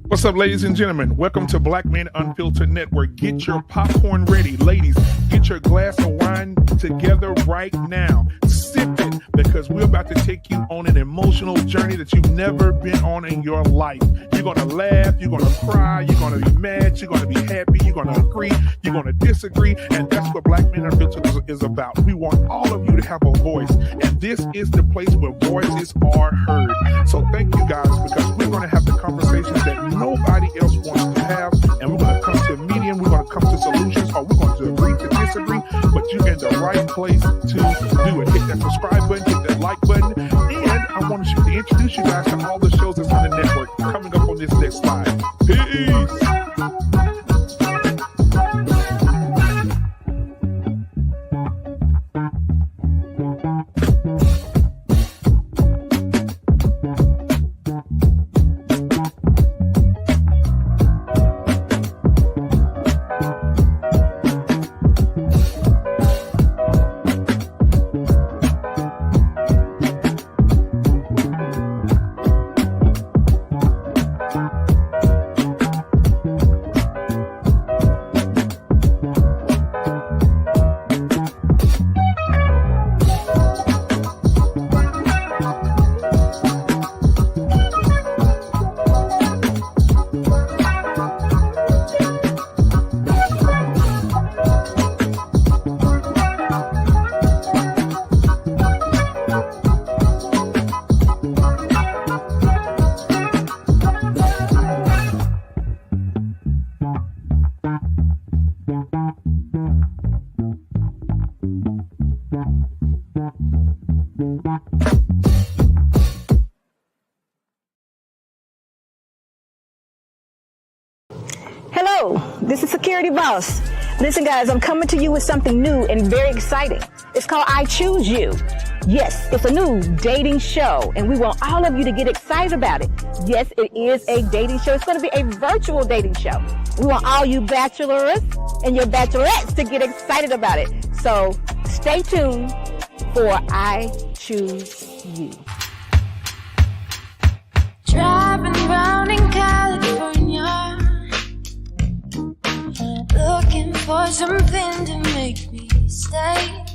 What's up, ladies and gentlemen? Welcome to Black Man Unfiltered Network. Get your popcorn ready. Ladies, get your glass of wine together right now. Sip it, because we're about to take you on an emotional journey that you've never been on in your life. You're going to laugh, you're going to cry, you're going to be mad, you're going to be happy, you're going to agree, you're going to disagree, and that's what Black Man Unfiltered is about. We want all of you to have a voice, and this is the place where voices are heard. So thank you guys, because we're going to have the conversations that nobody else wants to have, and we're going to come to a medium, we're going to come to solutions, or we're going to agree to disagree, but you're in the right place to do it. Hit that subscribe button, hit that like button, and I want to introduce you guys to all the shows that's on the network coming up on this next slide. Peace! Hello, this is Security Boss. Listen guys, I'm coming to you with something new and very exciting. It's called I Choose You. Yes, it's a new dating show, and we want all of you to get excited about it. Yes, it is a dating show. It's going to be a virtual dating show. We want all you bachelors and your bachelorettes to get excited about it. So stay tuned for I Choose You. Driving around in California, looking for something to make me stay.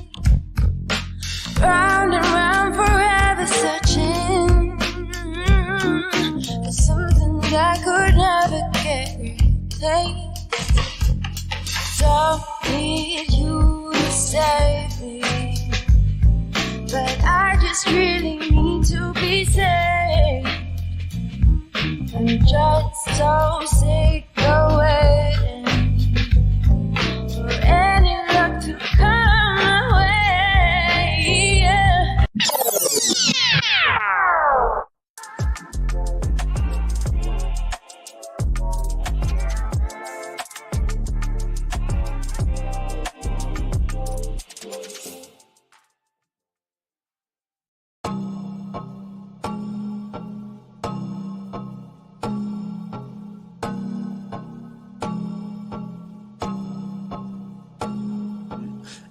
Round and round forever searching for something that could never get replaced. Don't need you to save me, but I just really need to be saved. I'm just so sick of waiting for any luck to come my way. Yeah.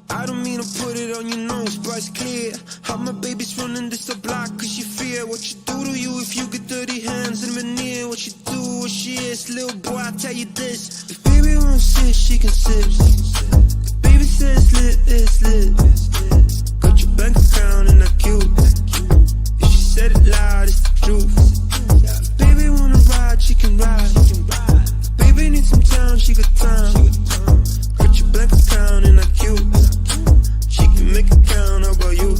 I don't mean to put it on your nose, but it's clear how my baby's running this the block, cause she fear what you do to you if you get dirty hands and veneer. What you do, what she is, little boy, I tell you this. If baby won't sit, she can sit. If baby says lit, it's lit. Got your bank account and that cute. If she said it loud, it's the truth. If baby wanna ride, she can ride. If baby needs some time, she got time. Got your bank account and that cute. Make it count, how about you?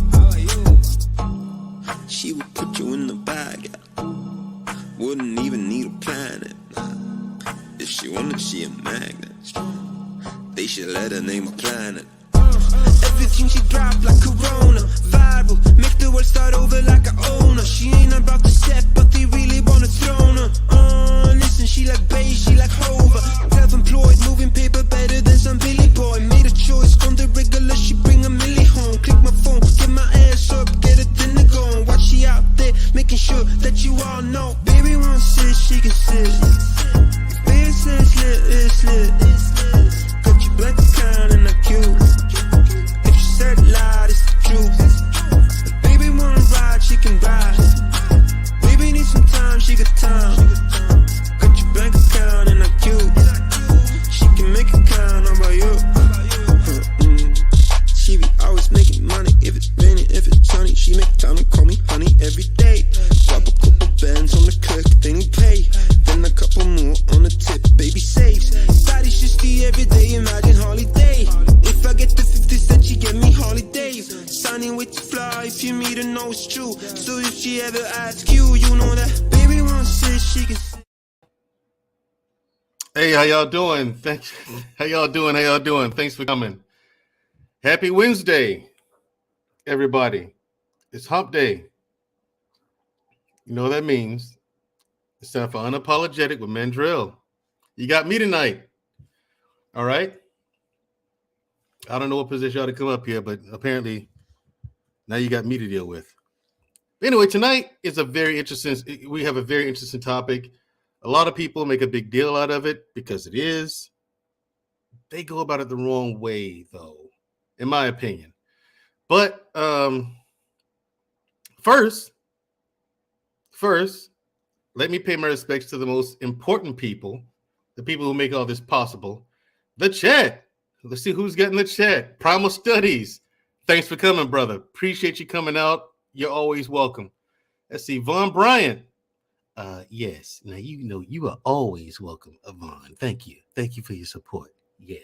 She would put you in the bag, wouldn't even need a planet. If she wanted, she a magnet. They should let her name a planet. Everything she drop like Corona, viral, make the world start over like I own her. She ain't about the set, but they really wanna throne her. Listen, she like bass, she like Hover. Self-employed, moving paper better than some Billy Boy. Made a choice on the regular, she bring a milli home. Click my phone, get my ass up, get a dinner going. Watch she out there, making sure that you all know. Baby won't sit, she can sit. Baby says lit, it's lit. Got your bank account and that cute. If she said loud, it's the truth. If baby wanna ride, Hey, how y'all doing? Thanks. How y'all doing? How y'all doing? Thanks for coming. Happy Wednesday, everybody. It's hump day. You know what that means. It's time for Unapologetic with Mandrell. You got me tonight. All right. I don't know what position y'all to come up here, but apparently now you got me to deal with. Anyway, tonight is we have a very interesting topic. A lot of people make a big deal out of it because it is. They go about it the wrong way, though, in my opinion. But first, let me pay my respects to the most important people, the people who make all this possible. The chat. Let's see who's getting the chat. Primal Studies. Thanks for coming, brother. Appreciate you coming out. You're always welcome. Let's see. Von Bryant. Yes. Now, you know you are always welcome, Vaughn. Thank you. Thank you for your support. Yeah.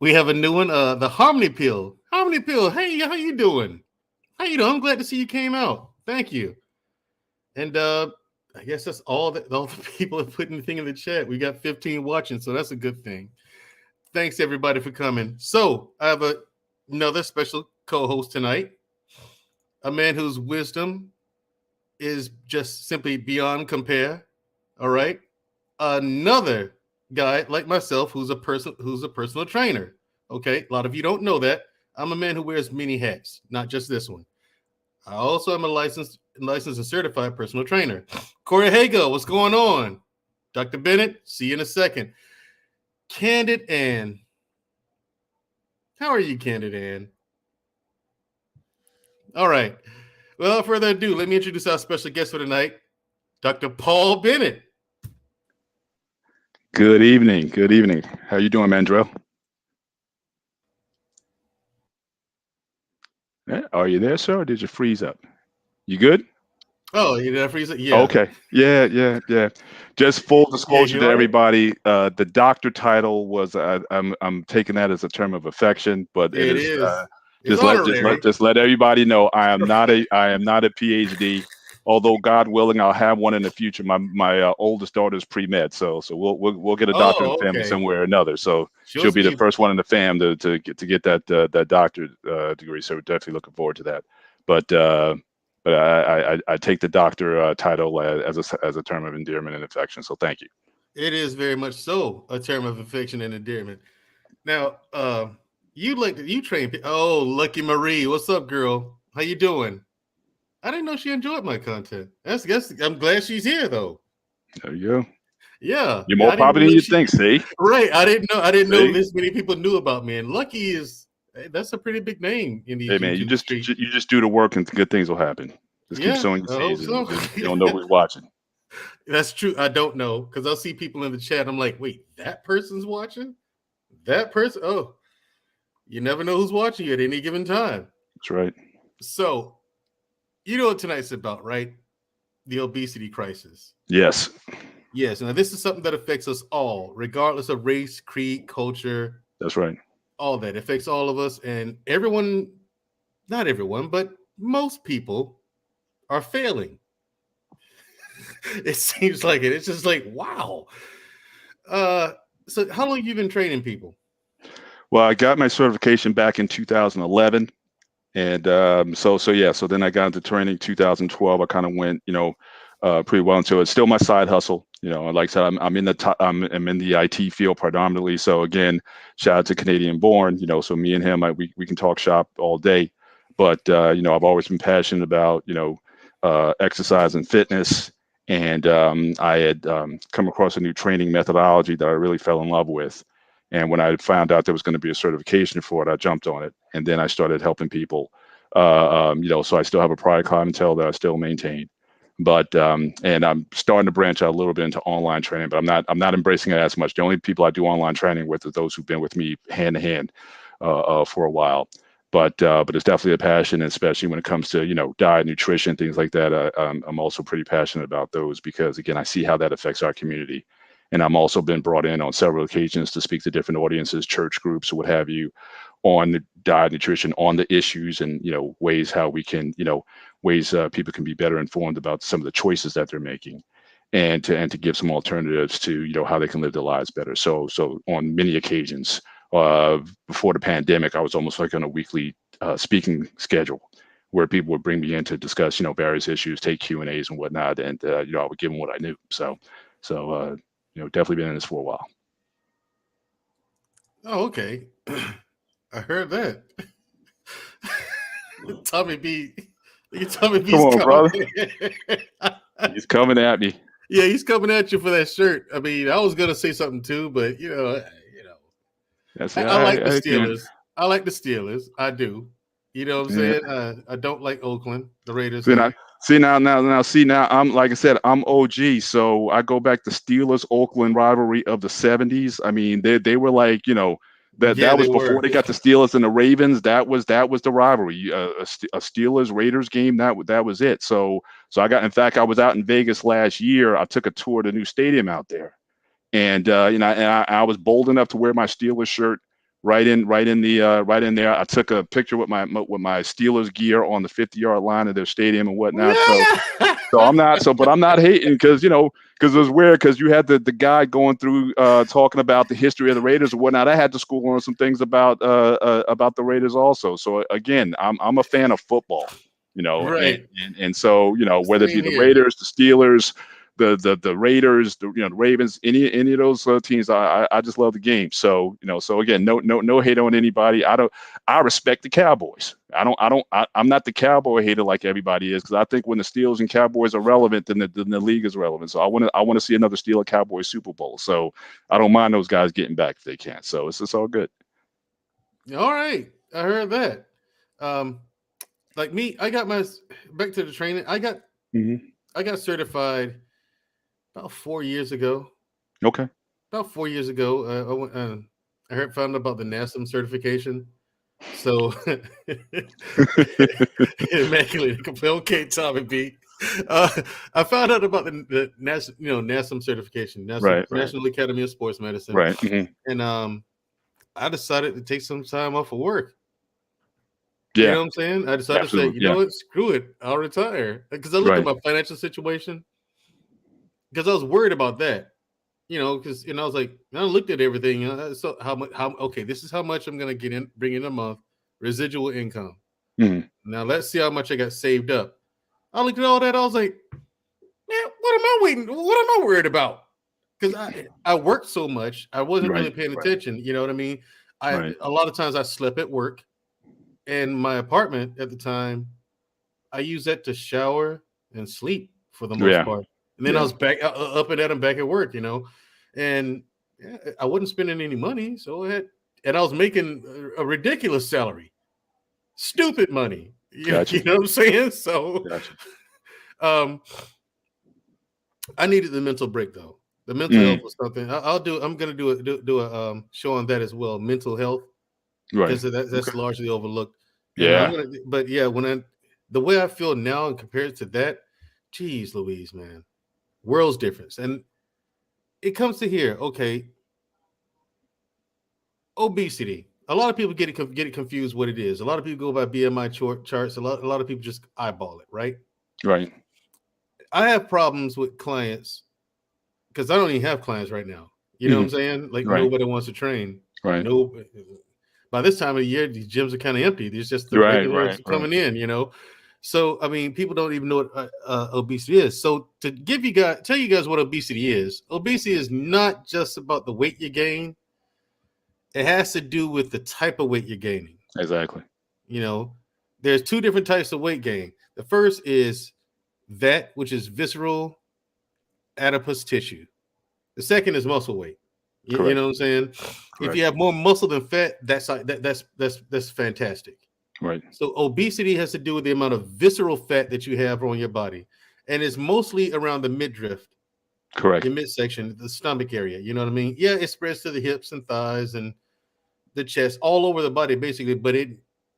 We have a new one. The Harmony Pill. Harmony Pill. Hey, how you doing? How you doing? I'm glad to see you came out. Thank you. And I guess that's all the people are putting the thing in the chat. We got 15 watching, so that's a good thing. Thanks everybody for coming. So I have another special co-host tonight, a man whose wisdom is just simply beyond compare. All right, another guy like myself who's a personal trainer. Okay, a lot of you don't know that. I'm a man who wears many hats, not just this one. I also am a licensed and certified personal trainer. Corey Hago, what's going on? Dr. Bennett, see you in a second. Candid Ann. How are you, Candid Ann? All right. Without further ado, let me introduce our special guest for tonight, Dr. Paul Bennett. Good evening. Good evening. How you doing, Mandrell? Are you there, sir, or did you freeze up? You good? Oh, you did I freeze it? Yeah. Okay. Yeah. Just full disclosure to right? everybody. The doctor title was I'm taking that as a term of affection, but it is. Just let everybody know I am not a PhD. Although God willing, I'll have one in the future. My oldest daughter is pre-med, so we'll get a doctor in the family somewhere or another. So she'll be the first one in the fam to get that doctorate degree. So we're definitely looking forward to that. But I take the doctor title as a term of endearment and affection. So thank you. It is very much so a term of affection and endearment. Now, you train people. Oh, Lucky Marie, what's up, girl? How you doing? I didn't know she enjoyed my content. I'm glad she's here though. There you go. Yeah, you're more popular than you think. See, right? I didn't know this many people knew about me. And Lucky that's a pretty big name in the. Hey man, you just do the work and good things will happen. Just keep sowing your seeds. You don't know who's watching. That's true. I don't know because I'll see people in the chat. I'm like, wait, that person's watching. That person. Oh, you never know who's watching you at any given time. That's right. So. You know what tonight's about, right? The obesity crisis. Yes. Yes. Now, this is something that affects us all, regardless of race, creed, culture. That's right. All that affects all of us. And everyone, not everyone, but most people are failing. It seems like it. It's just like, wow. So how long have you been training people? Well, I got my certification back in 2011. And so then I got into training 2012. I kind of went, pretty well into it. It's still my side hustle. Like I said, I'm in the IT field predominantly. So again, shout out to Canadian Born. So me and him, we can talk shop all day. But I've always been passionate about exercise and fitness. And I had come across a new training methodology that I really fell in love with. And when I found out there was going to be a certification for it, I jumped on it. And then I started helping people, so I still have a private clientele that I still maintain. But and I'm starting to branch out a little bit into online training, but I'm not embracing it as much. The only people I do online training with are those who've been with me hand to hand for a while. But it's definitely a passion, especially when it comes to, diet, nutrition, things like that. I'm also pretty passionate about those because, again, I see how that affects our community. And I'm also been brought in on several occasions to speak to different audiences, church groups, or what have you, on the diet, nutrition, on the issues and, ways how we can, ways people can be better informed about some of the choices that they're making. and to give some alternatives to, you know, how they can live their lives better. So on many occasions, before the pandemic, I was almost like on a weekly speaking schedule where people would bring me in to discuss, you know, various issues, take Q&As and whatnot, and you know, I would give them what I knew. So you know, definitely been in this for a while. Oh, okay. I heard that. Tommy B. Tommy B's Come on, brother. coming. He's coming at me. Yeah, he's coming at you for that shirt. I mean, I was gonna say something too, but That's I like the again. Steelers. I like the Steelers. I do. You know what I'm Yeah. saying? I don't like Oakland, the Raiders. See now, I'm like I said, I'm OG, so I go back to Steelers Oakland rivalry of the 70s. I mean, they were like, you know, that was before they got the Steelers and the Ravens. That was the rivalry. A Steelers Raiders game. That was it. So in fact, I was out in Vegas last year. I took a tour of the new stadium out there, and you know, I was bold enough to wear my Steelers shirt right in there. I took a picture with my Steelers gear on the 50-yard line of their stadium and whatnot. So I'm not hating because it was weird because you had the guy going through talking about the history of the Raiders and whatnot. I had to school on some things about the Raiders also. So again, I'm a fan of football, you know, Right. and so, you know, whether it be the Raiders, the Steelers, the Raiders, the Ravens, any of those teams, I just love the game. So, you know, so again, no hate on anybody. I respect the Cowboys. I'm not the Cowboy hater like everybody is, because I think when the Steelers and Cowboys are relevant, then the league is relevant. So I want to see another Steelers Cowboys Super Bowl. So I don't mind those guys getting back if they can. So it's all good. All right, I heard that. Like me, I got my back to the training. I got certified about 4 years ago. Okay. About 4 years ago, I found out about the NASM certification. So, immaculate. Okay, Tommy B. I found out about the NASM certification, Right. National Academy of Sports Medicine. Right. Mm-hmm. And I decided to take some time off of work. Yeah. You know what I'm saying? I decided to say, you know what, screw it, I'll retire. Because I looked at my financial situation. Because I was worried about that, you know, because I was like, I looked at everything. So this is how much I'm gonna bring in a month, residual income. Mm-hmm. Now let's see how much I got saved up. I looked at all that. I was like, man, what am I worried about? Because I worked so much, I wasn't really paying attention. You know what I mean? A lot of times I slept at work, and my apartment at the time, I used that to shower and sleep for the most part. And then I was back up and at them back at work, you know, and I wasn't spending any money. So and I was making a ridiculous salary, stupid money. You know what I'm saying? So I needed the mental break, though. The mental health was something I'm going to do a show on that as well. Mental health. Because that's largely overlooked. Yeah. The way I feel now and compared to that, geez, Louise, man. World's difference. And it comes to here, okay. Obesity. A lot of people get it confused what it is. A lot of people go by BMI charts. A lot of people just eyeball it, right? Right. I have problems with clients because I don't even have clients right now. You know what I'm saying? Like nobody wants to train. Right. By this time of the year, these gyms are kind of empty. There's just the regulars coming in, you know. So, I mean, people don't even know what obesity is. So, to tell you guys what obesity is not just about the weight you gain. It has to do with the type of weight you're gaining. Exactly. You know, there's two different types of weight gain. The first is that which is visceral adipose tissue. The second is muscle weight. You know what I'm saying? Correct. If you have more muscle than fat, that's fantastic. Right. So obesity has to do with the amount of visceral fat that you have on your body, and it's mostly around the midriff. Correct. Your midsection, the stomach area. You know what I mean? Yeah, it spreads to the hips and thighs and the chest, all over the body, basically. But it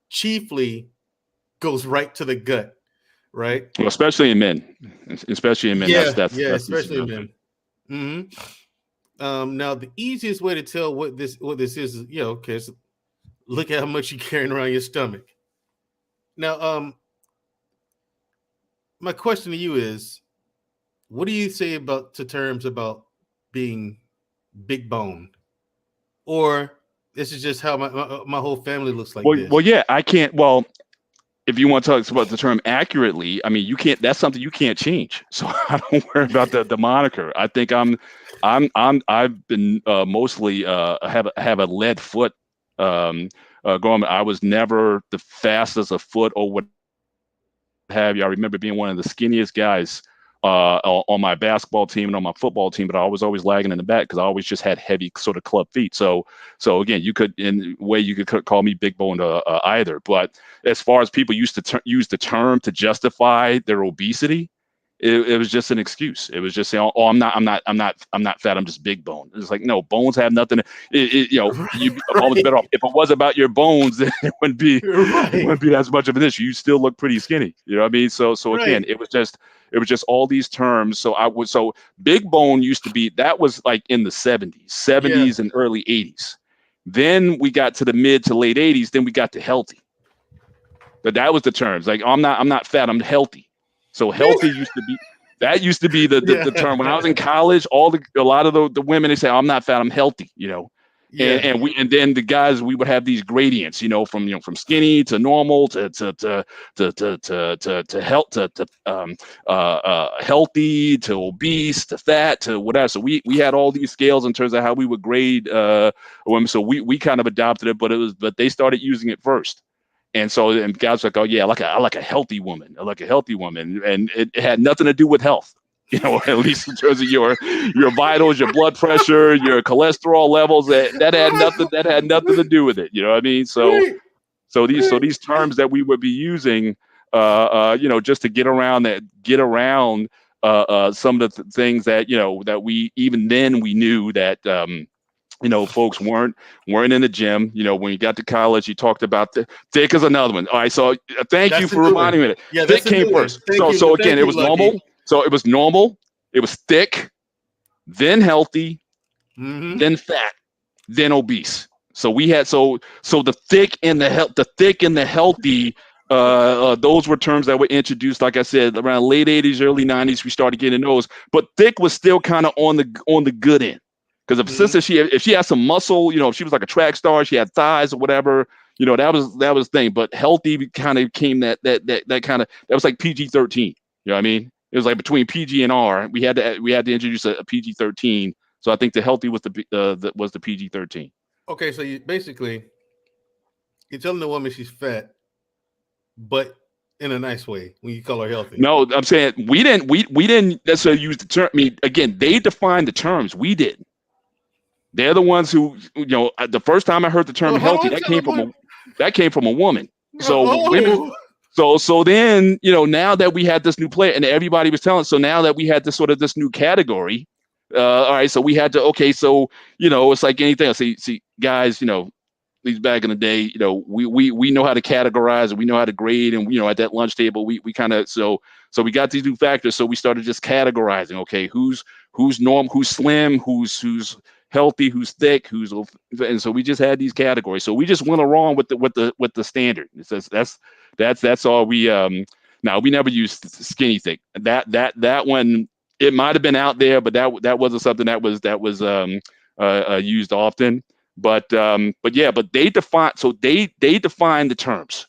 chiefly goes right to the gut, right? Well, especially in men. Especially in men. Yeah, that's especially in men. Mm-hmm. Now, the easiest way to tell what this is, okay, so look at how much you're carrying around your stomach. Now, my question to you is, what do you say to terms about being big bone, or this is just how my whole family looks like this? Well, yeah, I can't. Well, if you want to talk about the term accurately, I mean, you can't. That's something you can't change. So I don't worry about the moniker. I think I've been mostly have a lead foot. Growing, I was never the fastest of foot or what have you. I remember being one of the skinniest guys on my basketball team and on my football team, but I was always lagging in the back because I always just had heavy sort of club feet. So again, you could in a way you could call me big boned either. But as far as people used to use the term to justify their obesity, it was just an excuse. It was just saying, "Oh, I'm not fat. I'm just big bone." It's like, no, bones have nothing. You'd always better off if it was about your bones. Then it wouldn't be as much of an issue. You still look pretty skinny. You know what I mean? So again, it was just all these terms. So big bone used to be, that was like in the 70s and early 80s. Then we got to the mid to late 80s. Then we got to healthy. But that was the terms. Like, I'm not fat. I'm healthy. So healthy used to be the term. When I was in college, a lot of the women, they say, oh, I'm not fat, I'm healthy, you know. Yeah. And then the guys, we would have these gradients, from skinny to normal to healthy to obese to fat to whatever. So we had all these scales in terms of how we would grade women. So we kind of adopted it, but they started using it first. And so guys were like, oh yeah, I like a healthy woman. I like a healthy woman. And it had nothing to do with health, at least in terms of your vitals, your blood pressure, your cholesterol levels. That had nothing to do with it. You know what I mean? So these terms that we would be using, just to get around some of the things that, that we, even then we knew that, folks weren't in the gym. When you got to college, you talked about thick is another one. All right, so thank you for reminding me. Yeah, thick came first. So again, it was normal. So it was normal. It was thick, then healthy, then fat, then obese. So we had so the thick and the healthy. Those were terms that were introduced, like I said, around late 80s, early 90s. We started getting those, but thick was still kind of on the good end. Because if she had some muscle, if she was like a track star, she had thighs or whatever, that was the thing. But healthy kind of came that was like PG-13. You know what I mean? It was like between PG and R. We had to introduce a PG-13. So I think the healthy was the PG-13. Okay, so you're telling the woman she's fat, but in a nice way when you call her healthy. No, I'm saying we didn't necessarily use the term. I mean, again, they defined the terms. We didn't. They're the ones who, the first time I heard the term healthy, that came from a woman. So women. So then, now that we had this new player and everybody was telling, so now that we had this new category, all right, so we had to, okay, so, it's like anything else. See, guys, at least back in the day, we know how to categorize and we know how to grade, and, at that lunch table, we kind of, so we got these new factors. So we started just categorizing, okay, who's normal, who's slim, who's healthy, who's thick, and so we just had these categories. So we just went along with the standard. It says that's all we now we never used skinny thick. That one, it might have been out there, but that wasn't something that was used often. But they define the terms.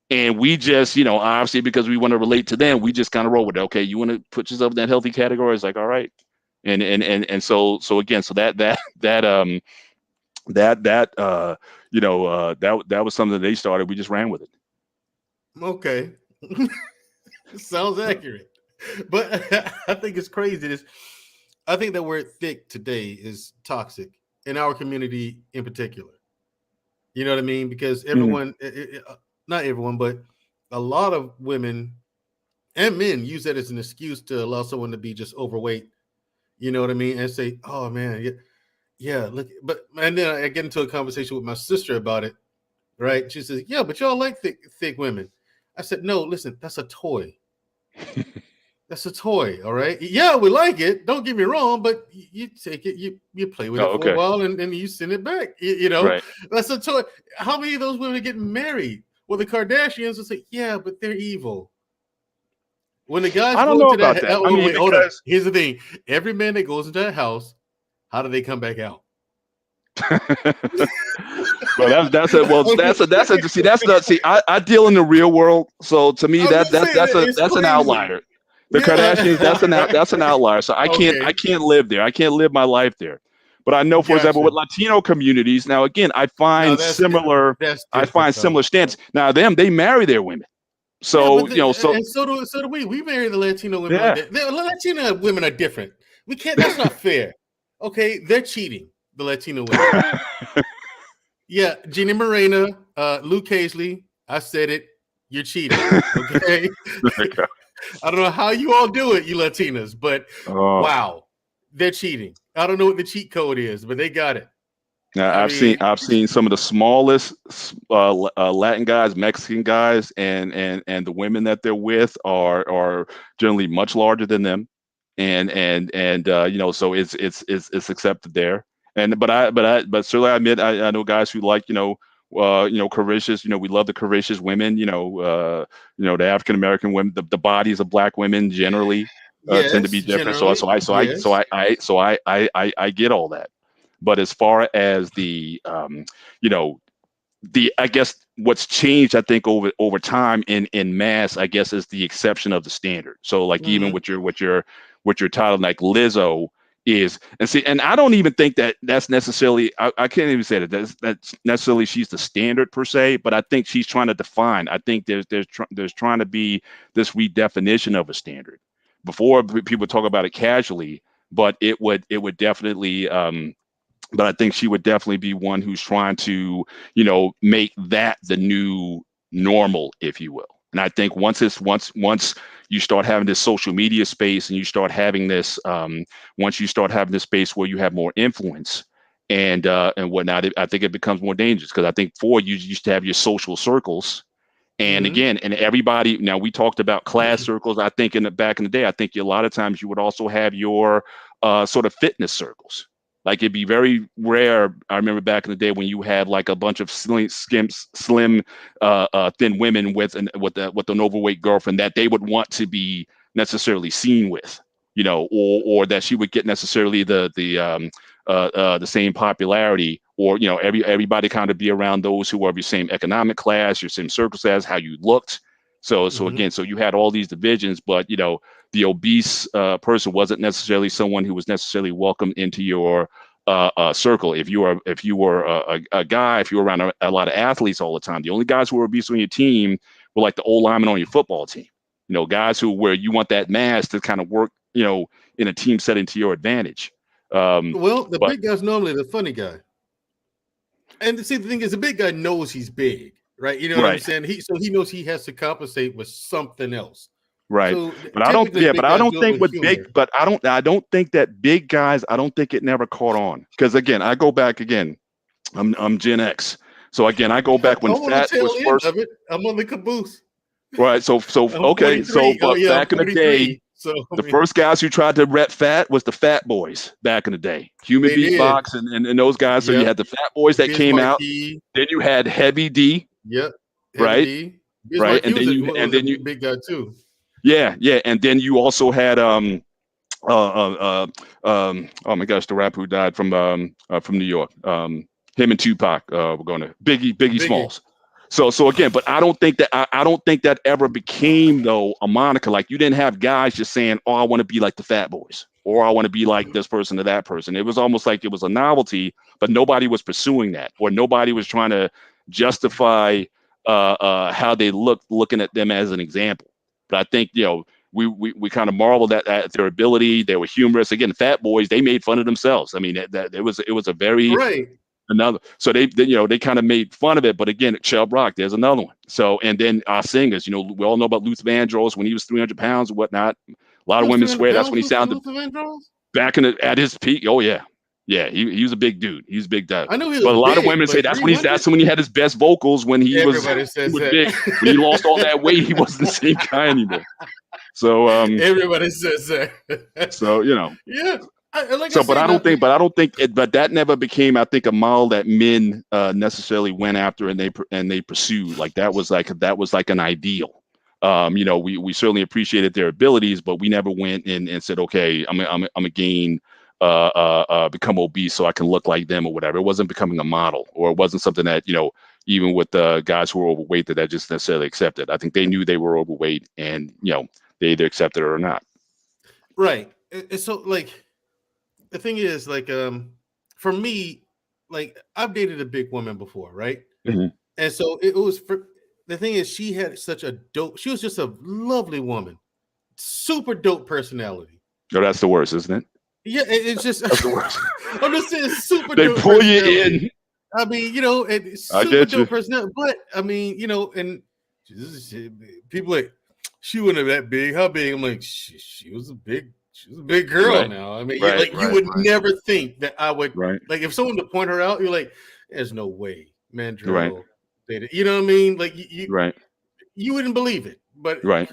And we just, obviously because we want to relate to them, we just kind of roll with it. Okay, you want to put yourself in that healthy category? It's like, all right. And so again, so that was something that they started. We just ran with it. Okay. Sounds accurate. But I think it's crazy. I think that word thick today is toxic in our community in particular. You know what I mean? Because everyone, not everyone, but a lot of women and men use that as an excuse to allow someone to be just overweight. You know what I mean? And say, oh man, yeah, look, and then I get into a conversation with my sister about it, right? She says, yeah, but y'all like thick women. I said, no, listen, that's a toy. That's a toy, all right? Yeah, we like it. Don't get me wrong, but you take it, you play with it for a while, and you send it back. Right. That's a toy. How many of those women are getting married? Well, the Kardashians will say, yeah, but they're evil. When the guys I don't go know into about that, that. I mean, wait, hold up. because Here's the thing: every man that goes into a house, how do they come back out? well, that's a see that's not see I deal in the real world, so to me I'm just saying it's that's an crazy. outlier. The Yeah. Kardashians, that's an outlier. So I Okay. can't live there. I can't live my life there. But I know, for example, Gotcha. with Latino communities, now again, I No, find similar that's different though. stands. Now they marry their women. Yeah, So and so do we. We marry the Latino women like yeah. that. The Latino women are different. We can't. That's not fair. Okay, they're cheating. The Latino women. Yeah, Jeannie Morena, Luke Casely. I said it. You're cheating. Okay. I don't know how you all do it, you Latinas, but wow, they're cheating. I don't know what the cheat code is, but they got it. Now, I've seen some of the smallest Latin guys, Mexican guys, and the women that they're with are generally much larger than them, and so it's accepted there. And but certainly I admit I know guys who like curvaceous. We love the curvaceous women. The African American women, the bodies of Black women generally tend to be different. Generally, I get all that. But as far as the I guess what's changed, I think over time in mass, I guess, is the exception of the standard. So like even with your title, like Lizzo is, and I don't even think that's necessarily, I can't even say that's necessarily she's the standard per se, but I think she's trying to define. I think there's trying to be this redefinition of a standard. Before people talk about it casually, but it would definitely but I think she would definitely be one who's trying to, make that the new normal, if you will. And I think once you start having this social media space and you start having this, once you start having this space where you have more influence and whatnot, I think it becomes more dangerous, because I think before you used to have your social circles. And again, and everybody, now we talked about class circles. I think back in the day, I think a lot of times you would also have your sort of fitness circles. Like it'd be very rare. I remember back in the day when you had like a bunch of slim, thin women with an overweight girlfriend that they would want to be necessarily seen with, or that she would get necessarily the same popularity, or everybody kind of be around those who are of your same economic class, your same circle class, how you looked. So again, so you had all these divisions, but the obese person wasn't necessarily someone who was necessarily welcomed into your circle. If you were a guy, if you were around a lot of athletes all the time, the only guys who were obese on your team were like the old linemen on your football team. Guys where you want that mass to kind of work, in a team setting to your advantage. The big guy's normally the funny guy. And see, the thing is, the big guy knows he's big, right? You know what I'm saying? He knows he has to compensate with something else. Right. So but I don't think that big guys, I don't think it never caught on. Because again, I go back again. I'm Gen X. So again, I go back when fat was first. I'm on the caboose. Right. So okay. So back in the day, the first guys who tried to rep fat was the Fat Boys back in the day. Human Beatbox and those guys. So you had the Fat Boys that came out. Then you had Heavy D. Yep. Right. Right. And then you big guy too. Yeah. And then you also had oh my gosh, the rapper who died from New York. Him and Tupac were going to Biggie Smalls. So again, but I don't think that ever became though a moniker. Like you didn't have guys just saying, "Oh, I want to be like the Fat Boys," or "I want to be like this person or that person." It was almost like it was a novelty, but nobody was pursuing that, or nobody was trying to justify how they looking at them as an example. But I think we kind of marveled at their ability. They were humorous. Again, Fat Boys, they made fun of themselves. I mean, that it was a very another. So they kind of made fun of it. But again, Chubb Rock, there's another one. So, and then our singers, we all know about Luther Vandross when he was 300 pounds or whatnot. A lot of women swear that's when he sounded back at his peak. Oh yeah. Yeah, he was a big dude. He was a big dude. I know he was but a lot of women say that's when he had his best vocals, when he was big. When he lost all that weight, he wasn't the same guy anymore. So everybody says that. So yeah. But I don't think that never became, I think, a model that men necessarily went after and they pursued. Like that was like an ideal. We certainly appreciated their abilities, but we never went and said, okay, I'm a gain, become obese so I can look like them or whatever. It wasn't becoming a model, or it wasn't something that, even with the guys who were overweight, that just necessarily accepted. I think they knew they were overweight, and they either accepted it or not. Right. And so, like, the thing is, like, for me, like, I've dated a big woman before, right? Mm-hmm. And so the thing is, she had such a she was just a lovely woman, super dope personality. No, that's the worst, isn't it? Yeah, it's just That's the worst. I'm just saying, super. They dope pull you in. I mean, and I super get dope you. personality. But I mean, and people like, she wasn't that big. How big? I'm like, she was a big girl. Right. Now. I mean, Right, you would never think that I would. Right. Like, if someone to point her out, you're like, there's no way, Mandrell. Right. You know what I mean? Like, Right. You wouldn't believe it. But Right.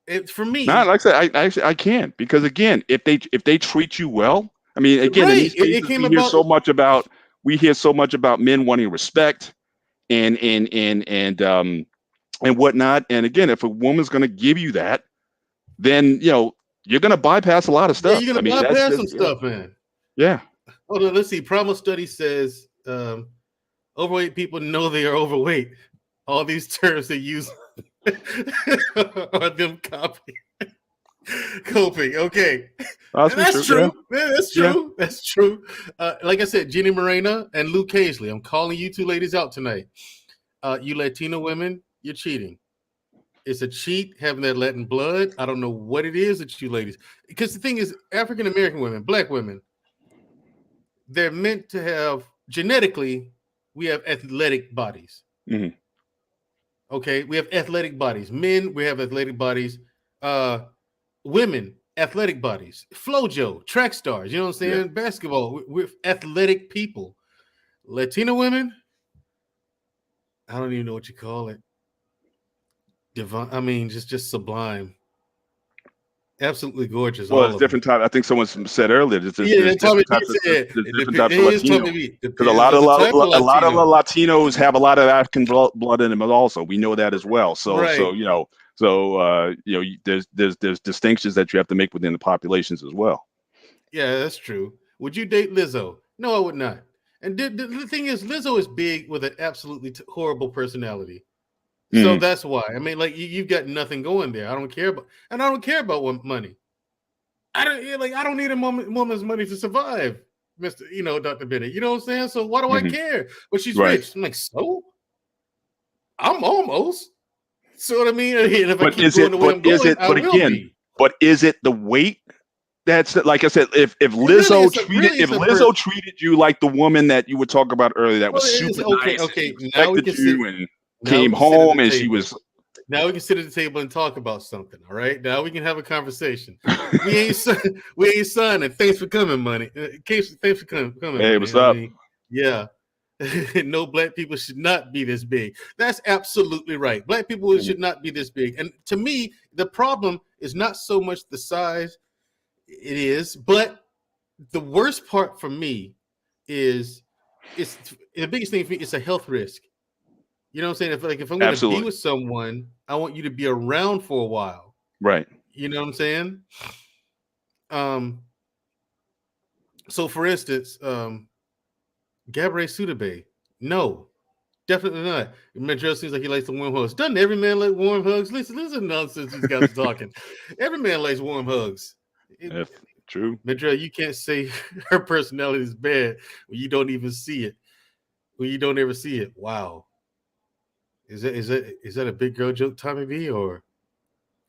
It's for me. Not like I said, I can't, because again, if they treat you well, I mean, again, in these cases, we hear so much about men wanting respect and whatnot. And again, if a woman's going to give you that, then you're going to bypass a lot of stuff. Yeah, you're going to bypass some stuff, man. Yeah. Hold on, let's see. Primal Study says overweight people know they are overweight. All these terms they use are them coping. Okay, that's true. Yeah. That's true. Yeah. That's true. Like I said, Jenny Morena and Luke Hazley, I'm calling you two ladies out tonight. You Latino women, you're cheating. It's a cheat having that Latin blood. I don't know what it is that you ladies, because the thing is, African American women, Black women, they're meant to have, genetically, we have athletic bodies. Mm-hmm. Okay, we have athletic bodies. Men, we have athletic bodies. Women, athletic bodies. Flojo, track stars, you know what I'm saying? Yeah. Basketball, we're athletic people. Latino women, I don't even know what you call it. Divine, I mean, just sublime. Absolutely gorgeous. Well, it's different type. I think someone said earlier. There's different types of Latino. Because a lot of Latinos have a lot of African blood in them also. We know that as well. So right. There's distinctions that you have to make within the populations as well. Yeah, that's true. Would you date Lizzo? No, I would not. And the thing is, Lizzo is big with an absolutely horrible personality. So that's why. I mean, like, you've got nothing going there. I don't care about money. I don't need a woman's money to survive, Dr. Bennett. You know what I'm saying? So why do I care? But she's rich. I'm like, so? I'm almost. So what I mean? If I keep going the way I'm going, but is it the weight? That's like I said. If Lizzo treated you like the woman that you were talking about earlier, that was super nice, okay. Now we can came home and she was. Now we can sit at the table and talk about something. All right. Now we can have a conversation. we ain't signing. Thanks for coming, money. Thanks for coming. Hey, what's up? Yeah. No, Black people should not be this big. That's absolutely right. Black people should not be this big. And to me, the problem is not so much the size. It is, but the worst part for me is the biggest thing for me. It's a health risk. You know what I'm saying? If I'm going to be with someone, I want you to be around for a while. Right. You know what I'm saying? So for instance, Gabrielle Sidibe, no, definitely not. Mandrell seems like he likes the warm hugs. Doesn't every man like warm hugs? Listen nonsense these guys are talking. Every man likes warm hugs. True. Mandrell, you can't say her personality is bad when you don't even see it. When you don't ever see it. Wow. Is that a big girl joke, Tommy B, or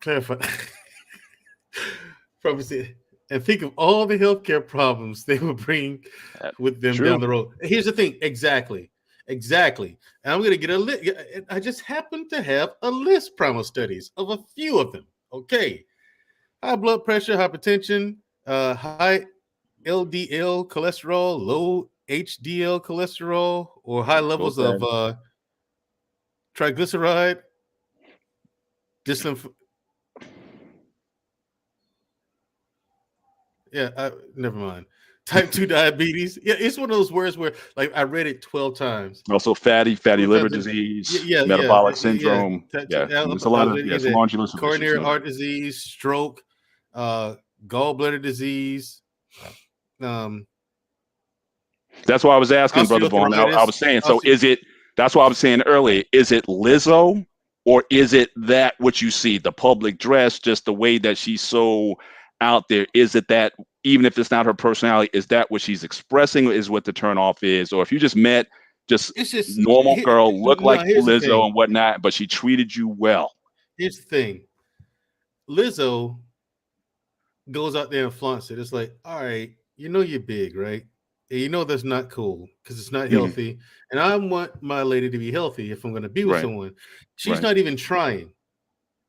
clarify? Probably. And think of all the healthcare problems they will bring with them down the road. Here's the thing. Exactly. And I'm going to get a list. I just happen to have a list, Primal Studies, of a few of them. Okay. High blood pressure, hypertension, high LDL cholesterol, low HDL cholesterol, or high levels of triglyceride, never mind. Type 2 diabetes. Yeah, it's one of those words where, like, I read it 12 times. Also, fatty 12 liver times. disease, Yeah. metabolic syndrome. Type 2, Yeah, there's a lot of it's a laundry list of issues. coronary heart disease, stroke, gallbladder disease. That's why I was asking, Brother Vaughn. I was saying, so is it? That's why I was saying earlier. Is it Lizzo, or is it that what you see, the public dress, just the way that she's so out there? Is it that, even if it's not her personality, is that what she's expressing? Is what the turnoff is? Or if you just met it's just normal girl, look like Lizzo and whatnot, but she treated you well. Here's the thing. Lizzo goes out there and flaunts it. It's like, all right, you know you're big, right? And you know that's not cool because it's not healthy. And I want my lady to be healthy if I'm going to be with someone. She's not even trying.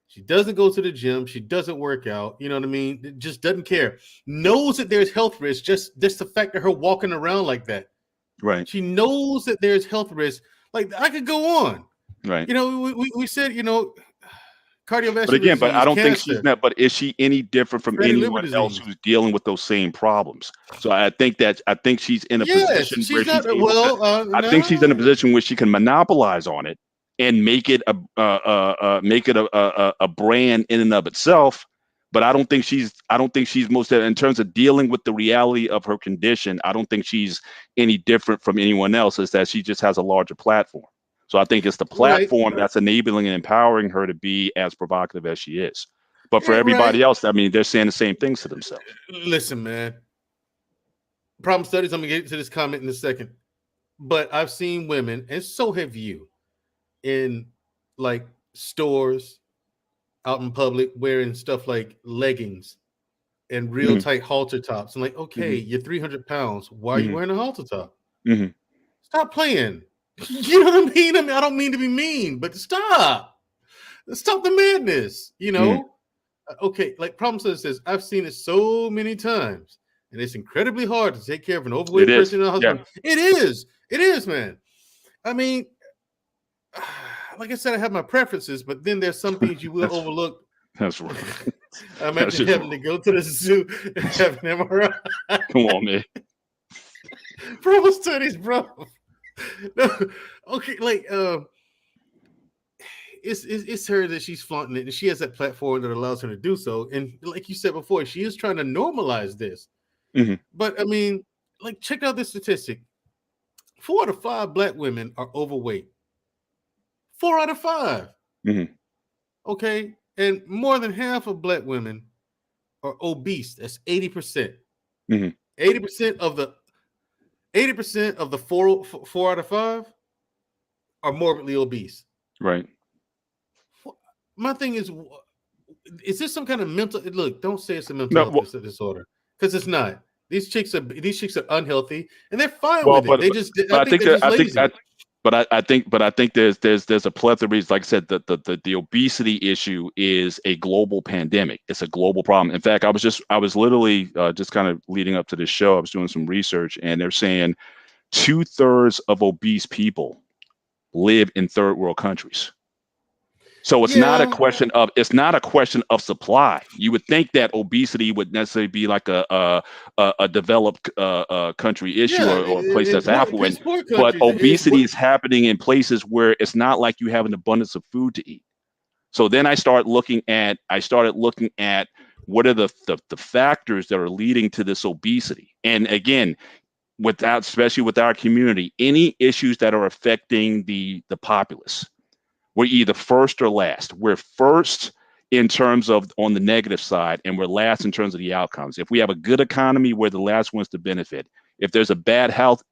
She doesn't go to the gym. She doesn't work out. You know what I mean? Just doesn't care. Knows that there's health risks. Just the fact of her walking around like that. Right. She knows that there's health risks. Like, I could go on. Right. You know, we said, you know, cardiovascular. But again, disease, I don't cancer. think she's not. But is she any different from anyone else who's dealing with those same problems? So I think she's in a position where I think she's in a position where she can monopolize on it and make it a brand in and of itself. But I don't think she's most in terms of dealing with the reality of her condition. I don't think she's any different from anyone else. Is that she just has a larger platform. So I think it's the platform that's enabling and empowering her to be as provocative as she is. But for everybody else, I mean, they're saying the same things to themselves. Listen, man. Problem studies, I'm going to get to this comment in a second. But I've seen women, and so have you, in like stores, out in public, wearing stuff like leggings and real tight halter tops. And like, okay, you're 300 pounds. Why are you wearing a halter top? Stop playing. You know what I mean? I don't mean to be mean, but stop the madness, you know? Okay, like Problem Study says, I've seen it so many times, and it's incredibly hard to take care of an overweight person in a husband. Yeah. It is, man. I mean, like I said, I have my preferences, but then there's some things you will overlook. That's right. I imagine having to go to the zoo and have an MRI. Come on, man. Problem Studies, bro. No, okay, like it's her that she's flaunting it, and she has that platform that allows her to do so. And like you said before, she is trying to normalize this. But I mean, like, check out this statistic: 4 out of 5 Black women are overweight. 4 out of 5. Okay, and more than half of Black women are obese. That's 80%. 80% of the 4 out of 5 are morbidly obese. Right. My thing is this some kind of mental? Look, don't say it's a mental health disorder, because it's not. These chicks are unhealthy, and they're fine with it. I think there's a plethora of reasons. Like I said, the obesity issue is a global pandemic. It's a global problem. In fact, I was literally just kind of leading up to this show, I was doing some research, and they're saying 2/3 of obese people live in third world countries. So it's not a question of supply. You would think that obesity would necessarily be like a developed country issue or a place that's affluent, but obesity is happening in places where it's not like you have an abundance of food to eat. So then I started looking at what are the factors that are leading to this obesity. And again, especially with our community, any issues that are affecting the populace, we're either first or last. We're first in terms of on the negative side, and we're last in terms of the outcomes. If we have a good economy, we're the last ones to benefit. If there's a bad health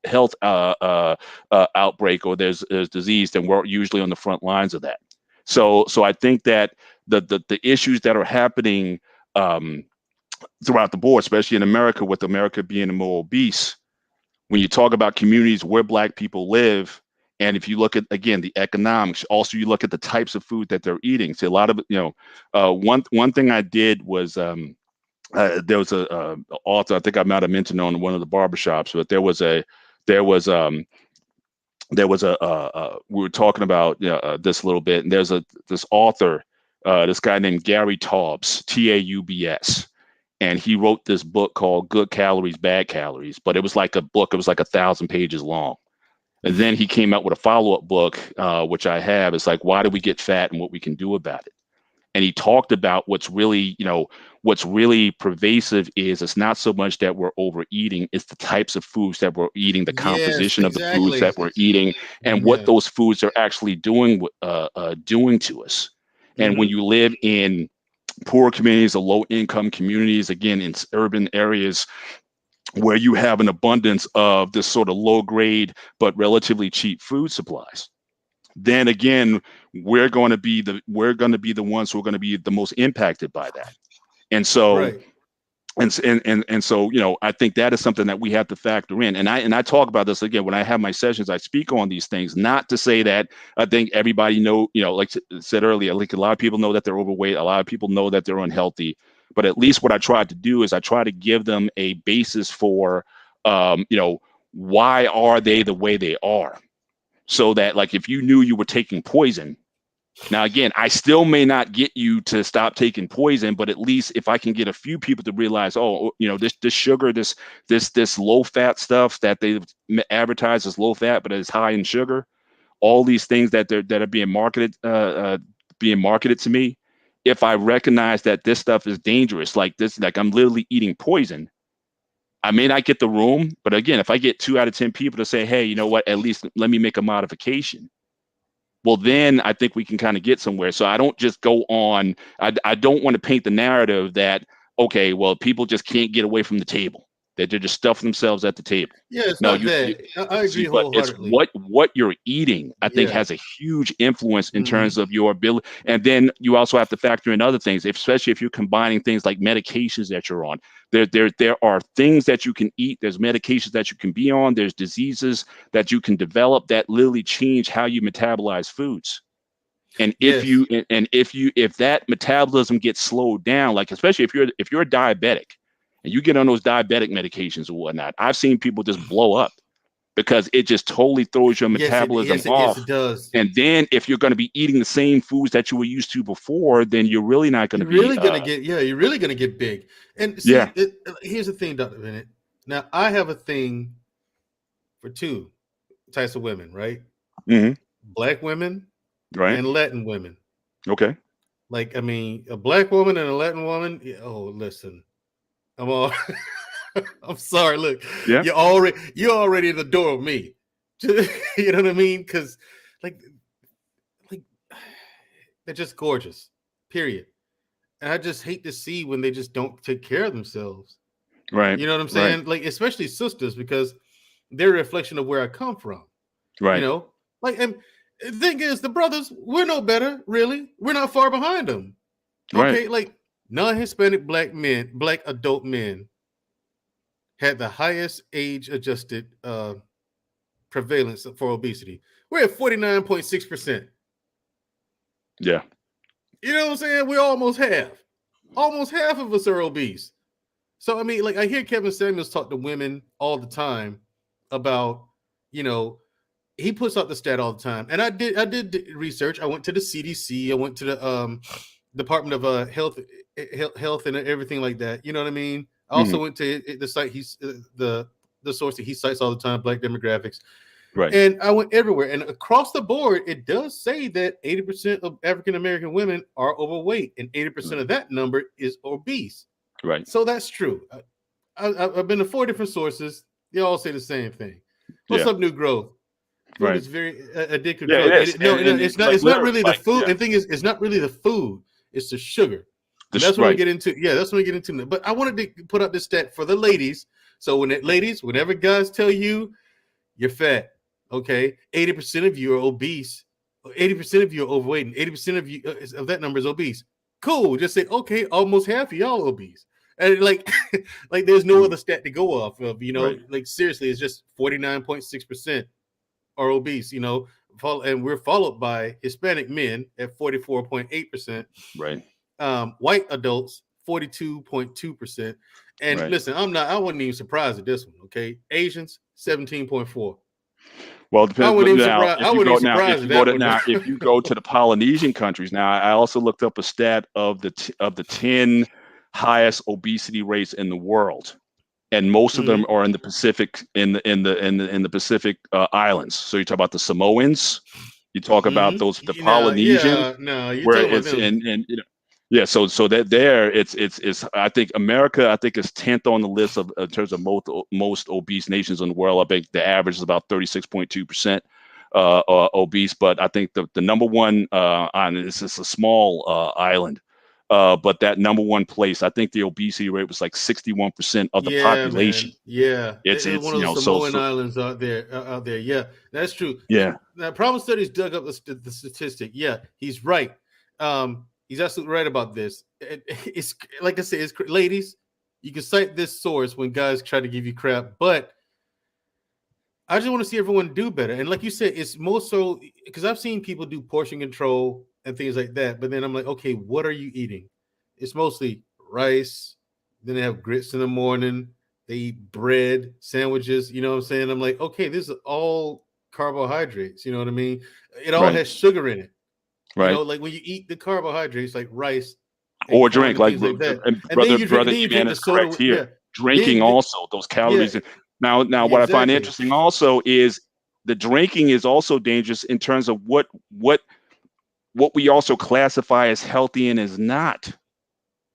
outbreak or there's disease, then we're usually on the front lines of that. So I think that the issues that are happening throughout the board, especially in America, with America being more obese, when you talk about communities where Black people live, and if you look at, again, the economics, also you look at the types of food that they're eating. So a lot of, one thing I did was there was a author, I think I might have mentioned on one of the barbershops, but we were talking about this a little bit, and there's this author, this guy named Gary Taubes, Taubs, and he wrote this book called Good Calories, Bad Calories. But it was like a book. It was like 1,000 pages long. And then he came out with a follow-up book, which I have. It's like, why do we get fat and what we can do about it? And he talked about what's really pervasive is it's not so much that we're overeating, it's the types of foods that we're eating, the composition of the foods that we're eating, and what those foods are actually doing to us. And when you live in poor communities or low income communities, again, in urban areas where you have an abundance of this sort of low grade but relatively cheap food supplies, then again, we're going to be the ones who are going to be the most impacted by that. And so, and so, I think that is something that we have to factor in. And I talk about this again when I have my sessions. I speak on these things, not to say that I think everybody like I said earlier, like a lot of people know that they're overweight. A lot of people know that they're unhealthy. But at least what I tried to do is I try to give them a basis for, why are they the way they are? So that, like, if you knew you were taking poison, now, again, I still may not get you to stop taking poison, but at least if I can get a few people to realize, this sugar, this low fat stuff that they advertise as low fat, but it's high in sugar, all these things that are being marketed to me. If I recognize that this stuff is dangerous, like I'm literally eating poison, I may not get the room, but again, if I get 2 out of 10 people to say, hey, you know what, at least let me make a modification. Well, then I think we can kind of get somewhere. So I don't just go on. I don't want to paint the narrative that, okay, well, people just can't get away from the table, that they're just stuffing themselves at the table. Yeah, it's not that. I agree wholeheartedly. But it's what you're eating, I think, has a huge influence in terms of your ability. And then you also have to factor in other things, especially if you're combining things like medications that you're on. There are things that you can eat. There's medications that you can be on. There's diseases that you can develop that literally change how you metabolize foods. And if that metabolism gets slowed down, like especially if you're a diabetic and you get on those diabetic medications or whatnot, I've seen people just blow up because it just totally throws your metabolism off. Yes, it does. And then if you're going to be eating the same foods that you were used to before, then you're really not going to be. You're really going to get big. And see, here's the thing, Dr. Bennett. Now, I have a thing for 2 types of women, right? Mm-hmm. Black women, right, and Latin women. Okay. Like, I mean, a black woman and a Latin woman. Oh, listen, I'm sorry. Look, you're already in the door of me. You know what I mean? Because like they're just gorgeous. Period. And I just hate to see when they just don't take care of themselves. Right. You know what I'm saying? Right. Like, especially sisters, because they're a reflection of where I come from. Right. And the thing is, the brothers, we're no better, really. We're not far behind them. Okay, right. Like non-Hispanic black adult men had the highest age-adjusted prevalence for obesity. We're at 49.6%. Yeah. You know what I'm saying? We're almost half. Almost half of us are obese. So, I mean, like, I hear Kevin Samuels talk to women all the time about, he puts out the stat all the time. And I did research. I went to the CDC. I went to the Department of Health and everything like that. You know what I mean? I also went to the site the source that he cites all the time, Black Demographics. Right. And I went everywhere. And across the board, it does say that 80% of African American women are overweight, and 80% of that number is obese. Right. So that's true. I've been to 4 different sources. They all say the same thing. What's up, New Growth? Food right. is very addictive. Yeah, it is. It's not really the food. The thing is, it's not really the food. It's the sugar. That's what we get into. Yeah, that's what we get into. But I wanted to put out this stat for the ladies. So whenever guys tell you you're fat, okay, 80% of you are obese, 80% of you are overweight, and 80% of you of that number is obese. Cool. Just say, okay, almost half of y'all obese. And like there's no other stat to go off of, like seriously, it's just 49.6% are obese, and we're followed by Hispanic men at 44.8%. Right. White adults, 42.2%. And listen, I wasn't even surprised at this one. Okay. Asians, 17.4. Well, it depends. If you go to the Polynesian countries, now I also looked up a stat of the 10 highest obesity rates in the world, and most of them are in the Pacific, in the Pacific Islands. So you talk about the Samoans, you talk about the Polynesians, No, you're where talking about it's them. in yeah. So that there, it's I think America, I think is 10th on the list of in terms of most obese nations in the world. I think the average is about 36.2%. Obese, but I think the number one island, it's just a small island, but that number one place, I think the obesity rate was like 61% of the population. Man. Yeah, It's one of you the know Samoan islands out there. Yeah, that's true. yeah. Now, Problem Studies dug up the statistic. Yeah, he's right. He's absolutely right about this. It's like I said, it's ladies. You can cite this source when guys try to give you crap, but I just want to see everyone do better. And like you said, it's more so because I've seen people do portion control and things like that. But then I'm like, okay, what are you eating? It's mostly rice. Then they have grits in the morning. They eat bread, sandwiches. You know what I'm saying? I'm like, okay, this is all carbohydrates. You know what I mean? It all Right. has sugar in it. Right. You know, like when you eat the carbohydrates, like rice Or corn drink, like, like that. and And then brother you drink Eman the is soda. correct here. Yeah. Drinking also, those calories. Yeah. Now what I find Exactly. interesting also is the drinking is also dangerous in terms of what we also classify as healthy and is not.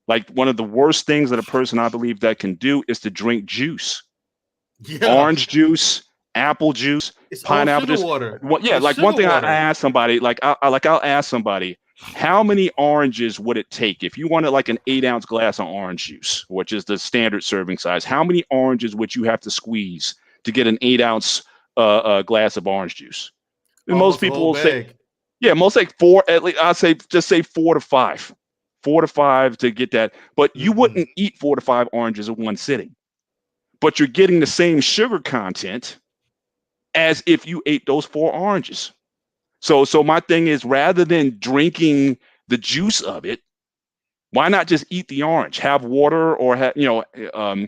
Like, one of the worst things that a person, I believe, that can do is to drink juice. Yeah. Orange juice, apple juice, It's all pineapple sugar juice. water. Yeah, It's like sugar one thing water. I ask somebody, like I'll ask somebody, how many oranges would it take if you wanted like an 8-ounce glass of orange juice, which is the standard serving size? How many oranges would you have to squeeze to get an 8-ounce glass of orange juice? And Almost most a people whole will say, bag. yeah, most like 4. At least I'd say just say 4 to 5, 4 to 5 to get that. But you wouldn't eat 4 to 5 oranges in one sitting. But you're getting the same sugar content as if you ate those 4 oranges. So my thing is, rather than drinking the juice of it, why not just eat the orange? Have water, or have a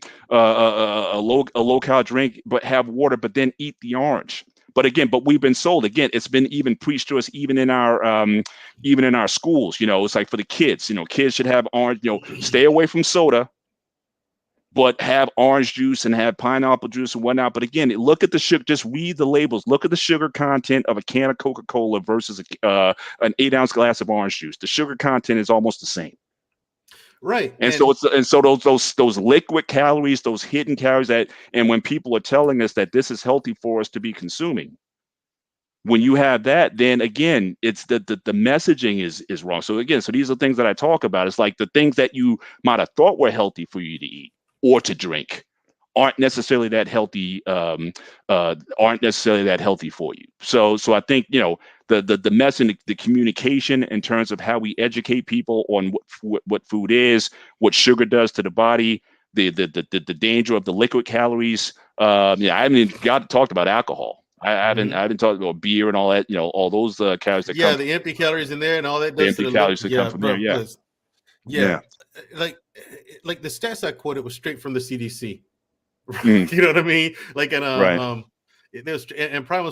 low cal drink, but have water, but then eat the orange. But we've been sold, again, it's been even preached to us, even in our schools. It's like for the kids. Kids should have orange. Stay away from soda, but have orange juice and have pineapple juice and whatnot. But again, look at the sugar. Just read the labels. Look at the sugar content of a can of Coca-Cola versus an 8-ounce glass of orange juice. The sugar content is almost the same. Right. And so those liquid calories, those hidden calories and when people are telling us that this is healthy for us to be consuming, when you have that, then again, it's the messaging is wrong. So again, these are things that I talk about. It's like the things that you might have thought were healthy for you to eat or to drink aren't necessarily that healthy. Aren't necessarily that healthy for you. So I think the message, the communication in terms of how we educate people on what food is, what sugar does to the body, the danger of the liquid calories. I haven't even got to talk about alcohol. I haven't talked about beer and all that. All those calories that come. The empty calories in there and all that. The empty calories that come from there. Yeah. Yeah. Like the stats I quoted was straight from the CDC. Mm. You know what I mean? Like right. There's and Primal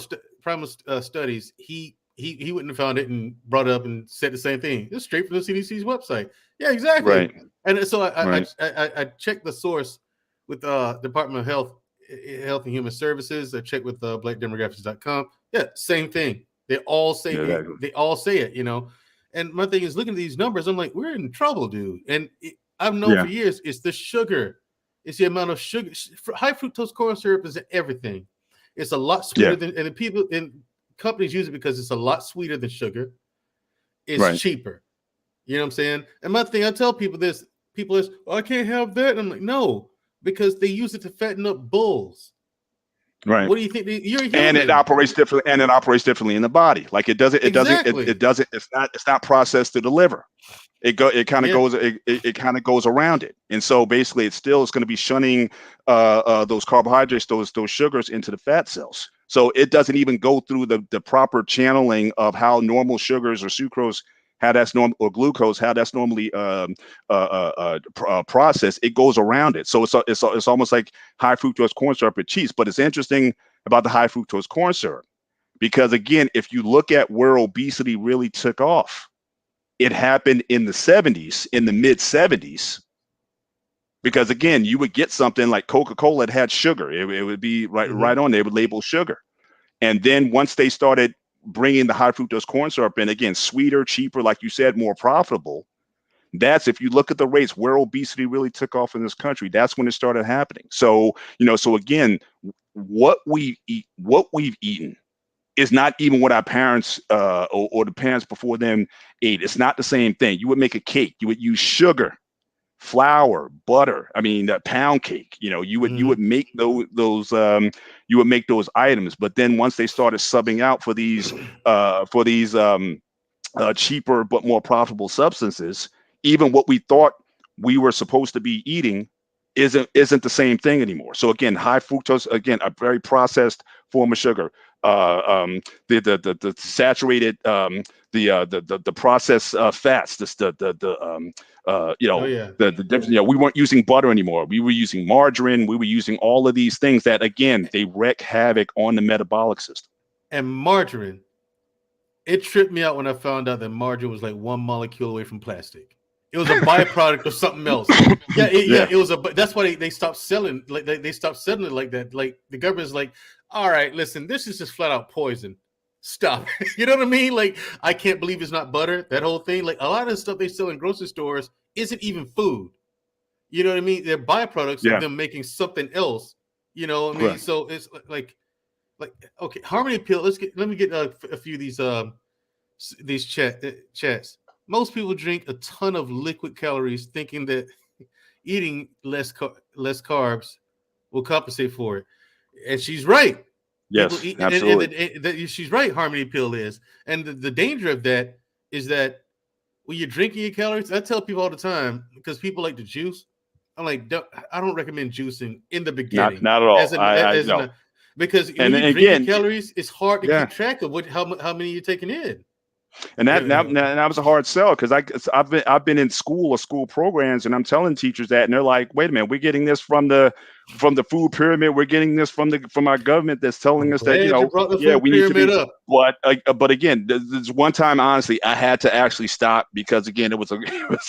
Studies. He wouldn't have found it and brought it up and said the same thing. It's straight from the CDC's website. Yeah, exactly. Right. And so I checked the source with Department of Health and Human Services. I checked with blackdemographics.com. Yeah, same thing. They all say it. And my thing is, looking at these numbers, I'm like, we're in trouble, dude. And I've known for years, it's the sugar. It's the amount of sugar. High fructose corn syrup is everything. It's a lot sweeter than, and the people and companies use it because it's a lot sweeter than sugar. It's cheaper. You know what I'm saying? And my thing, I tell people this. People is, I can't have that. And I'm like, no, because they use it to fatten up bulls. Right. What do you think? You're human. And it operates differently. And it operates differently in the body. Like it doesn't. It's not processed through the liver. It kind of goes around it. And so basically it's going to be shunning those carbohydrates, those sugars into the fat cells. So it doesn't even go through the proper channeling of how normal sugars or sucrose, how that's normal, or glucose, how that's normally processed. It goes around it. So it's almost like high fructose corn syrup at cheese. But it's interesting about the high fructose corn syrup, because again, if you look at where obesity really took off, it happened in the 70s, in the mid 70s, because again, you would get something like Coca-Cola that had sugar. It would be right on there, would label sugar. And then once they started bringing the high fructose corn syrup in, again, sweeter, cheaper, like you said, more profitable. That's, if you look at the rates where obesity really took off in this country, that's when it started happening. So, so again, what we've eaten is not even what our parents or the parents before them ate. It's not the same thing. You would make a cake. You would use sugar, flour, butter. I mean, pound cake. You would make those you would make those items. But then once they started subbing out for these cheaper but more profitable substances, even what we thought we were supposed to be eating isn't the same thing anymore. So again, high fructose, again, a very processed form of sugar. The saturated, the processed fats, the difference. We weren't using butter anymore. We were using margarine. We were using all of these things that, again, they wreak havoc on the metabolic system. And margarine, it tripped me out when I found out that margarine was like one molecule away from plastic. It was a byproduct of something else. It was that's why they stopped selling. Like they stopped selling it like that. Like the government's like, all right, listen, this is just flat out poison. Stop. You know what I mean? Like, I can't believe it's not butter. That whole thing. Like, a lot of the stuff they sell in grocery stores isn't even food. You know what I mean? They're byproducts of them making something else. You know what I mean? Right. So it's like okay, Harmony Pill. Let me get a few of these chats. Most people drink a ton of liquid calories, thinking that eating less carbs will compensate for it. And she's right. Yes, absolutely. And she's right. Harmony Pill is, and the danger of that is that when you're drinking your calories, I tell people all the time, because people like to juice. I'm like, I don't recommend juicing in the beginning. Not at all. Because when you drink your calories, it's hard to keep track of how many you're taking in. And that was a hard sell, because I've been in school programs, and I'm telling teachers that, and they're like, wait a minute, we're getting this from the food pyramid, we're getting this from our government that's telling us that we need to be up. But again, there's one time, honestly, I had to actually stop, because again, it was a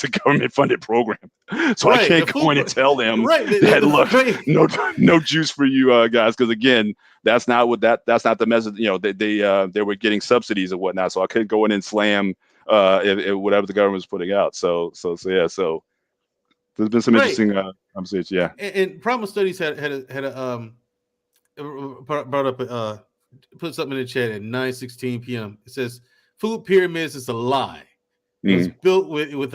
government funded program, so I can't go in and tell them that look, no juice for you guys, because again, that's not the message. They were getting subsidies and whatnot, so I couldn't go in and slam whatever the government was putting out. So there's been some interesting conversations. Yeah, and Problem Studies had brought up put something in the chat at 9:16 p.m. It says food pyramids is a lie. It was built with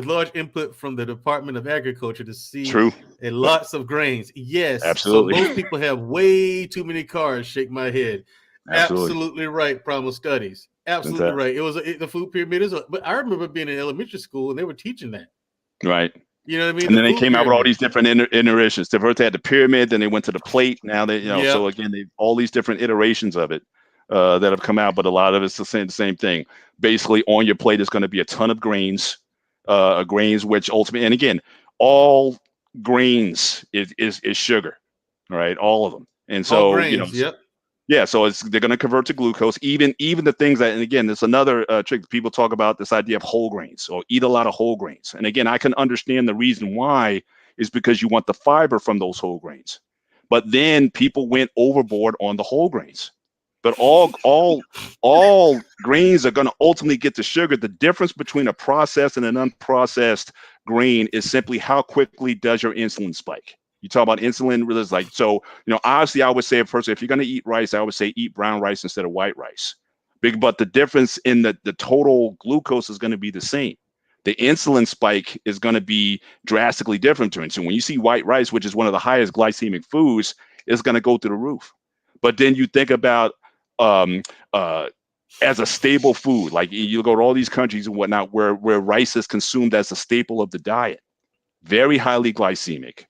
large input from the Department of Agriculture to seed and lots of grains. Yes, absolutely. So most people have way too many cars. Shake my head. Absolutely right. Problem Studies. Absolutely right. It was the food pyramid but I remember being in elementary school and they were teaching that. Right. You know what I mean? And then they came out with all these different iterations. They first had the pyramid, then they went to the plate. Now they, so again, all these different iterations of it that have come out, but a lot of it's the same thing. Basically, on your plate is going to be a ton of grains, which ultimately, and again, all grains is sugar, right? All of them. And so, so they're going to convert to glucose, even the things that, and again, there's another trick. People talk about this idea of whole grains, or eat a lot of whole grains. And again, I can understand the reason why is because you want the fiber from those whole grains. But then people went overboard on the whole grains. But all grains are going to ultimately get the sugar. The difference between a processed and an unprocessed grain is simply how quickly does your insulin spike. You talk about insulin, obviously I would say, personally, if you're going to eat rice, I would say eat brown rice instead of white rice. But the difference in the total glucose is going to be the same. The insulin spike is going to be drastically different. So when you see white rice, which is one of the highest glycemic foods, it's going to go through the roof. But then you think about as a stable food, like you go to all these countries and whatnot, where rice is consumed as a staple of the diet, very highly glycemic.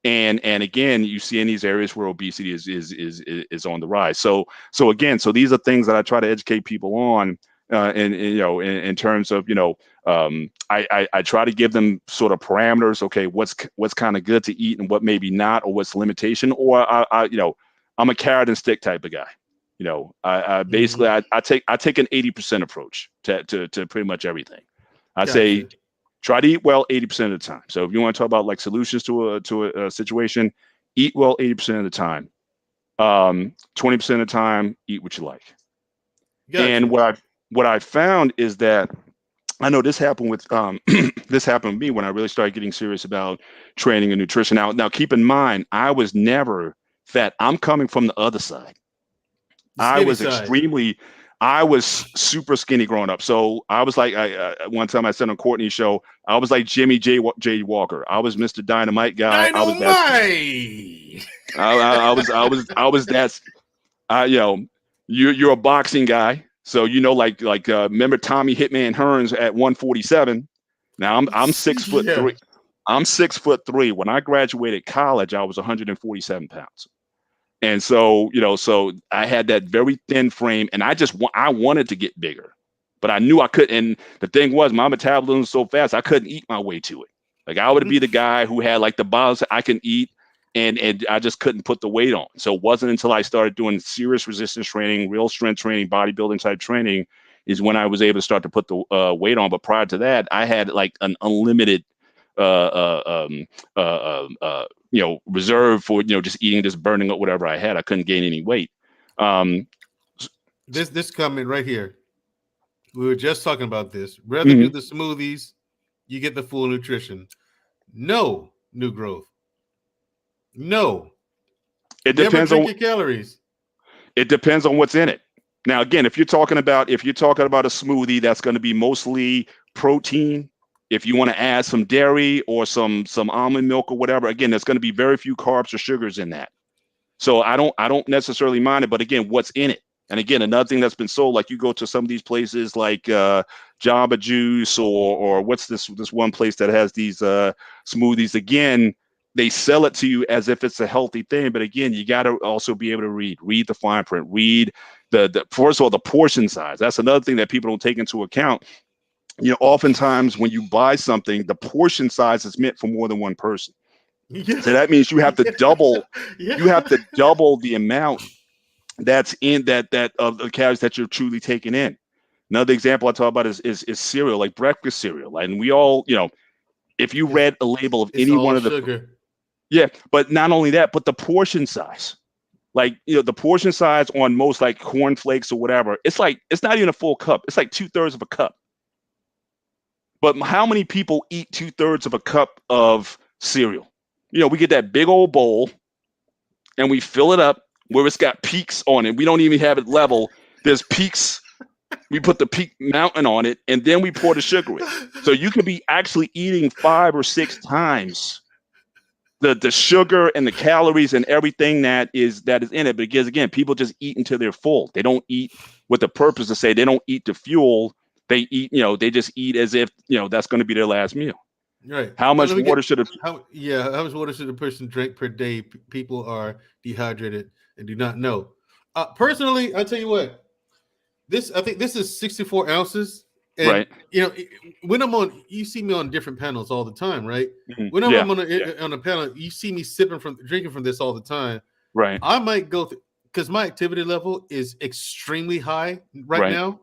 And again, you see in these areas where obesity is on the rise. So these are things that I try to educate people on, in terms of, I try to give them sort of parameters. Okay, what's kind of good to eat and what maybe not, or what's limitation, or I'm a carrot and stick type of guy. I take an 80% approach to pretty much everything. I say Try to eat well 80% of the time. So if you want to talk about like solutions to a situation, eat well 80% of the time. 20% of the time, eat what you like. Gotcha. And what I found is that I know this happened with this happened with me when I really started getting serious about training and nutrition. Now keep in mind, I was never fat. I'm coming from the other side. I was super skinny growing up. So I was like, one time I said on Courtney's show, I was like Jimmy J. Walker. I was Mr. Dynamite guy. I was that. You're a boxing guy, so remember Tommy Hitman Hearns at 147. Now I'm 6'3". I'm 6'3". When I graduated college, I was 147 pounds. And so, so I had that very thin frame, and I wanted to get bigger, but I knew I couldn't. And the thing was, my metabolism was so fast, I couldn't eat my way to it. Like I would be the guy who had like the bottles I can eat, and I just couldn't put the weight on. So it wasn't until I started doing serious resistance training, real strength training, bodybuilding type training, is when I was able to start to put the weight on. But prior to that, I had like an unlimited reserve for just eating, just burning up whatever I had. I couldn't gain any weight. This comment right here, we were just talking about this. Rather do the smoothies, you get the full nutrition. No new growth. No. It depends on your calories. It depends on what's in it. Now, again, if you're talking about a smoothie, that's going to be mostly protein. If you want to add some dairy or some almond milk or whatever, again, there's going to be very few carbs or sugars in that. So I don't necessarily mind it, but again, what's in it? And again, another thing that's been sold, like you go to some of these places like Jamba Juice or what's this one place that has these smoothies. Again, they sell it to you as if it's a healthy thing, but again, you got to also be able to read the fine print, read the first of all, the portion size. That's another thing that people don't take into account. Oftentimes when you buy something, the portion size is meant for more than one person. Yeah. So that means you have to double. Yeah. You have to double the amount that's in that of the calories that you're truly taking in. Another example I talk about is cereal, like breakfast cereal, and we all, if you read a label of any one of the sugar. Yeah, but not only that, but the portion size. Like, the portion size on most like corn flakes or whatever, it's not even a full cup. It's like 2/3 of a cup. But how many people eat 2/3 of a cup of cereal? We get that big old bowl and we fill it up where it's got peaks on it. We don't even have it level. There's peaks. We put the peak mountain on it, and then we pour the sugar in. So you could be actually eating 5 or 6 times the sugar and the calories and everything that is in it. Because again, people just eat until they're full. They don't eat with the purpose to say they don't eat to fuel. They eat, they just eat as if, that's going to be their last meal. Right. How much water should how much water should a person drink per day? People are dehydrated and do not know. Personally, I'll tell you what. I think this is 64 ounces. And, right. When I'm on, you see me on different panels all the time, right? Mm-hmm. When I'm on a panel, you see me drinking from this all the time. Right. I might go because my activity level is extremely high right now.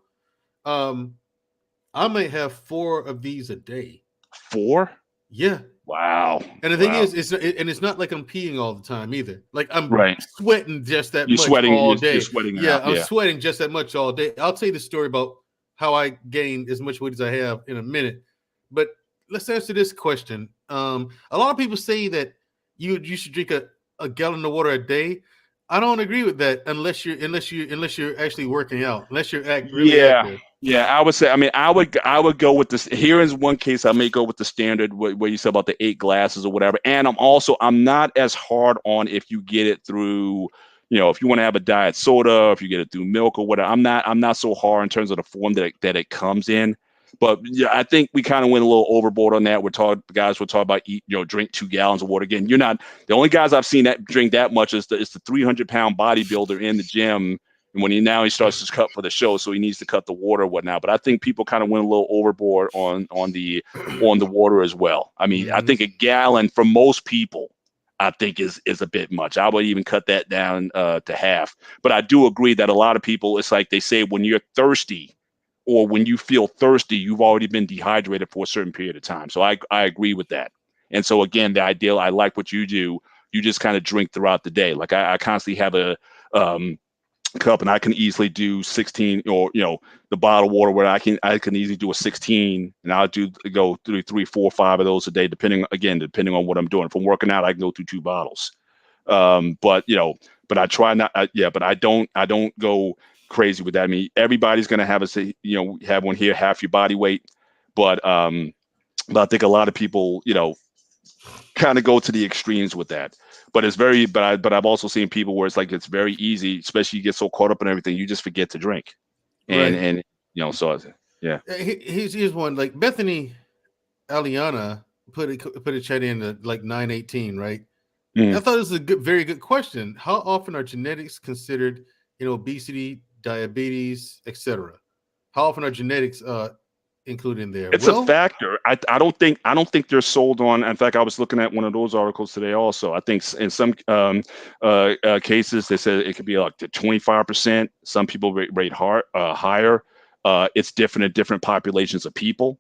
I might have 4 of these a day. 4? Yeah. Wow. And the thing is, it's not like I'm peeing all the time either. Like I'm sweating just that much all day. You're sweating. I'm sweating just that much all day. I'll tell you the story about how I gained as much weight as I have in a minute. But let's answer this question. A lot of people say that you should drink a gallon of water a day. I don't agree with that unless you're actually working out, unless you're really active. Yeah, I would say. I mean, I would go with this. Here is one case I may go with the standard where you said about the 8 glasses or whatever. And I'm not as hard on if you get it through, if you want to have a diet soda, if you get it through milk or whatever. I'm not so hard in terms of the form that it comes in. But yeah, I think we kind of went a little overboard on that. We're talking about drink 2 gallons of water. Again, you're not the only guys I've seen that drink that much is the 300-pound bodybuilder in the gym. And when he starts to cut for the show, so he needs to cut the water or whatnot. But I think people kind of went a little overboard on the water as well. I mean, I think a gallon for most people, I think is a bit much. I would even cut that down to half. But I do agree that a lot of people, it's like they say when you're thirsty or when you feel thirsty, you've already been dehydrated for a certain period of time. So I agree with that. And so again, the ideal, I like what you do. You just kind of drink throughout the day. Like I constantly have a cup, and I can easily do 16, or the bottled water where I can easily do a 16, and I'll go through 3, 4, 5 of those a day, depending on what I'm doing. If I'm working out, I can go through 2 bottles. But I try not. But I don't go crazy with that. I mean, everybody's gonna have have one here, half your body weight, but I think a lot of people kind of go to the extremes with that. But it's but I've also seen people where it's very easy, especially you get so caught up in everything, you just forget to drink. And so yeah. Here's one, like Bethany Aliana put a chat in at like 918, right? Mm. I thought this was a very good question. How often are genetics considered in obesity, diabetes, etc.? How often are genetics included in there? It's a factor. I don't think they're sold on. In fact, I was looking at one of those articles today also. I think in some cases they said it could be like to 25%. Some people rate higher. It's different in different populations of people.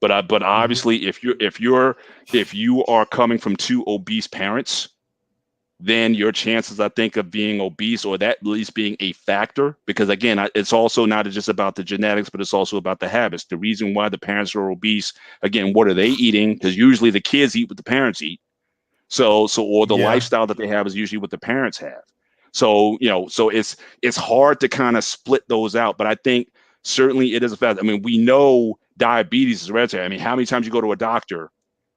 But obviously, if you are coming from 2 obese parents, then your chances, I think, of being obese, or that at least being a factor, because again, it's also not just about the genetics, but it's also about the habits. The reason why the parents are obese, again, what are they eating? Because usually the kids eat what the parents eat. Or the lifestyle that they have is usually what the parents have. So it's hard to kind of split those out. But I think certainly it is a fact. I mean, we know diabetes is hereditary. I mean, how many times you go to a doctor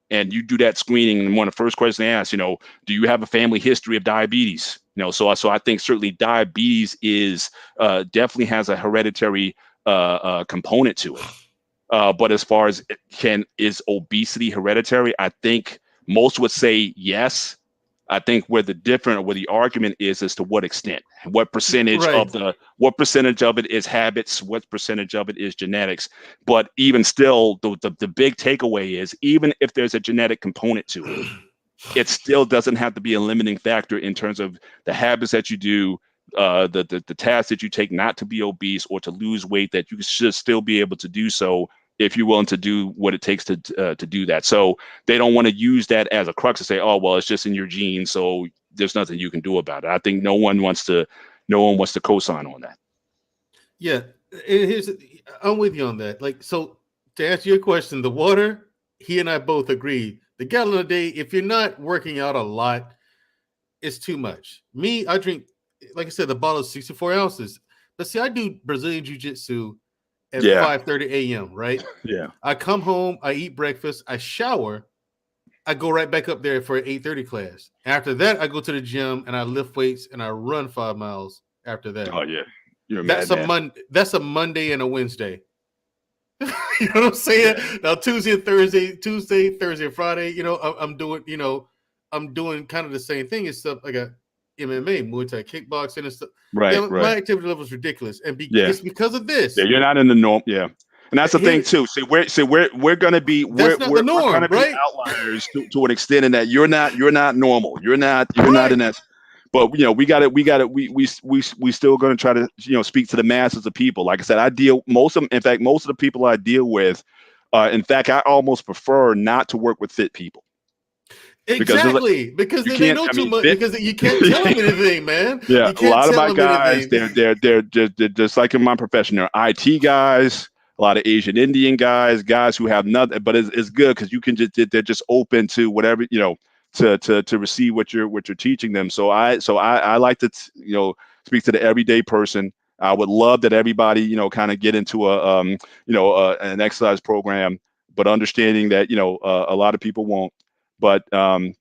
and you do that screening, and one of the first questions they ask, do you have a family history of diabetes? So I think certainly diabetes is definitely has a hereditary component to it. But as far as is obesity hereditary, I think most would say yes. I think where the argument is as to what extent, what percentage of it is habits, what percentage of it is genetics. But even still, the big takeaway is, even if there's a genetic component to it, it still doesn't have to be a limiting factor in terms of the habits that you do, the tasks that you take not to be obese or to lose weight, that you should still be able to do so if you're willing to do what it takes to do that. So they don't want to use that as a crux to say, oh, well, it's just in your genes, so there's nothing you can do about it. I think no one wants to co-sign on that. Yeah, I'm with you on that. Like, so to answer your question, the water, he and I both agree. The gallon a day, if you're not working out a lot, it's too much. Me, I drink, like I said, the bottle is 64 ounces. But see, I do Brazilian Jiu-Jitsu at 5:30 a.m., right? Yeah. I come home, I eat breakfast, I shower, I go right back up there for an 8:30 class. After that, I go to the gym and I lift weights and I run 5 miles after that. Oh yeah. That's a Monday and a Wednesday. You know what I'm saying? Yeah. Now Tuesday, Thursday, and Friday, I'm doing kind of the same thing as stuff. I got MMA, Muay Thai, kickboxing, and stuff. Right, My activity level is ridiculous, and it's because of this. Yeah, you're not in the norm. Yeah, and that's the thing too. We're gonna be we're gonna be outliers to an extent in that you're not normal. You're not in that. But we still gonna try to speak to the masses of people. Like I said, most of the people I deal with. In fact, I almost prefer not to work with fit people. Exactly, because they know too much. Because you can't tell them anything, man. Yeah, a lot of my guys, they're just like in my profession. They're IT guys, a lot of Asian Indian guys who have nothing. But it's good because they're just open to whatever to receive what you're teaching them. So I like to speak to the everyday person. I would love that everybody kind of get into an exercise program, but understanding that a lot of people won't. But I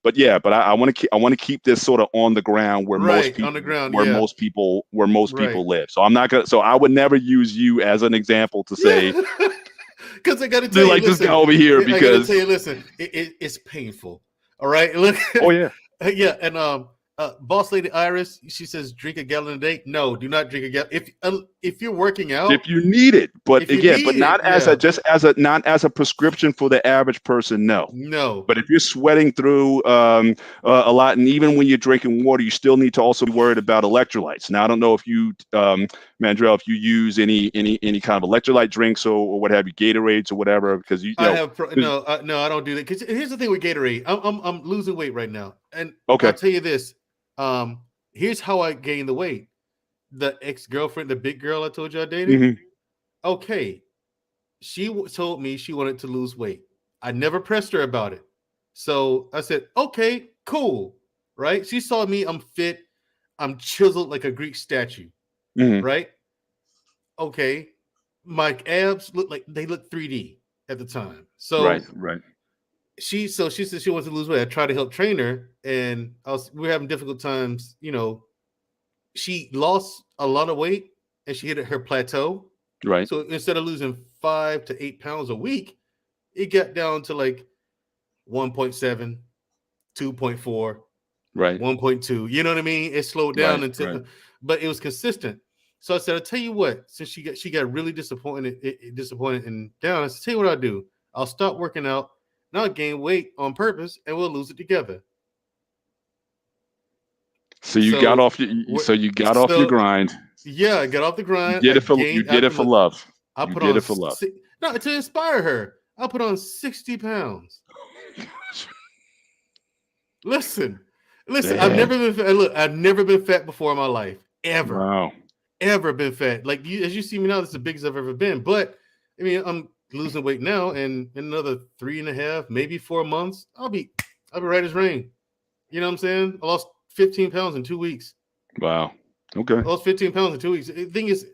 want to keep this sort of on the ground where most people live. So I'm not gonna. So I would never use you as an example to say, because I got to tell you, this guy over here, because I got to tell you, listen, it's painful. All right, look. Oh yeah, yeah, and boss lady Iris, she says, drink a gallon a day. No, do not drink a gallon. If you're working out, if you need it, but not as a prescription for the average person. No. But if you're sweating through a lot, and even when you're drinking water, you still need to also be worried about electrolytes. Now, I don't know if you Mandrell, if you use any kind of electrolyte drinks or what have you, Gatorades or whatever, because you know. No, I don't do that. Because here's the thing with Gatorade, I'm losing weight right now, and Okay. I'll tell you this. Here's how I gained the weight. The ex-girlfriend, the big girl I told you I dated. Mhm. Okay, she told me she wanted to lose weight. I never pressed her about it, so I said, okay, cool, right? She saw me. I'm fit. I'm chiseled like a Greek statue. Mhm. Right? Okay. My abs look 3D at the time. So Right. she said she wants to lose weight. I tried to help train her, and we were having difficult times. You know, she lost a lot of weight and she hit her plateau. Right. So instead of losing 5 to 8 pounds a week, it got down to like 1.7, 2.4, Right. 1.2. You know what I mean? It slowed down Right. but it was consistent. So I said, I'll tell you what, since she got really disappointed and down, I said, tell you what I'll do. I'll stop working out, and I'll gain weight on purpose, and we'll lose it together. So you got off your grind. Yeah, I got off the grind. You did it for love. I put on it for love. No, to inspire her. I put on 60 pounds. Listen. Damn. I've never been fat before in my life. Ever. Wow. Ever been fat. Like as you see me now, this is the biggest I've ever been. But I mean, I'm losing weight now, and in another 3.5, maybe 4 months, I'll be right as rain. You know what I'm saying? I lost 15 pounds in 2 weeks. Wow. Okay. I lost 15 pounds in 2 weeks. The thing is,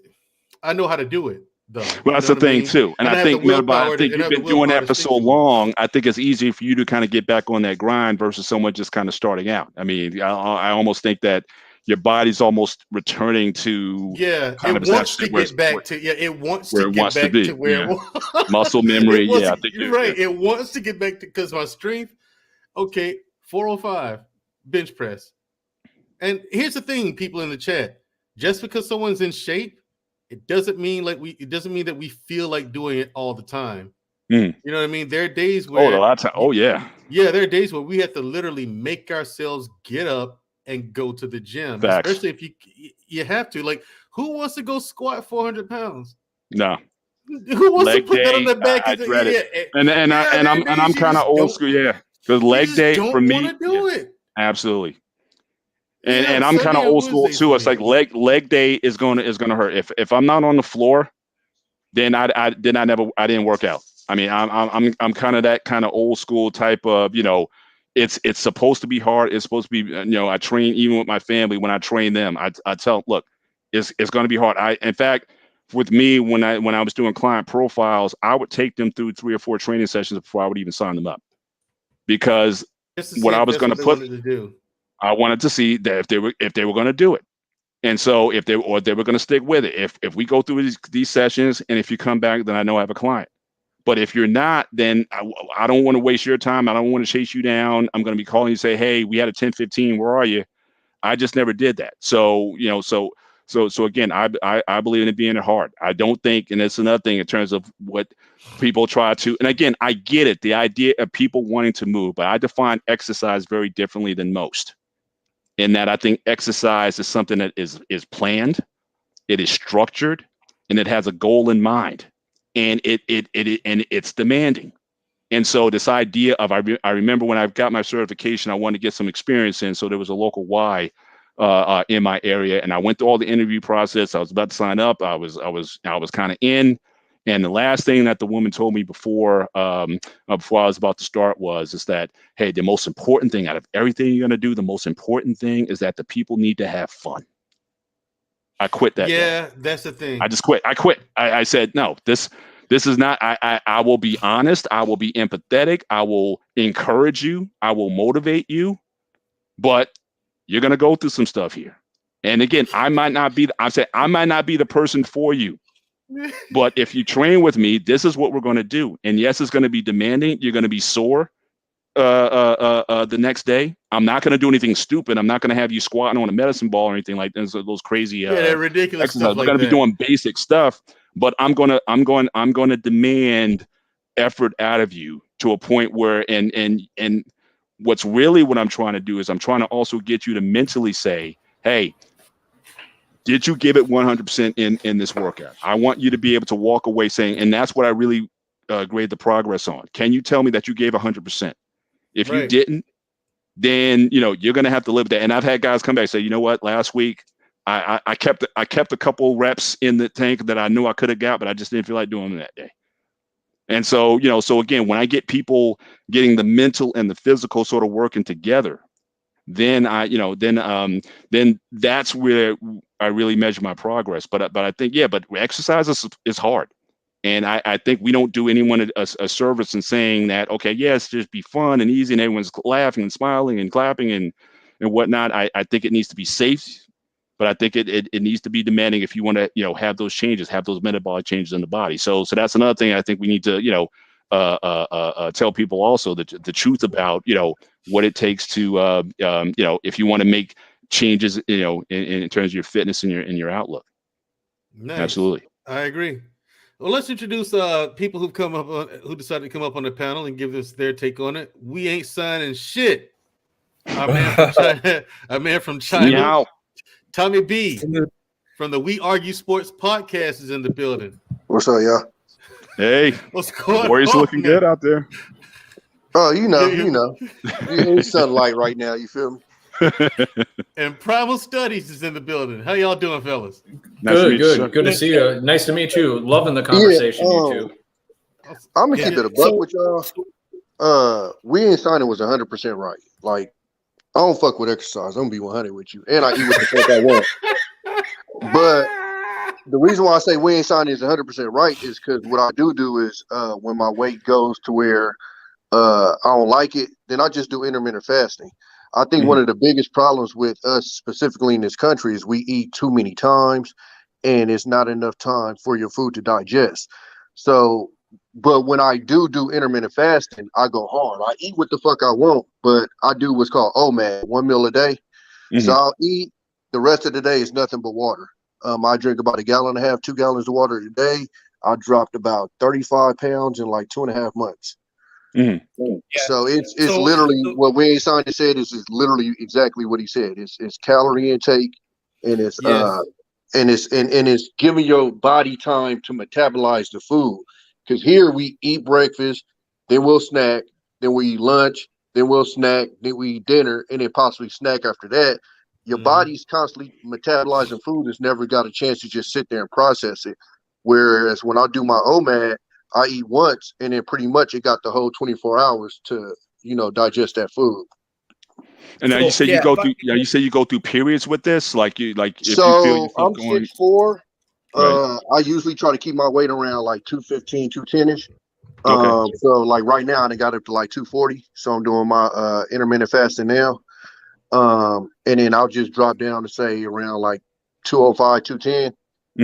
I know how to do it, though. Well, that's the thing too. And I think you've been doing that for so long. I think it's easier for you to kind of get back on that grind versus someone just kind of starting out. I mean, I almost think that your body's almost returning to it wants to get back to where it was. Muscle memory. I think you're right. It wants to get back to, because my strength. Okay, 405 bench press. And here's the thing, people in the chat: just because someone's in shape, it doesn't mean that we feel like doing it all the time. You know what I mean? There are days where a lot of time. Oh yeah. Yeah, there are days where we have to literally make ourselves get up and go to the gym. Facts. Especially if you have to. Like, who wants to go squat 400 pounds? No. Who wants to put that on their back? I dread it. And I'm kind of old school. Yeah. Because leg day for me. Don't do it. Absolutely. And I'm kind of old school too. It's like leg day is gonna hurt. If I'm not on the floor, then I didn't work out. I mean, I'm kind of that kind of old school type of, you know, it's supposed to be hard. It's supposed to be, you know, I train even with my family. When I train them, I tell them, look, it's going to be hard. In fact, with me, when I was doing client profiles, I would take them through 3 or 4 training sessions before I would even sign them up, because what I was going to put, I wanted to see that if they were going to do it. And so if they were going to stick with it, if we go through these sessions, and if you come back, then I know I have a client. But if you're not, then I don't want to waste your time. I don't want to chase you down. I'm going to be calling you and say, hey, we had a 10:15. Where are you? I just never did that. So, you know, so again, I believe in it being hard. I don't think, and it's another thing in terms of what people try to, and again, I get it, the idea of people wanting to move, but I define exercise very differently than most. In that I think exercise is something that is planned, it is structured, and it has a goal in mind, and it's demanding. And so this idea of, I remember when I got my certification, I wanted to get some experience in. So there was a local Y in my area, and I went through all the interview process. I was about to sign up. I was kind of in. And the last thing that the woman told me before I was about to start is that, hey, the most important thing out of everything you're going to do, the most important thing is that the people need to have fun. I quit that. Yeah, that's the thing. I just quit. I said, no, this is not, I will be honest. I will be empathetic. I will encourage you. I will motivate you, but you're going to go through some stuff here. And again, I might not be the person for you. But if you train with me, this is what we're going to do. And yes, it's going to be demanding. You're going to be sore the next day. I'm not going to do anything stupid. I'm not going to have you squatting on a medicine ball or anything like that. So those crazy ridiculous stuff. We're going to be doing basic stuff, but I'm going to demand effort out of you to a point where and what I'm trying to do is I'm trying to also get you to mentally say, hey, Did you give it 100% in this workout? I want you to be able to walk away saying, and that's what I really grade the progress on. Can you tell me that you gave 100%? If you didn't, then you're going to have to live with that. And I've had guys come back and say, you know what, last week I kept a couple reps in the tank that I knew I could have got, but I just didn't feel like doing them that day. And so, so again, when I get people getting the mental and the physical sort of working together, then then that's where I really measure my progress. But I think, but exercise is hard. And I think we don't do anyone a service in saying that, okay, yes, just be fun and easy and everyone's laughing and smiling and clapping and whatnot. I think it needs to be safe, but I think it needs to be demanding if you want to, have those changes, have those metabolic changes in the body. So that's another thing I think we need to, tell people also the truth about, what it takes to, if you want to make changes, in terms of your fitness and your outlook. Nice. Absolutely. I agree. Well, let's introduce people who decided to come up on the panel and give us their take on it. We ain't signing shit. Our man from China, Meow. Tommy B from the We Argue Sports podcast is in the building. What's up, y'all? Hey, what's going on? Warriors looking good out there. Oh, in sunlight right now. You feel me? And Primal Studies is in the building. How y'all doing, fellas? Good to see you. Nice to meet you. Loving the conversation, you two. I'm gonna keep it a buck with y'all. We ain't signing was 100% right. Like, I don't fuck with exercise. I'm gonna be 100 with you, and I eat what the fuck I want. But the reason why I say we ain't signing is 100% right is because what I do is when my weight goes to where I don't like it, then I just do intermittent fasting. I think one of the biggest problems with us specifically in this country is we eat too many times and it's not enough time for your food to digest. So, but when I do intermittent fasting, I go hard. I eat what the fuck I want, but I do what's called OMAD, 1 meal a day. So I'll eat. The rest of the day is nothing but water. I drink about 1.5 gallons, 2 gallons of water a day. I dropped about 35 pounds in like 2.5 months. So it's literally what Wayne Saunders said is literally exactly what he said. It's calorie intake, and it's giving your body time to metabolize the food. Because here we eat breakfast, then we'll snack, then we eat lunch, then we'll snack, then we eat dinner, and then possibly snack after that. Your body's constantly metabolizing food. It's never got a chance to just sit there and process it. Whereas when I do my OMAD, I eat once, and then pretty much it got the whole 24 hours to, digest that food. And now you say you go through. You say you go through periods with this, like if you feel I'm 6'4". Right. I usually try to keep my weight around like 215, 210ish. Okay. So like right now, I got up to like 240. So I'm doing my intermittent fasting now. And then I'll just drop down to say around like 205, 210,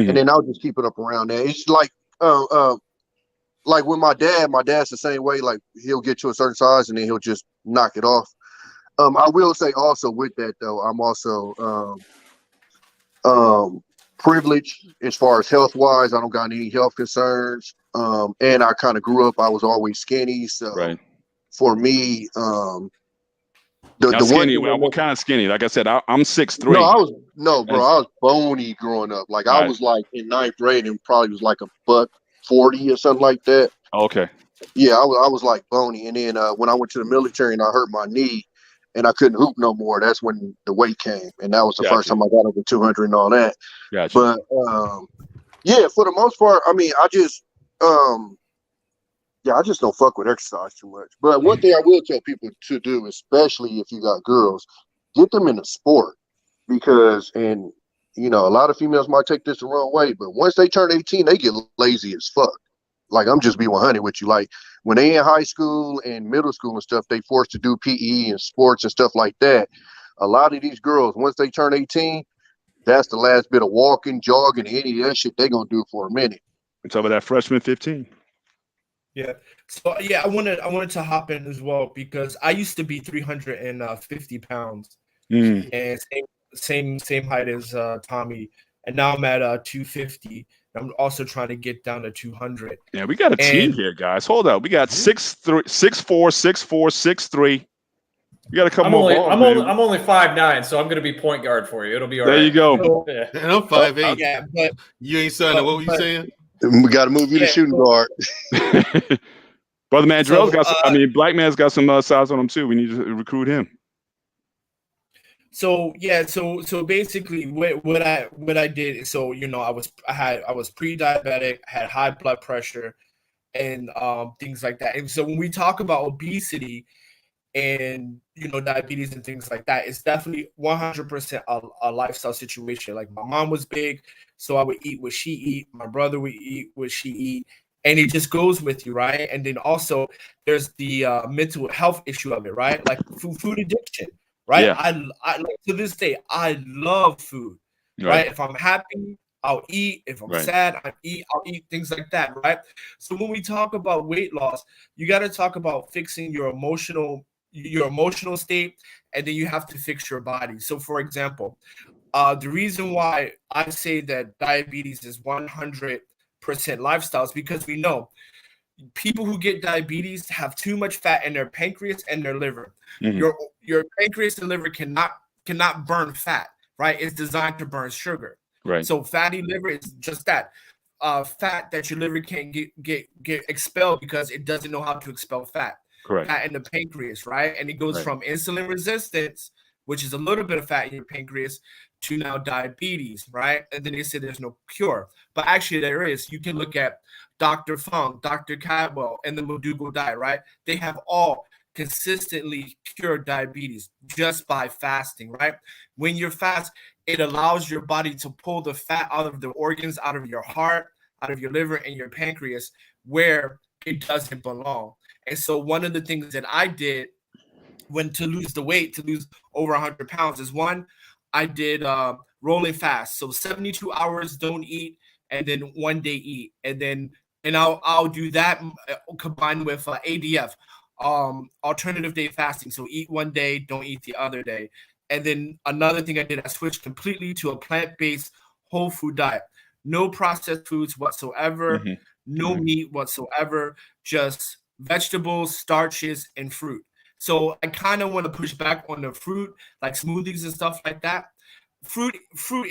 and then I'll just keep it up around there. It's like with my dad's the same way. Like he'll get to a certain size and then he'll just knock it off. I will say also with that though, I'm also privileged as far as health wise. I don't got any health concerns. And I kind of grew up. I was always skinny, so for me, skinny. What kind of skinny? Like I said, I'm 6'3". I was bony growing up. Like I was like in 9th grade and probably was like $140 or something like that. Okay. Yeah, I was like bony. And then when I went to the military and I hurt my knee and I couldn't hoop no more, that's when the weight came. And that was the first time I got over 200 and all that. Gotcha. But for the most part, I mean, I just don't fuck with exercise too much. But one thing I will tell people to do, especially if you got girls, get them in a sport because, a lot of females might take this the wrong way, but once they turn 18, they get lazy as fuck. Like, I'm just being 100 with you. Like, when they in high school and middle school and stuff, they forced to do PE and sports and stuff like that. A lot of these girls, once they turn 18, that's the last bit of walking, jogging, any of that shit they gonna do for a minute. It's over that freshman 15. Yeah. So I wanted to hop in as well because I used to be 350 pounds and same height as Tommy, and now I'm at 250. I'm also trying to get down to 200. Yeah, we got a team here, guys. Hold up. We got 6'4", 6'4", 6'3", You got a couple I'm more only balls, I'm man. only 5'9", so I'm gonna be point guard for you. It'll be all There right. you go. So, Yeah. And I'm 5'8". yeah, but You ain't signing. What were you saying? We got to move you to Yeah, shooting so- guard. Brother Mandrell's So, got some, Black Man's got some size on him too. We need to recruit him. So yeah, so basically what I did, so I was pre-diabetic, had high blood pressure, and things like that. And so when we talk about obesity and diabetes and things like that, it's definitely 100% a lifestyle situation. Like my mom was big, so I would eat what she eat. My brother would eat what she eat, and it just goes with you, right? And then also there's the mental health issue of it, right? Like food addiction. Right. Yeah. I like to this day, I love food. Right. If I'm happy, I'll eat. If I'm sad, I'll eat things like that. Right. So when we talk about weight loss, you got to talk about fixing your emotional state, and then you have to fix your body. So for example, the reason why I say that diabetes is 100% lifestyle is because we know people who get diabetes have too much fat in their pancreas and their liver. Mhm. Your pancreas and liver cannot burn fat, right? It's designed to burn sugar. Right. So fatty liver is just that fat that your liver can't get expelled because it doesn't know how to expel fat. Correct. Fat in the pancreas, right? And it goes from insulin resistance, which is a little bit of fat in your pancreas, to now diabetes, right? And then they say there's no cure, but actually there is. You can look at Dr. Fung, Dr. Cadwell, and the McDougall diet, right? They have all consistently cured diabetes just by fasting, right? When you fast, it allows your body to pull the fat out of the organs, out of your heart, out of your liver, and your pancreas, where it doesn't belong. And so one of the things that I did to lose over 100 pounds is one, I did rolling fast. So 72 hours don't eat, and then 1 day eat. And I'll do that combined with ADF, alternative day fasting. So eat 1 day, don't eat the other day. And then another thing I did, I switched completely to a plant-based whole food diet. No processed foods whatsoever, no meat whatsoever, just vegetables, starches, and fruit. So I kind of want to push back on the fruit, like smoothies and stuff like that. Fruit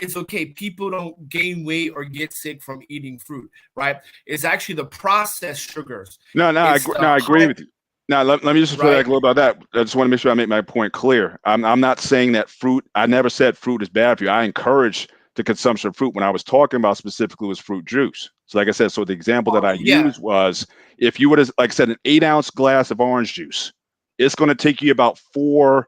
is okay. People don't gain weight or get sick from eating fruit, right? It's actually the processed sugars. I agree with you. Now, let me just reflect a little about that. I just want to make sure I make my point clear. I'm not saying that fruit, I never said fruit is bad for you. I encourage the consumption of fruit. When I was talking about specifically was fruit juice. So like I said, so the example that I used was, if you would have, like I said, an 8-ounce glass of orange juice, it's going to take you about 4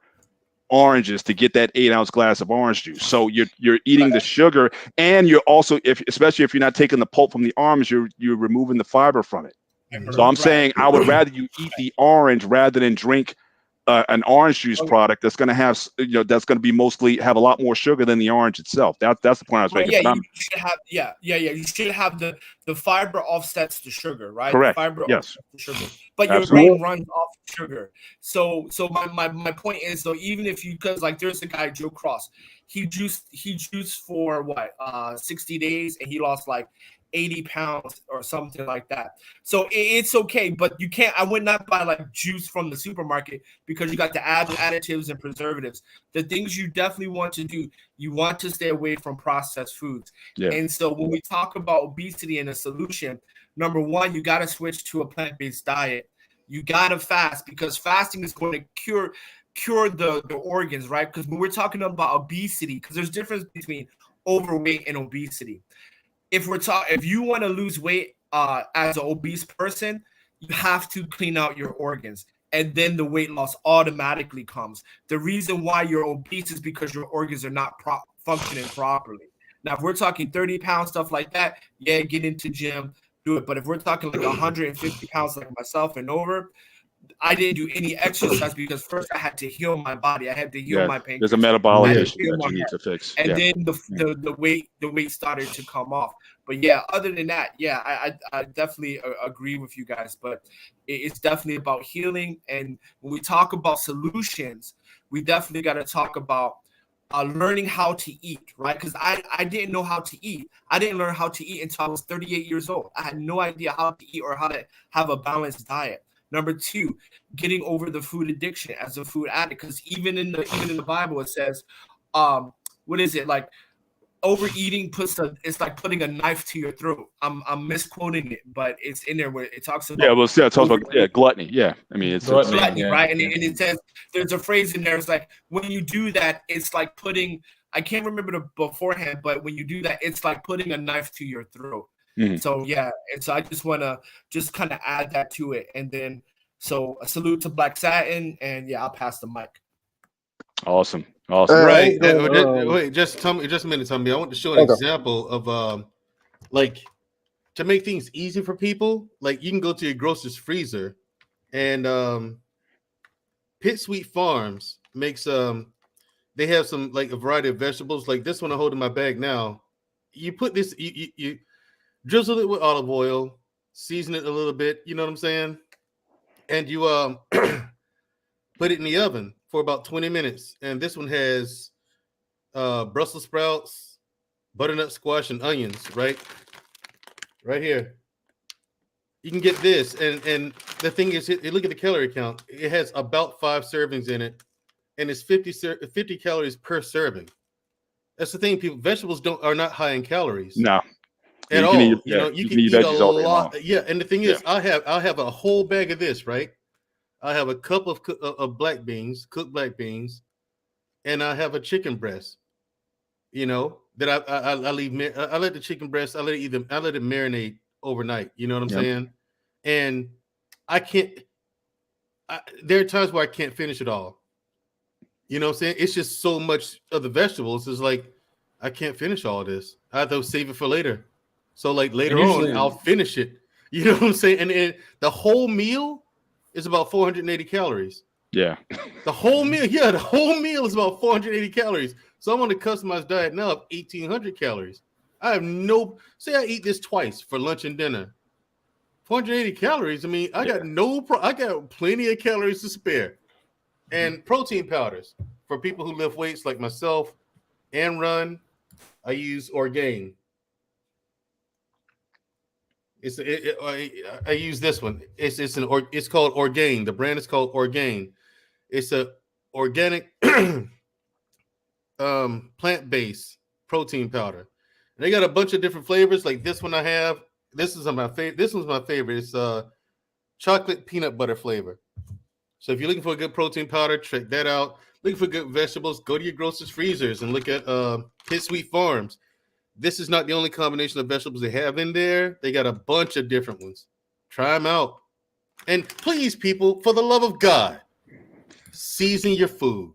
oranges to get that 8-ounce glass of orange juice. So you're eating the sugar, and you're also, especially if you're not taking the pulp from the orange, you're removing the fiber from it. So I'm saying I would rather you eat the orange rather than drink an orange juice product that's going to have, that's going to be mostly have a lot more sugar than the orange itself. That's the point I was making. You should have, you should have the fiber offsets the sugar, right? Correct. The fiber Yes. offsets the sugar, but Absolutely. your brain runs off sugar. So my point is, though, even if because like there's a guy, Joe Cross, he juiced for 60 days, and he lost like 80 pounds or something like that. So it's okay, but you can't. I would not buy like juice from the supermarket because you got the additives and preservatives. The things you definitely want to do, you want to stay away from processed foods. Yeah. And so when we talk about obesity and a solution, number one, you got to switch to a plant-based diet. You got to fast, because fasting is going to cure the organs, right? Because when we're talking about obesity, because there's difference between overweight and obesity. If you want to lose weight as an obese person, you have to clean out your organs, and then the weight loss automatically comes. The reason why you're obese is because your organs are not functioning properly. Now, if we're talking 30 pounds, stuff like that, get into gym, do it. But if we're talking like 150 pounds like myself and over, I didn't do any exercise because first I had to heal my body. I had to heal my pancreas. There's a metabolic issue that you need to fix. And then the weight started to come off. But other than that, I definitely agree with you guys. But it's definitely about healing. And when we talk about solutions, we definitely got to talk about learning how to eat, right? Because I didn't know how to eat. I didn't learn how to eat until I was 38 years old. I had no idea how to eat or how to have a balanced diet. Number two, getting over the food addiction as a food addict, because even in the Bible it says, what is it like? Overeating it's like putting a knife to your throat. I'm misquoting it, but it's in there where it talks about it talks about gluttony. Yeah, I mean it's gluttony, right? And it says there's a phrase in there. It's like when you do that, it's like putting. I can't remember the beforehand, but when you do that, it's like putting a knife to your throat. Mm-hmm. So yeah, and so I just want to kind of add that to it, and then so a salute to Black Satin, and yeah, I'll pass the mic. Awesome. Right. Wait, just a minute, Tommy. I want to show an example of like to make things easy for people. Like you can go to your grocer's freezer, and Pit Sweet Farms makes they have some like a variety of vegetables. Like this one I hold in my bag now. You put this, you drizzle it with olive oil, season it a little bit. You know what I'm saying? And you put it in the oven for about 20 minutes. And this one has Brussels sprouts, butternut squash, and onions, right here. You can get this. And the thing is, look at the calorie count. It has about 5 servings in it, and it's 50 calories per serving. That's the thing, people. Vegetables are not high in calories. No. At all. You can eat a lot. Yeah, and the thing is, I'll have a whole bag of this, right? I have a cup of black beans, cooked black beans, and I have a chicken breast. You know that I leave. I let the chicken breast. I let it marinate overnight. You know what I'm saying? And I can't. There are times where I can't finish it all. You know what I'm saying? It's just so much of the vegetables. It's like I can't finish all this. I have to save it for later. So like later on, I'll finish it. You know what I'm saying? And the whole meal is about 480 calories. Yeah. The whole meal is about 480 calories. So I'm on a customized diet now of 1,800 calories. I have say I eat this twice for lunch and dinner. 480 calories. I mean, I got plenty of calories to spare. And protein powders for people who lift weights like myself and run. I use Orgain. I use this one. It's called Orgain. The brand is called Orgain. It's a organic plant-based protein powder. And they got a bunch of different flavors. Like this one I have. This is my favorite. This one's my favorite. It's chocolate peanut butter flavor. So if you're looking for a good protein powder, check that out. Looking for good vegetables, go to your grocer's freezers and look at Pit Sweet Farms. This is not the only combination of vegetables they have in there. They got a bunch of different ones. Try them out. And please, people, for the love of God, season your food.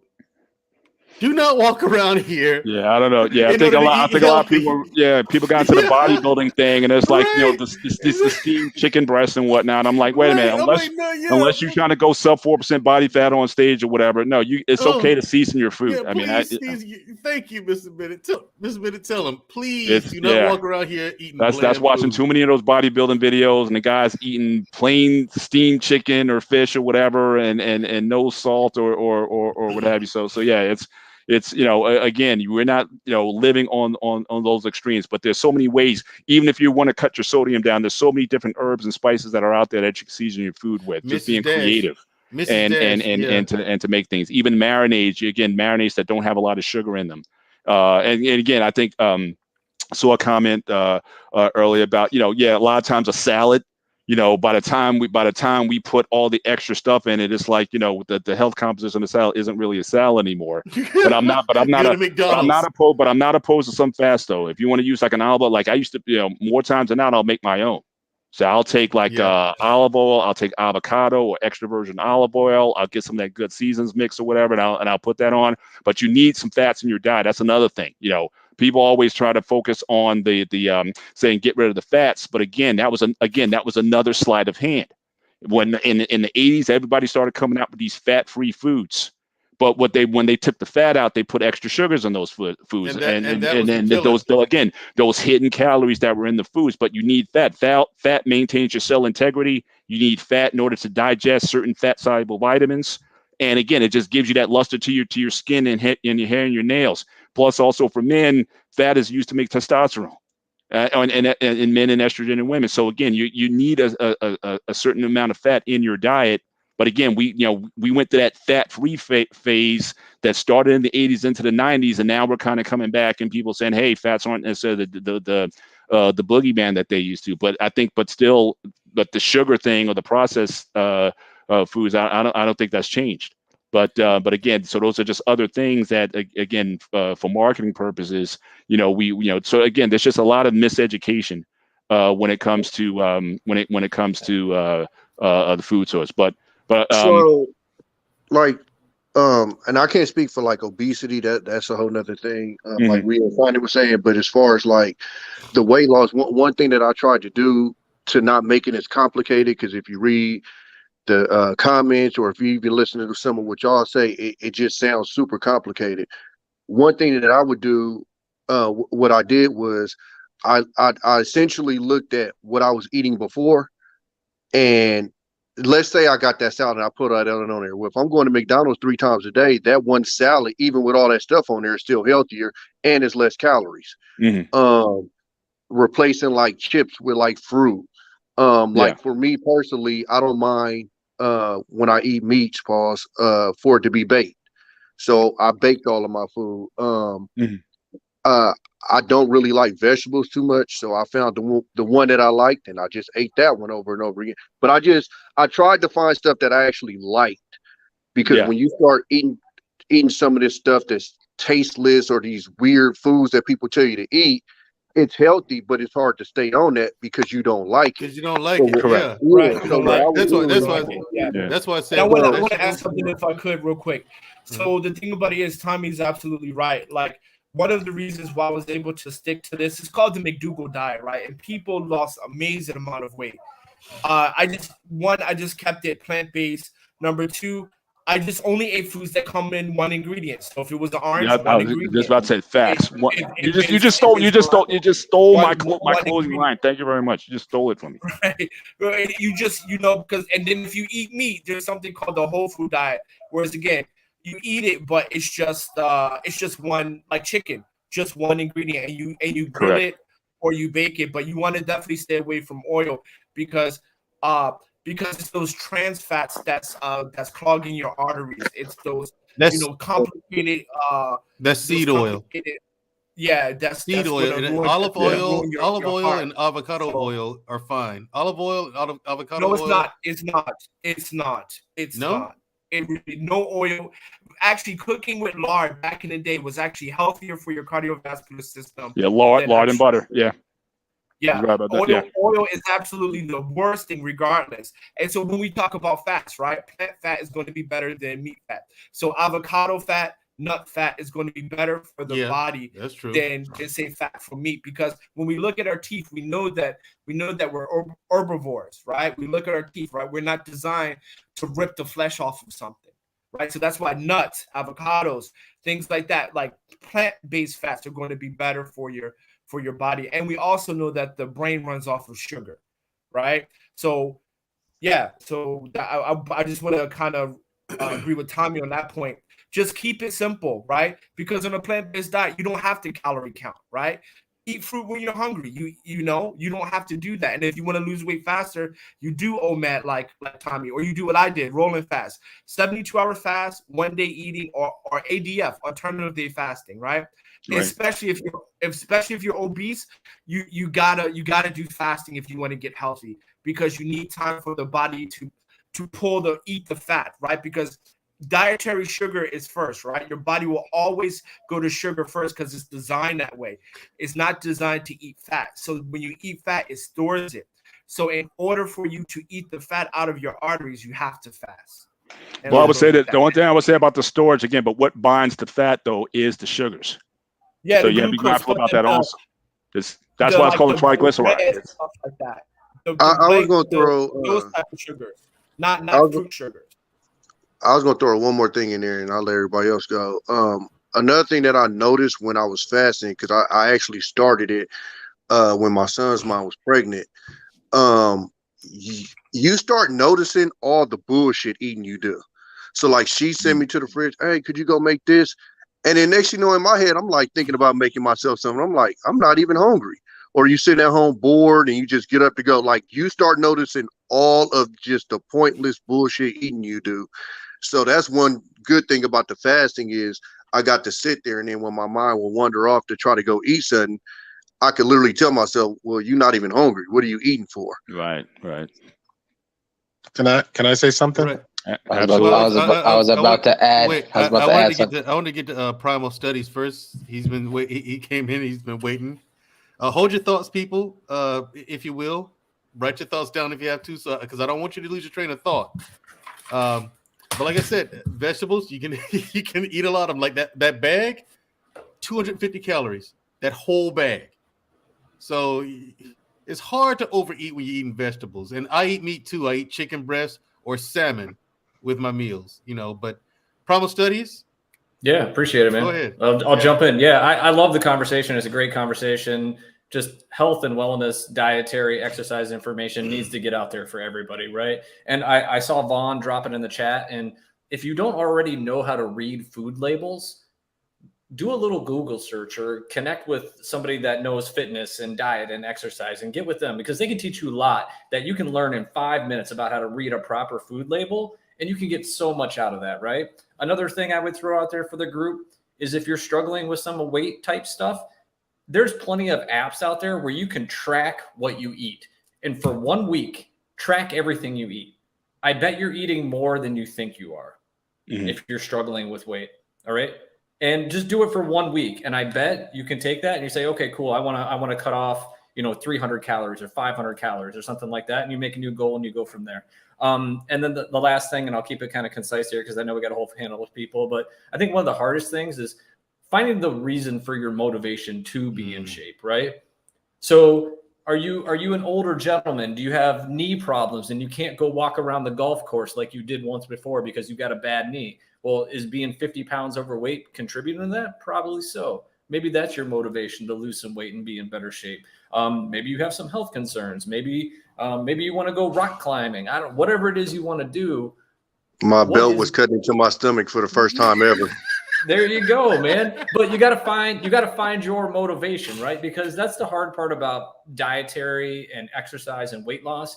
Do not walk around here. Yeah, I don't know. Yeah, I think a lot of people. Yeah, people got into the bodybuilding thing, and it's like this steamed chicken breast and whatnot. I'm like, wait a minute, unless you're trying to go sub 4% body fat on stage or whatever. No, it's okay to season your food. Yeah, thank you, Mr. Bennett. Mr. Bennett, tell him, please do not walk around here eating. That's watching too many of those bodybuilding videos, and the guys eating plain steamed chicken or fish or whatever, and no salt or what have you. So yeah, it's again, we're not living on those extremes, but there's so many ways. Even if you want to cut your sodium down, there's so many different herbs and spices that are out there that you can season your food with. Just being creative and to make things. Even marinades that don't have a lot of sugar in them. And again, I think saw a comment earlier about a lot of times a salad. By the time we put all the extra stuff in it, it's like the health composition of the salad isn't really a salad anymore. But I'm not opposed to some fast though. If you want to use like an olive oil, like I used to, more times than not, I'll make my own. So I'll take olive oil, I'll take avocado or extra virgin olive oil. I'll get some of that good seasons mix or whatever, and I'll put that on. But you need some fats in your diet. That's another thing. People always try to focus on the saying get rid of the fats, but again, that was another sleight of hand. When in the 80s, everybody started coming out with these fat-free foods, but when they took the fat out, they put extra sugars in those foods, and then those hidden calories that were in the foods. But you need fat. Fat maintains your cell integrity. You need fat in order to digest certain fat-soluble vitamins. And again, it just gives you that luster to your skin and your hair and your nails. Plus, also for men, fat is used to make testosterone. in men and estrogen in women. So again, you need a certain amount of fat in your diet. But again, we went to that fat-free phase that started in the 80s into the 90s, and now we're kind of coming back, and people saying, "Hey, fats aren't necessarily the boogeyman that they used to." But I think, but the sugar thing or the processed foods, I don't think that's changed. But again, so those are just other things that again for marketing purposes, so again, there's just a lot of miseducation when it comes to the food source. But so like and I can't speak for like obesity, that's a whole nother thing, like Rio Finey was saying. But as far as like the weight loss, one thing that I tried to do to not make it as complicated, because if you read the comments, or if you even listen to some of what y'all say, it just sounds super complicated. One thing that I would do, what I did was I essentially looked at what I was eating before, and let's say I got that salad and I put that on there. Well, if I'm going to McDonald's 3 times a day, that one salad, even with all that stuff on there, is still healthier and it's less calories. Replacing like chips with like fruit. Like for me personally, I don't mind when I eat meats, for it to be baked. So I baked all of my food. I don't really like vegetables too much, so I found the one that I liked, and I just ate that one over and over again. But I tried to find stuff that I actually liked, because when you start eating some of this stuff that's tasteless, or these weird foods that people tell you to eat, it's healthy, but it's hard to stay on that because you don't like it. Because you don't like it. Correct. Yeah. Right. That's why I said. I want to ask something, if I could, real quick. So the thing about it is, Tommy's absolutely right. Like, one of the reasons why I was able to stick to this is called the McDougall diet, right? And people lost amazing amount of weight. I just kept it plant-based. Number 2, I just only ate foods that come in one ingredient. So if it was the orange, I was just about to say facts. You just stole my closing line. Thank you very much. You just stole it from me. Right. You just because, and then if you eat meat, there's something called the whole food diet. Whereas again, you eat it, but it's just one, like chicken, just one ingredient, and you grill it or you bake it. But you want to definitely stay away from oil, because it's those trans fats that's clogging your arteries. It's those complicated that's seed oil. Yeah, that's seed oil. And olive oil and avocado oil are fine. Olive oil, avocado oil. No, it's not. No oil. Actually, cooking with lard back in the day was actually healthier for your cardiovascular system. Yeah, lard and butter. Yeah. Yeah, oil is absolutely the worst thing, regardless. And so when we talk about fats, right, plant fat is going to be better than meat fat. So avocado fat, nut fat is going to be better for the body than say fat from meat, because when we look at our teeth, we know that we're herbivores, right? We look at our teeth, right? We're not designed to rip the flesh off of something, right? So that's why nuts, avocados, things like that, like plant-based fats, are going to be better for your body. And we also know that the brain runs off of sugar, right? So I just want to kind of agree with Tommy on that point. Just keep it simple, right? Because on a plant-based diet, you don't have to calorie count, right? Eat fruit when you're hungry. You don't have to do that. And if you want to lose weight faster, you do OMAD like Tommy, or you do what I did, rolling fast, 72-hour fast, 1 day eating, or ADF, alternative day fasting, right? Especially if you're obese, you gotta do fasting if you want to get healthy, because you need time for the body to eat the fat, right? Because dietary sugar is first, right? Your body will always go to sugar first because it's designed that way. It's not designed to eat fat. So when you eat fat, it stores it. So in order for you to eat the fat out of your arteries, you have to fast. And I would say that the one thing I would say about the storage again, but what binds the fat though is the sugars. Yeah, so you have to be mindful about that also. That's why it's called a triglyceride. Stuff like that. I was going to throw those type of sugars, not fruit sugars. I was going to throw one more thing in there, and I'll let everybody else go. Another thing that I noticed when I was fasting, because I actually started it when my son's mom was pregnant. You start noticing all the bullshit eating you do. So like she sent me to the fridge. Hey, could you go make this? And then next, in my head, I'm like thinking about making myself something. I'm like, I'm not even hungry. or you sit at home bored and you just get up to go, like you start noticing all of just the pointless bullshit eating you do. So that's one good thing about the fasting is I got to sit there, and then when my mind will wander off to try to go eat something, I could literally tell myself, well, you're not even hungry. What are you eating for? Right. Can I say something? Right. I was about to add. Wait, I was about to add something. I want to get to Primal Studies first. He's been he came in. He's been waiting. Hold your thoughts, people, if you will. Write your thoughts down if you have to, because I don't want you to lose your train of thought. But like I said, vegetables you can you can eat a lot of them. Like that bag, 250 calories. That whole bag. So it's hard to overeat when you're eating vegetables. And I eat meat too. I eat chicken breast or salmon with my meals, but Primal Studies. Yeah, appreciate it, man. Go ahead. I'll jump in. Yeah, I love the conversation. It's a great conversation. Just health and wellness, dietary, exercise information needs to get out there for everybody, right? And I saw Vaughn drop it in the chat. And if you don't already know how to read food labels, do a little Google search or connect with somebody that knows fitness and diet and exercise and get with them, because they can teach you a lot that you can learn in 5 minutes about how to read a proper food label. And you can get so much out of that, right? Another thing I would throw out there for the group is if you're struggling with some weight type stuff, there's plenty of apps out there where you can track what you eat. And for 1 week, track everything you eat. I bet you're eating more than you think you are if you're struggling with weight. All right. And just do it for 1 week. And I bet you can take that and you say, okay, cool. I want to cut off, 300 calories or 500 calories or something like that. And you make a new goal and you go from there. And then the last thing, and I'll keep it kind of concise here because I know we got a whole handle with people, but I think one of the hardest things is finding the reason for your motivation to be in shape, right? So are you an older gentleman? Do you have knee problems and you can't go walk around the golf course like you did once before because you got a bad knee? Well, is being 50 pounds overweight contributing to that? Probably so. Maybe that's your motivation to lose some weight and be in better shape. Maybe you have some health concerns. Maybe you want to go rock climbing. Whatever it is you want to do. My belt was cut into my stomach for the first time ever. There you go, man. But you got to find your motivation, right? Because that's the hard part about dietary and exercise and weight loss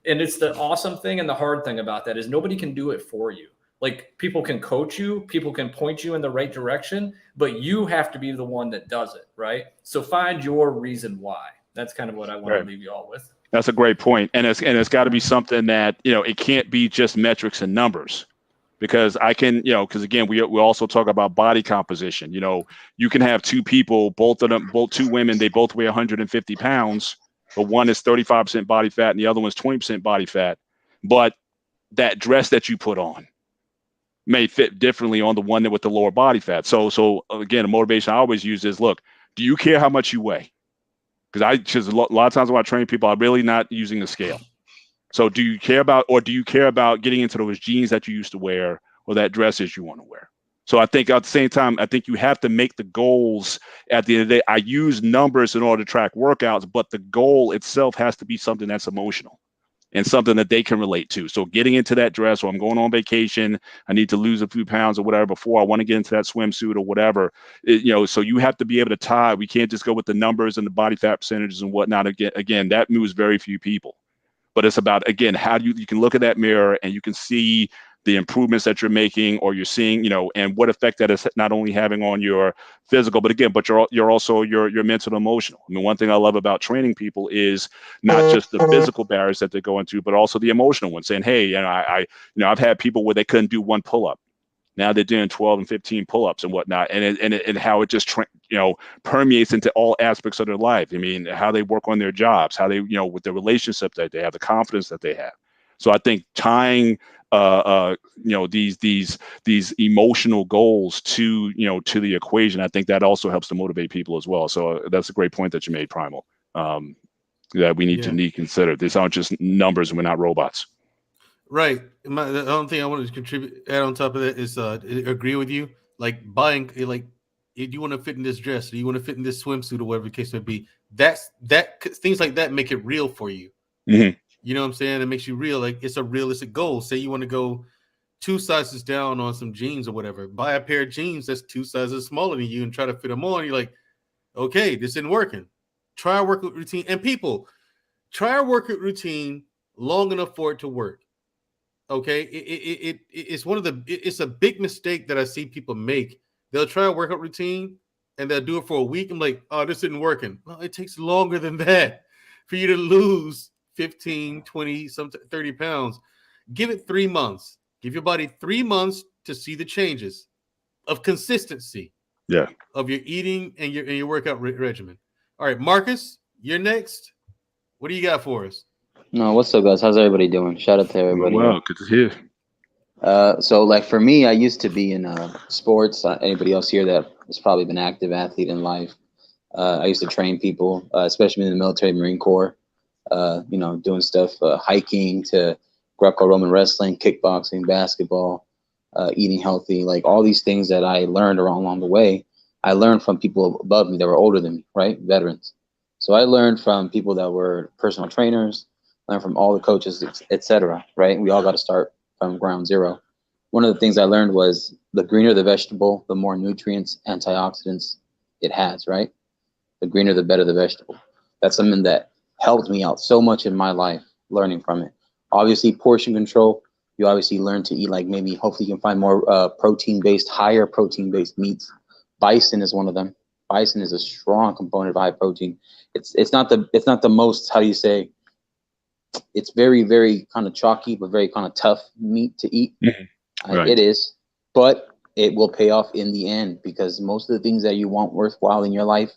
and it's the awesome thing and the hard thing about that is nobody can do it for you. Like people can coach you, people can point you in the right direction, but you have to be the one that does it, right? So find your reason why. That's kind of what I want to leave you all with. That's a great point. And it's got to be something that, it can't be just metrics and numbers, because I can, because again, we also talk about body composition. You can have two people, both two women, they both weigh 150 pounds, but one is 35% body fat and the other one's 20% body fat. But that dress that you put on may fit differently on the one with the lower body fat. So again, the motivation I always use is, look, do you care how much you weigh? Because a lot of times when I train people, I'm really not using the scale. So do you care about getting into those jeans that you used to wear or that dresses you want to wear? So I think at the same time, I think you have to make the goals at the end of the day. I use numbers in order to track workouts, but the goal itself has to be something that's emotional and something that they can relate to. So getting into that dress, or I'm going on vacation, I need to lose a few pounds or whatever before I want to get into that swimsuit or whatever. So you have to be able to tie. We can't just go with the numbers and the body fat percentages and whatnot. Again, that moves very few people. But it's about, again, how you can look at that mirror and you can see the improvements that you're making or you're seeing, and what effect that is not only having on your physical, but you're also your mental and emotional. I mean, one thing I love about training people is not just the physical barriers that they go into, but also the emotional ones, saying, hey, I've had people where they couldn't do one pull-up. Now they're doing 12 and 15 pull-ups and whatnot, and how it just permeates into all aspects of their life. I mean, how they work on their jobs, how they with their relationship that they have, the confidence that they have. So I think tying these emotional goals to the equation, I think that also helps to motivate people as well. So that's a great point that you made, Primal. That we need to consider. These aren't just numbers, and we're not robots. Right. The only thing I want to add on top of that is agree with you. Like buying, like, if you want to fit in this dress, or you want to fit in this swimsuit, or whatever the case may be, things like that make it real for you. Mm-hmm. You know what I'm saying? It makes you real. Like, it's a realistic goal. Say you want to go 2 sizes down on some jeans or whatever. Buy a pair of jeans that's 2 sizes smaller than you and try to fit them on. You're like, okay, this isn't working. Try a workout routine, and people try a workout routine long enough for it to work. Okay, it's it's a big mistake that I see people make. They'll try a workout routine and they'll do it for a week. I'm like, oh, this isn't working. Well, it takes longer than that for you to lose 15, 20, some 30 pounds. Give it 3 months. Give your body 3 months to see the changes of consistency. Yeah. Of your eating and your workout regimen. All right, Marcus, you're next. What do you got for us? No, what's up, guys? How's everybody doing? Shout out to everybody. Well, good to hear. So, like for me, I used to be in sports. Anybody else here that has probably been an active athlete in life? I used to train people, especially in the military, Marine Corps. Doing stuff, hiking to Greco-Roman wrestling, kickboxing, basketball, eating healthy, like all these things that I learned along the way. I learned from people above me that were older than me, right? Veterans. So I learned from people that were personal trainers, learned from all the coaches, etc. Right? We all got to start from ground zero. One of the things I learned was the greener the vegetable, the more nutrients, antioxidants it has, right? The greener, the better the vegetable. That's something that helped me out so much in my life, learning from it. Obviously, portion control. You obviously learn to eat, like maybe hopefully you can find more protein-based, higher protein-based meats. Bison is one of them. Bison is a strong component of high protein. It's not the most, how do you say, it's very, very kind of chalky, but very kind of tough meat to eat. Mm-hmm. Right. It is, but it will pay off in the end, because most of the things that you want worthwhile in your life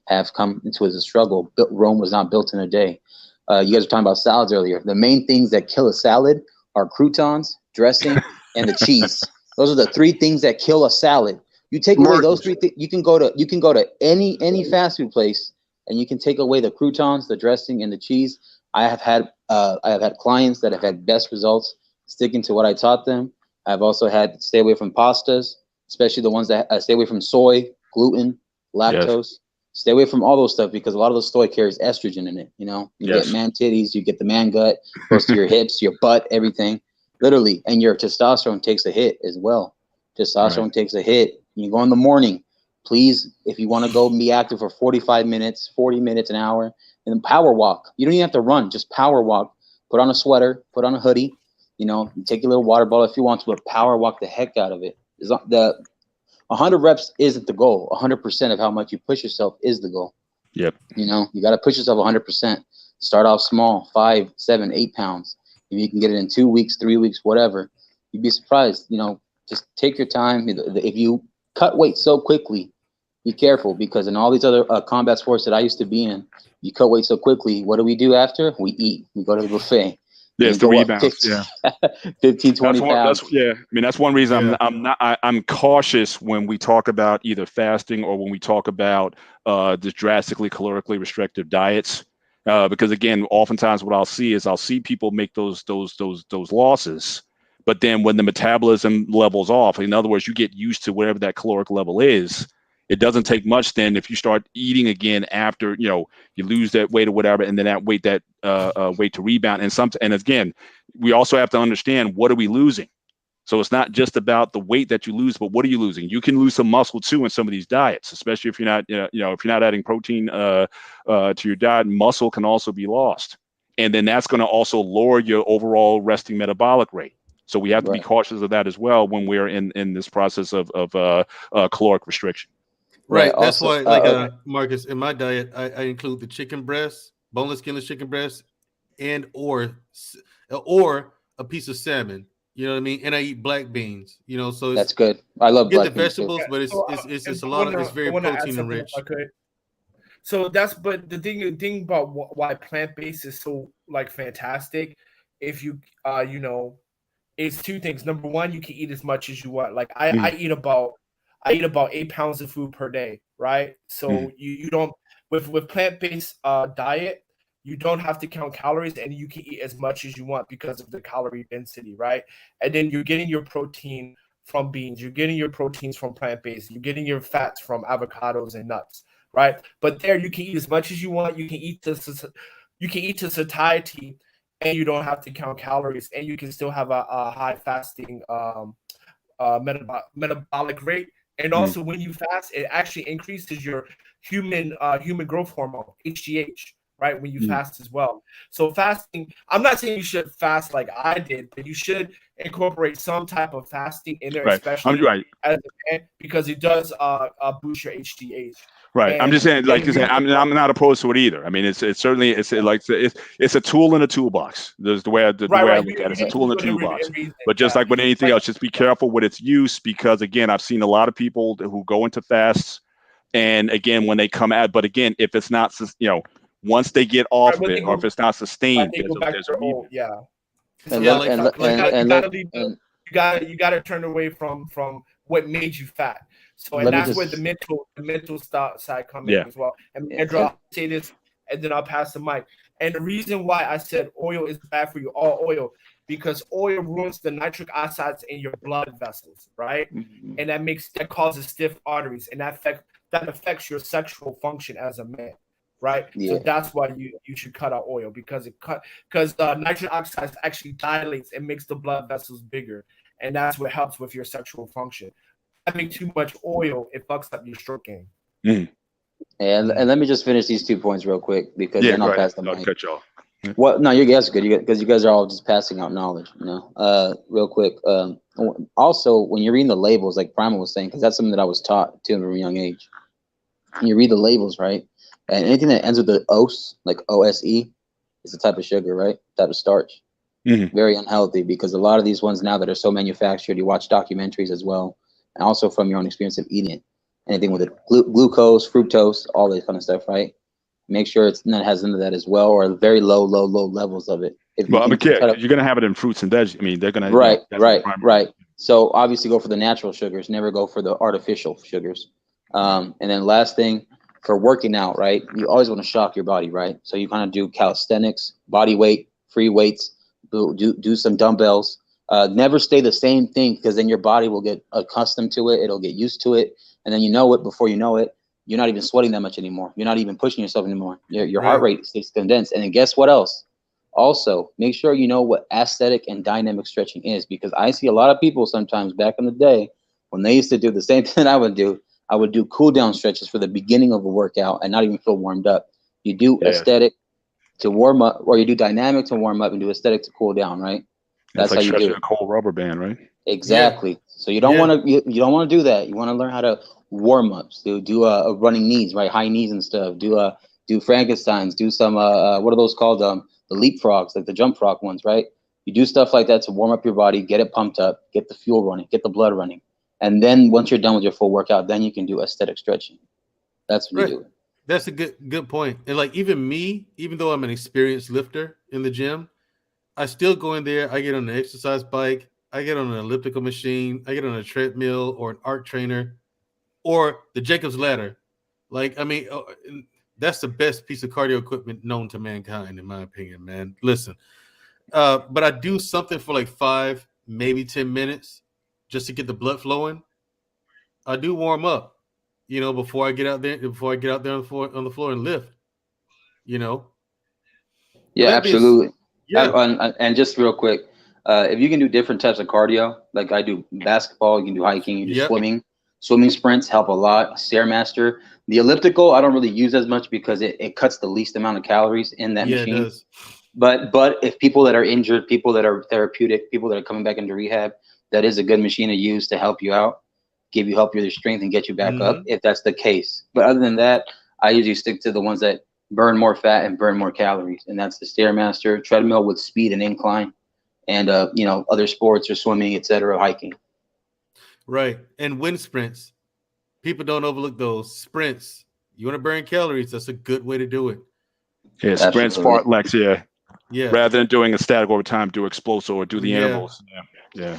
have come into as a struggle. Rome was not built in a day. You guys were talking about salads earlier. The main things that kill a salad are croutons, dressing, and the cheese. Those are the three things that kill a salad. You take away those three things, you can go to any fast food place, and you can take away the croutons, the dressing, and the cheese. I have had clients that have had best results sticking to what I taught them. I've also had stay away from pastas, especially the ones that stay away from soy, gluten, lactose. Yes. Stay away from all those stuff, because a lot of the soy carries estrogen in it. You get man titties, you get the man gut, goes to your hips, your butt, everything, literally. And your testosterone takes a hit as well. Testosterone takes a hit. You go in the morning, please, if you want to go and be active for 45 minutes, 40 minutes, an hour, and then power walk. You don't even have to run, just power walk. Put on a sweater, put on a hoodie, take your little water bottle if you want to, but power walk the heck out of it. The 100 reps isn't the goal. 100% of how much you push yourself is the goal. Yep. You got to push yourself 100%. Start off small, 5, 7, 8 pounds. If you can get it in 2 weeks, 3 weeks, whatever, you'd be surprised. Just take your time. If you cut weight so quickly, be careful, because in all these other combat sports that I used to be in, you cut weight so quickly. What do we do after? We eat. We go to the buffet. Yeah, it's the rebounds. 15, 20 pounds. That's one reason I'm cautious when we talk about either fasting or when we talk about this drastically calorically restrictive diets, because again, oftentimes what I'll see people make those losses, but then when the metabolism levels off, in other words, you get used to whatever that caloric level is. It doesn't take much then if you start eating again after, you lose that weight or whatever, and then that weight to rebound. And again, we also have to understand, what are we losing? So it's not just about the weight that you lose, but what are you losing? You can lose some muscle too in some of these diets, especially if you're not, if you're not adding protein to your diet. Muscle can also be lost, and then that's going to also lower your overall resting metabolic rate. So we have to be cautious of that as well when we're in this process of caloric restriction. Right. That's why, Marcus, in my diet, I include the chicken breast, boneless, skinless chicken breast, and or a piece of salmon. You know what I mean? And I eat black beans. So that's good. I love black beans. The vegetables, but it's a lot of, it's very protein rich. Okay. So but the thing about why plant-based is so fantastic, if you it's two things. Number one, you can eat as much as you want. Like I eat about 8 pounds of food per day, right? So you don't, with plant-based diet, you don't have to count calories, and you can eat as much as you want because of the calorie density, right? And then you're getting your protein from beans, you're getting your proteins from plant-based, you're getting your fats from avocados and nuts, right? But there, you can eat as much as you want. You can eat to satiety, and you don't have to count calories, and you can still have a high fasting metabolic rate And also, when you fast, it actually increases your human growth hormone, HGH, right? When you fast as well. So fasting, I'm not saying you should fast like I did, but you should incorporate some type of fasting in there, especially as a man, because it does boost your HGH. Right. I'm just saying, like you said, I'm not opposed to it either. I mean, it's certainly it's a tool in a toolbox. There's the way I look at it. It's a tool in a toolbox. But just like with anything else, just be careful with its use, because again, I've seen a lot of people who go into fasts, and again, when they come out, but again, if it's not, once they get off of it, or if it's not sustained, there's a rebound. You gotta turn away from what made you fat. So, and that's where the mental side comes in as well. And Mandrell, I'll say this, and then I'll pass the mic. And the reason why I said oil is bad for you, all oil, because oil ruins the nitric oxides in your blood vessels, right? And that causes stiff arteries, and that affects your sexual function as a man, right? So that's why you should cut out oil, because nitric oxides actually dilates and makes the blood vessels bigger, and that's what helps with your sexual function. Having too much oil, it fucks up your stroke game. And let me just finish these 2 points real quick, because then I'll pass the mic. I'll cut you off. Well, no, you guys are good, because you guys are all just passing out knowledge, real quick. Also, when you're reading the labels, like Primal was saying, because that's something that I was taught too from a young age. When you read the labels, right, and anything that ends with the OSE, like OSE, is a type of sugar, right, type of starch. Very unhealthy, because a lot of these ones now that are so manufactured, you watch documentaries as well, and also from your own experience of eating it. Anything with it, glucose, fructose, all that kind of stuff, right? Make sure it has none of that as well, or very low levels of it. You're going to have it in fruits and veg. I mean, they're going to right. So obviously, go for the natural sugars. Never go for the artificial sugars. And then last thing, for working out, right? You always want to shock your body, right? So you kind of do calisthenics, body weight, free weights, do some dumbbells. Never stay the same thing, because then your body will get accustomed to it. It'll get used to it. And then before you know it, you're not even sweating that much anymore. You're not even pushing yourself anymore. Your heart rate stays condensed. And then guess what else? Also, make sure you know what aesthetic and dynamic stretching is, because I see a lot of people sometimes back in the day when they used to do the same thing I would do. I would do cool down stretches for the beginning of a workout and not even feel warmed up. You do aesthetic to warm up, or you do dynamic to warm up, and do aesthetic to cool down, right? That's like how you do it. A cold rubber band, right? Exactly. So you don't want to you don't want to do that. You want to learn how to warm ups. Do running knees, right? High knees and stuff. Do Frankensteins. Do some what are those called? The leapfrogs, like the jump frog ones, right? You do stuff like that to warm up your body, get it pumped up, get the fuel running, get the blood running, and then once you're done with your full workout, then you can do aesthetic stretching. That's what you do. That's a good point. And like even me, even though I'm an experienced lifter in the gym, I still go in there. I get on an exercise bike. I get on an elliptical machine. I get on a treadmill or an arc trainer or the Jacob's ladder. Like, I mean, that's the best piece of cardio equipment known to mankind, in my opinion, man. Listen, but I do something for like 5, maybe 10 minutes just to get the blood flowing. I do warm up, before I get out there, on the floor and lift, Yeah, absolutely. And just real quick, if you can do different types of cardio, like I do basketball, you can do hiking, you do swimming. Swimming sprints help a lot. Stairmaster. The elliptical, I don't really use as much because it cuts the least amount of calories in that machine. It does. But if people that are injured, people that are therapeutic, people that are coming back into rehab, that is a good machine to use to help you out, help you with your strength and get you back up if that's the case. But other than that, I usually stick to the ones that burn more fat and burn more calories. And that's the Stairmaster, treadmill with speed and incline, and other sports or swimming, etc., hiking. Right. And wind sprints. People don't overlook those sprints. You want to burn calories, that's a good way to do it. Yeah, sprints, fartleks, yeah. Rather than doing a static over time, do explosive or do the intervals. Yeah,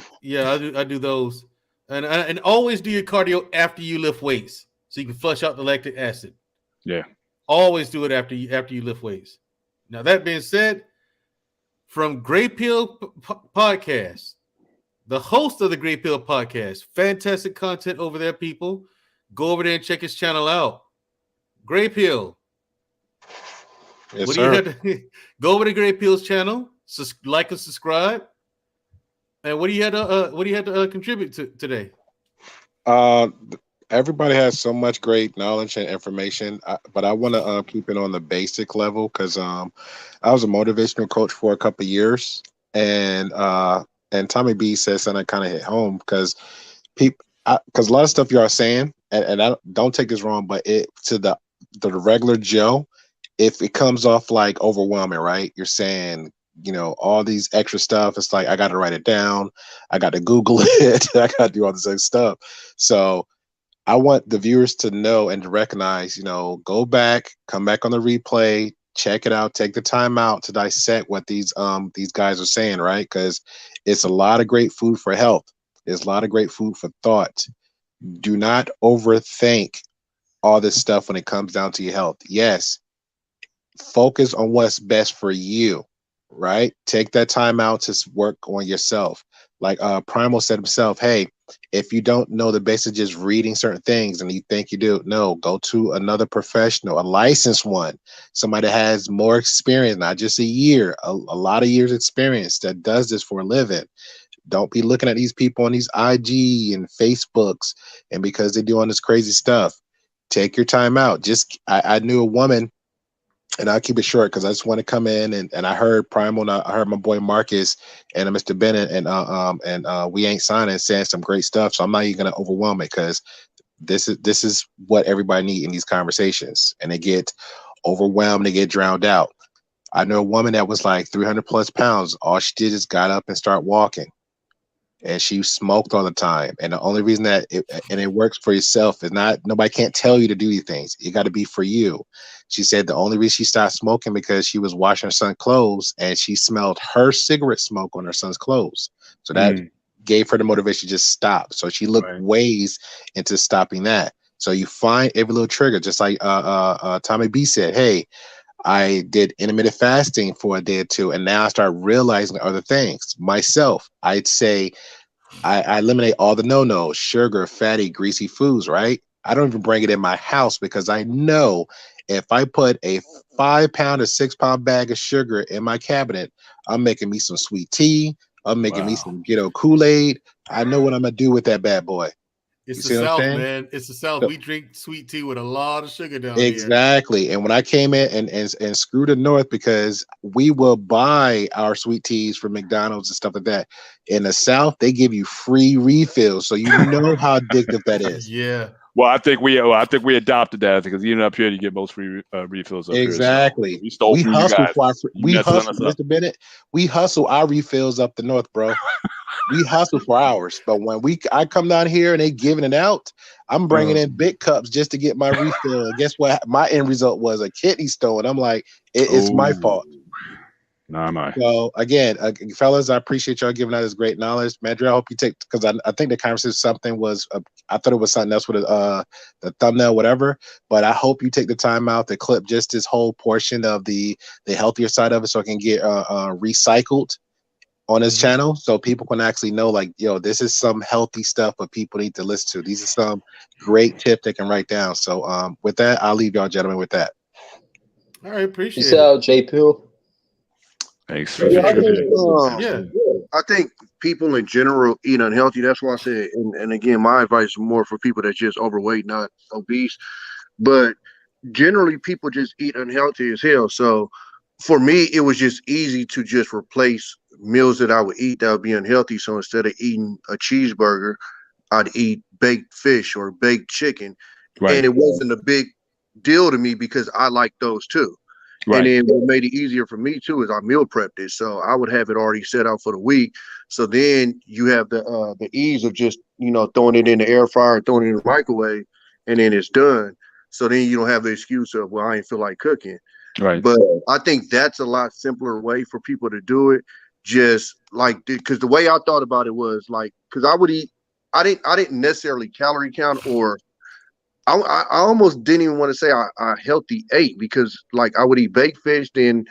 I do those. And always do your cardio after you lift weights so you can flush out the lactic acid. Yeah. Always do it after you lift weights. Now, that being said, from Gray Pill Podcast, the host of the Gray Pill Podcast, fantastic content over there, people. Go over there and check his channel out. Gray Pill. Yes, sir. Go over to Gray Pill's channel, like and subscribe. And what do you have to contribute to today? everybody has so much great knowledge and information, but I want to keep it on the basic level because I was a motivational coach for a couple of years, and Tommy B said something that kind of hit home because people, because a lot of stuff you are saying, and I don't take this wrong, but it to the regular Joe, if it comes off like overwhelming, right? You're saying, all these extra stuff. It's like I got to write it down, I got to Google it, I got to do all this other stuff. So I want the viewers to know and to recognize, go back, come back on the replay, check it out, take the time out to dissect what these guys are saying, right? Because it's a lot of great food for health. There's a lot of great food for thought. Do not overthink all this stuff when it comes down to your health. Yes, focus on what's best for you, right? Take that time out to work on yourself. Like Primal said himself, hey, if you don't know the basics of just reading certain things and you think you do, no, go to another professional, a licensed one, somebody that has more experience, not just a year, a lot of years experience that does this for a living. Don't be looking at these people on these IG and Facebooks, and because they're doing this crazy stuff, take your time out. I knew a woman, and I'll keep it short because I just want to come in and I heard Primal, and I heard my boy Marcus and Mr. Bennett and We Ain't Signing saying some great stuff. So I'm not even gonna overwhelm it because this is what everybody needs in these conversations, and they get overwhelmed, they get drowned out. I know a woman that was like 300 plus pounds. All she did is got up and start walking. And she smoked all the time. And the only reason that it works for yourself is nobody can't tell you to do these things. It got to be for you. She said the only reason she stopped smoking because she was washing her son's clothes and she smelled her cigarette smoke on her son's clothes. So that gave her the motivation to just stop. So she looked ways into stopping that. So you find every little trigger, just like Tommy B said, hey, I did intermittent fasting for a day or two, and now I start realizing other things myself. I'd say I eliminate all the no-nos, sugar, fatty, greasy foods, right? I don't even bring it in my house because I know if I put a 5-pound or 6-pound bag of sugar in my cabinet, I'm making me some sweet tea. I'm making me some ghetto Kool-Aid. I know what I'm going to do with that bad boy. It's the South, man. It's the South. We drink sweet tea with a lot of sugar down here. Exactly. And when I came in and screwed the North, because we will buy our sweet teas from McDonald's and stuff like that. In the South, they give you free refills, so you know how addictive that is. Yeah. Well, I think we adopted that because even up here you get most free refills. Up exactly. Here, so we stole from hustle you guys. We hustle, Mr. Bennett. We hustle our refills up the North, bro. We hustle for hours, but when I come down here and they giving it out, I'm bringing in big cups just to get my refill. And guess what? My end result was a kidney stone. I'm like, it's my fault. Nah, am I? So again, fellas, I appreciate y'all giving out this great knowledge. Mandrell, I hope you take, because I think the conversation I thought it was something else with the thumbnail, whatever. But I hope you take the time out to clip just this whole portion of the healthier side of it, so it can get recycled on his channel, so people can actually know, like, yo, this is some healthy stuff but people need to listen to. These are some great tips they can write down. So with that, I'll leave y'all gentlemen with that. All right, appreciate Peace it. out, J-Pill. Thanks. I think people in general eat unhealthy. That's why I said, and again, my advice is more for people that's just overweight, not obese. But generally, people just eat unhealthy as hell. So for me, it was just easy to just replace meals that I would eat that would be unhealthy. So instead of eating a cheeseburger, I'd eat baked fish or baked chicken. Right. And it wasn't a big deal to me because I like those too. Right. And then what made it easier for me too is I meal prepped it. So I would have it already set out for the week. So then you have the ease of just, throwing it in the air fryer, throwing it in the microwave, and then it's done. So then you don't have the excuse of, well, I ain't feel like cooking. Right. But I think that's a lot simpler way for people to do it. Just like, because the way I thought about it was like, because I would eat, I didn't necessarily calorie count, or I almost didn't even want to say I healthy ate, because like I would eat baked fish, then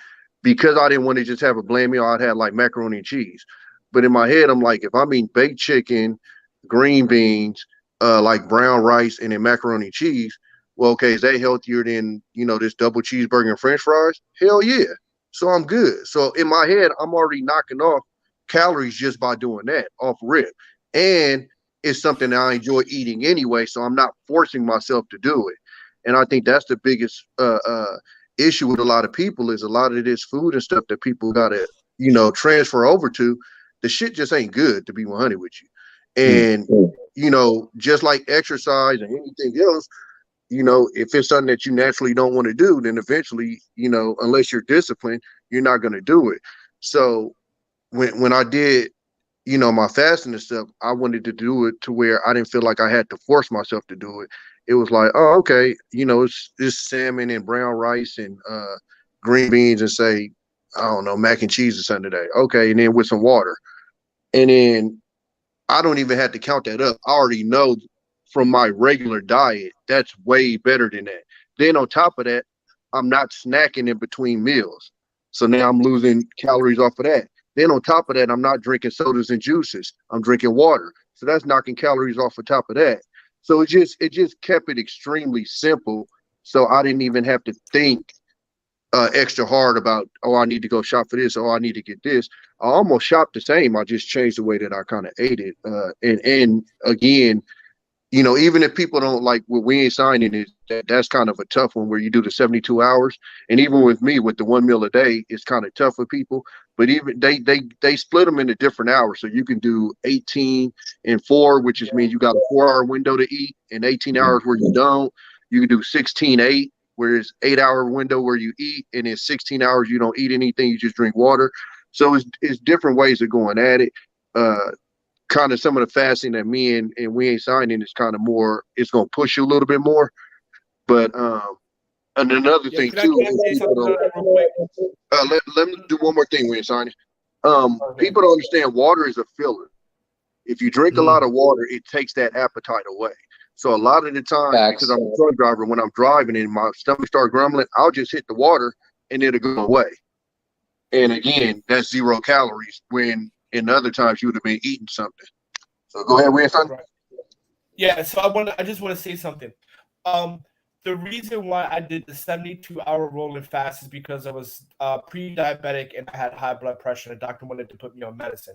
because I didn't want to just have a bland meal, I'd have like macaroni and cheese. But in my head, I'm like, if I'm eating baked chicken, green beans, like brown rice, and then macaroni and cheese, well, okay, is that healthier than, this double cheeseburger and French fries? Hell yeah. So I'm good. So in my head, I'm already knocking off calories just by doing that off rip. And it's something that I enjoy eating anyway, so I'm not forcing myself to do it. And I think that's the biggest issue with a lot of people is a lot of this food and stuff that people gotta, transfer over to. The shit just ain't good, to be 100 with you. And just like exercise and anything else, if it's something that you naturally don't want to do, then eventually, unless you're disciplined, you're not going to do it. So when I did, my fasting and stuff, I wanted to do it to where I didn't feel like I had to force myself to do it. It was like, oh, okay, it's salmon and brown rice and green beans and say, I don't know, mac and cheese or something today. Okay, and then with some water. And then I don't even have to count that up. I already know from my regular diet, that's way better than that. Then on top of that, I'm not snacking in between meals. So now I'm losing calories off of that. Then on top of that, I'm not drinking sodas and juices. I'm drinking water. So that's knocking calories off the top of that. So it just kept it extremely simple. So I didn't even have to think extra hard about, oh, I need to go shop for this. Oh, I need to get this. I almost shopped the same. I just changed the way that I kind of ate it. And again, even if people don't like what we ain't signing is that's kind of a tough one where you do the 72 hours. And even with me, with the 1 meal a day, it's kind of tough for people. But even they split them into different hours. So you can do 18 and 4, which just means you got a 4-hour window to eat, and 18 hours where you don't. You can do 16-8, where it's 8-hour window where you eat, and in 16 hours you don't eat anything, you just drink water. So it's different ways of going at it. Kind of some of the fasting that me and we ain't signing is kind of more, it's going to push you a little bit more. But and another thing too, let me do one more thing we ain't signing. People don't understand water is a filler. If you drink a lot of water, it takes that appetite away. So a lot of the time, because I'm a truck driver, when I'm driving and my stomach starts grumbling, I'll just hit the water and it'll go away. And again, that's 0 calories when in other times you would have been eating something. So go ahead, Wayne. Yeah, so I just want to say something. The reason why I did the 72-hour rolling fast is because I was pre-diabetic and I had high blood pressure. The doctor wanted to put me on medicine.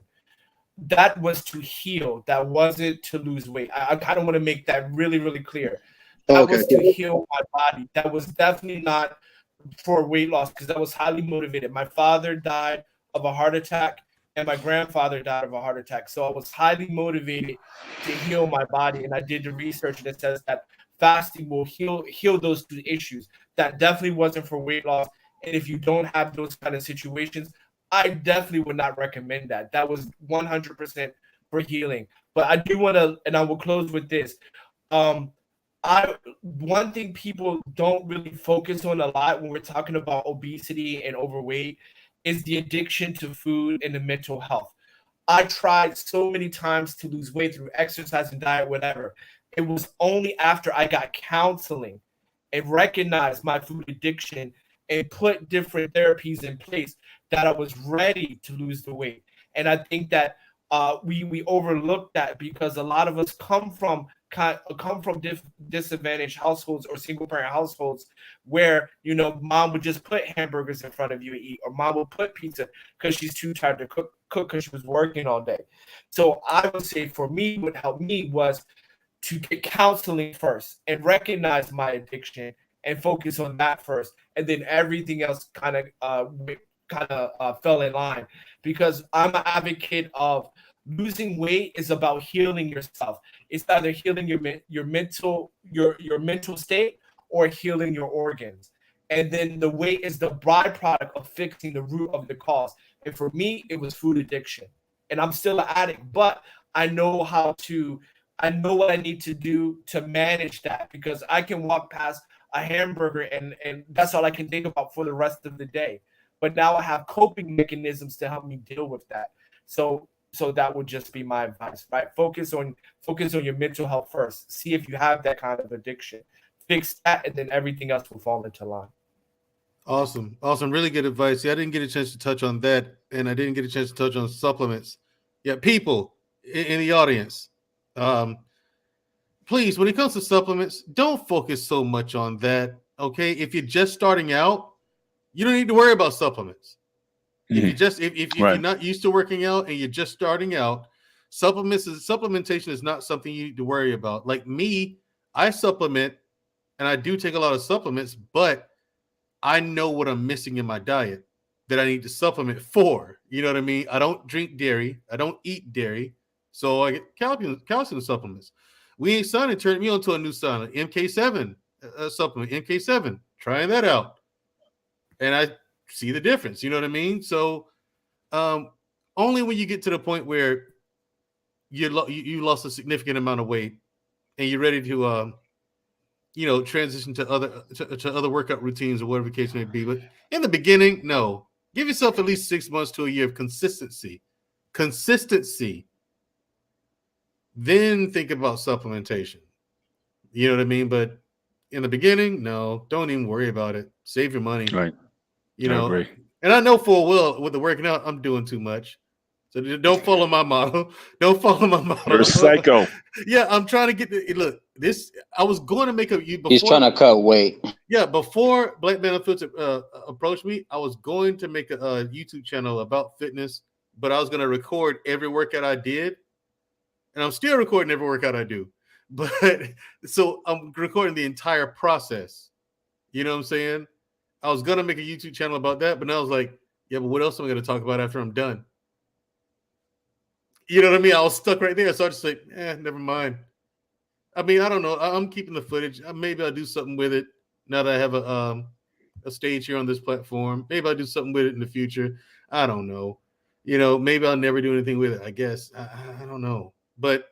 That was to heal. That wasn't to lose weight. I kind of want to make that really, really clear. That was to heal my body. That was definitely not for weight loss because that was highly motivated. My father died of a heart attack and my grandfather died of a heart attack. So I was highly motivated to heal my body. And I did the research and it says that fasting will heal those 2 issues. That definitely wasn't for weight loss. And if you don't have those kind of situations, I definitely would not recommend that. That was 100% for healing. But I do want to, and I will close with this. One thing people don't really focus on a lot when we're talking about obesity and overweight is the addiction to food and the mental health. I tried so many times to lose weight through exercise and diet, whatever. It was only after I got counseling and recognized my food addiction and put different therapies in place that I was ready to lose the weight. And I think that we overlook that because a lot of us come from disadvantaged households or single parent households where, mom would just put hamburgers in front of you to eat, or mom would put pizza because she's too tired to cook because she was working all day. So I would say for me, what helped me was to get counseling first and recognize my addiction and focus on that first. And then everything else kind of fell in line because I'm an advocate of losing weight is about healing yourself. It's either healing your mental state or healing your organs. And then the weight is the byproduct of fixing the root of the cause. And for me, it was food addiction. And I'm still an addict, but I know what I need to do to manage that because I can walk past a hamburger and that's all I can think about for the rest of the day. But now I have coping mechanisms to help me deal with that. So that would just be my advice, right? Focus on your mental health first. See if you have that kind of addiction. Fix that, and then everything else will fall into line. Awesome. Really good advice. Yeah, I didn't get a chance to touch on that, and I didn't get a chance to touch on supplements. Yeah, people in the audience, please, when it comes to supplements, don't focus so much on that, okay? If you're just starting out, you don't need to worry about supplements. If you're not used to working out and you're just starting out, supplementation is not something you need to worry about. Like me, I supplement, and I do take a lot of supplements, but I know what I'm missing in my diet that I need to supplement for. You know what I mean? I don't drink dairy. I don't eat dairy. So I get calcium supplements. We ain't Sonic turned me onto a new Sonic, MK7 supplement, MK7. Trying that out. And I see the difference. You know what I mean? So only when you get to the point where you lost a significant amount of weight and you're ready to transition to other workout routines or whatever the case may be. But in the beginning, no. Give yourself at least 6 months to a year of consistency. Then think about supplementation. You know what I mean? But in the beginning, no, don't even worry about it. Save your money. Right. I agree. And I know full well with the working out, I'm doing too much. So don't follow my model. Don't follow my model. You're a psycho. Yeah, I'm trying to get look. This I was going to make He's trying to cut weight. Yeah, before Black Man Unfiltered approached me, I was going to make a YouTube channel about fitness, but I was going to record every workout I did, and I'm still recording every workout I do. But so I'm recording the entire process. You know what I'm saying? I was going to make a YouTube channel about that, but now I was like, yeah, but what else am I going to talk about after I'm done? You know what I mean? I was stuck right there. So I just like, never mind. I mean, I don't know. I'm keeping the footage. Maybe I'll do something with it now that I have a stage here on this platform. Maybe I'll do something with it in the future. I don't know. Maybe I'll never do anything with it, I guess. I don't know. But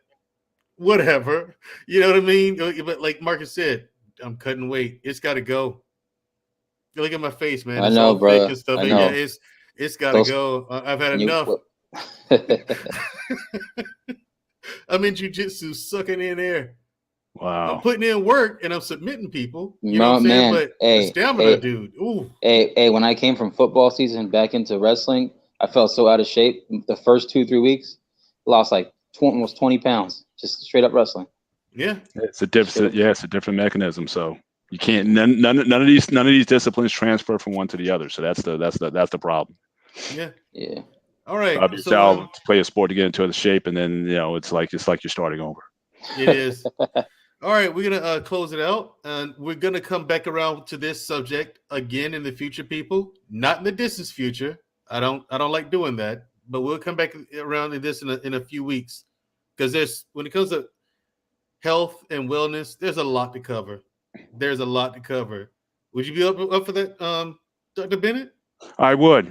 whatever. You know what I mean? But like Marcus said, I'm cutting weight. It's got to go. Look at my face, man. I know, bro. And stuff. Yeah, it's got to go. I've had enough. I'm in jiu-jitsu, sucking in air. Wow. I'm putting in work and I'm submitting people. You know what I'm saying? But the stamina, dude. Ooh. Hey, when I came from football season back into wrestling, I felt so out of shape. The first 2-3 weeks, lost like almost 20 pounds, just straight up wrestling. Yeah. It's a different mechanism. So you can't none of these disciplines transfer from one to the other. So that's the problem. Yeah. Yeah. All right. So to play a sport to get into the shape, and then it's like you're starting over. It is. All right, we're gonna close it out, and we're gonna come back around to this subject again in the future, people. Not in the distant future. I don't like doing that, but we'll come back around to this in a few weeks, because when it comes to health and wellness, there's a lot to cover. Would you be up for that, Dr. Bennett? I would.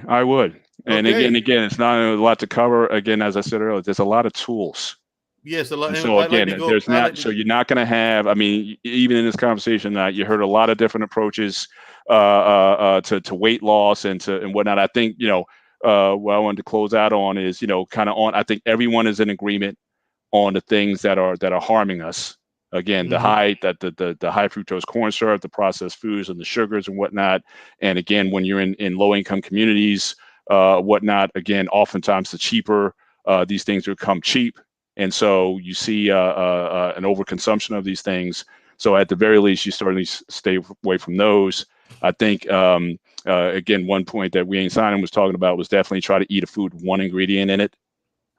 And Okay. again, it's not a lot to cover. Again, as I said earlier, there's a lot of tools. Yes, a lot. So again, so you're not going to have. I mean, even in this conversation, you heard a lot of different approaches to weight loss and whatnot. I think what I wanted to close out on is I think everyone is in agreement on the things that are harming us. Again, the high fructose corn syrup, the processed foods, and the sugars and whatnot. And again, when you're in low income communities, whatnot, again, oftentimes the cheaper these things become cheap, and so you see an overconsumption of these things. So at the very least, you certainly stay away from those. I think again, one point that We Ain't Signing was talking about was definitely try to eat a food with one ingredient in it.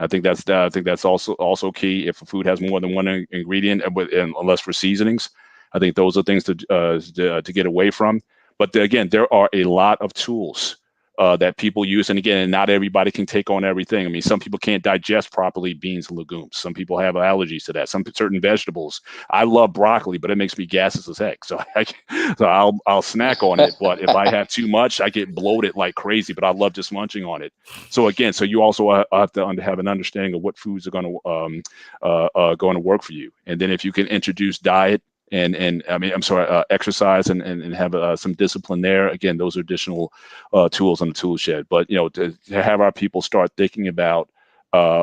I think that's also key. If a food has more than one ingredient, and unless for seasonings, I think those are things to get away from. But again, there are a lot of tools that people use, and again, not everybody can take on everything. I mean, some people can't digest properly beans and legumes. Some people have allergies to that. Some certain vegetables. I love broccoli, but it makes me gaseous as heck. So I'll snack on it. But if I have too much, I get bloated like crazy. But I love just munching on it. So again, you also have to have an understanding of what foods are going to work for you, and then if you can introduce diet. And exercise and have some discipline there. Again, those are additional tools on the tool shed. But to have our people start thinking about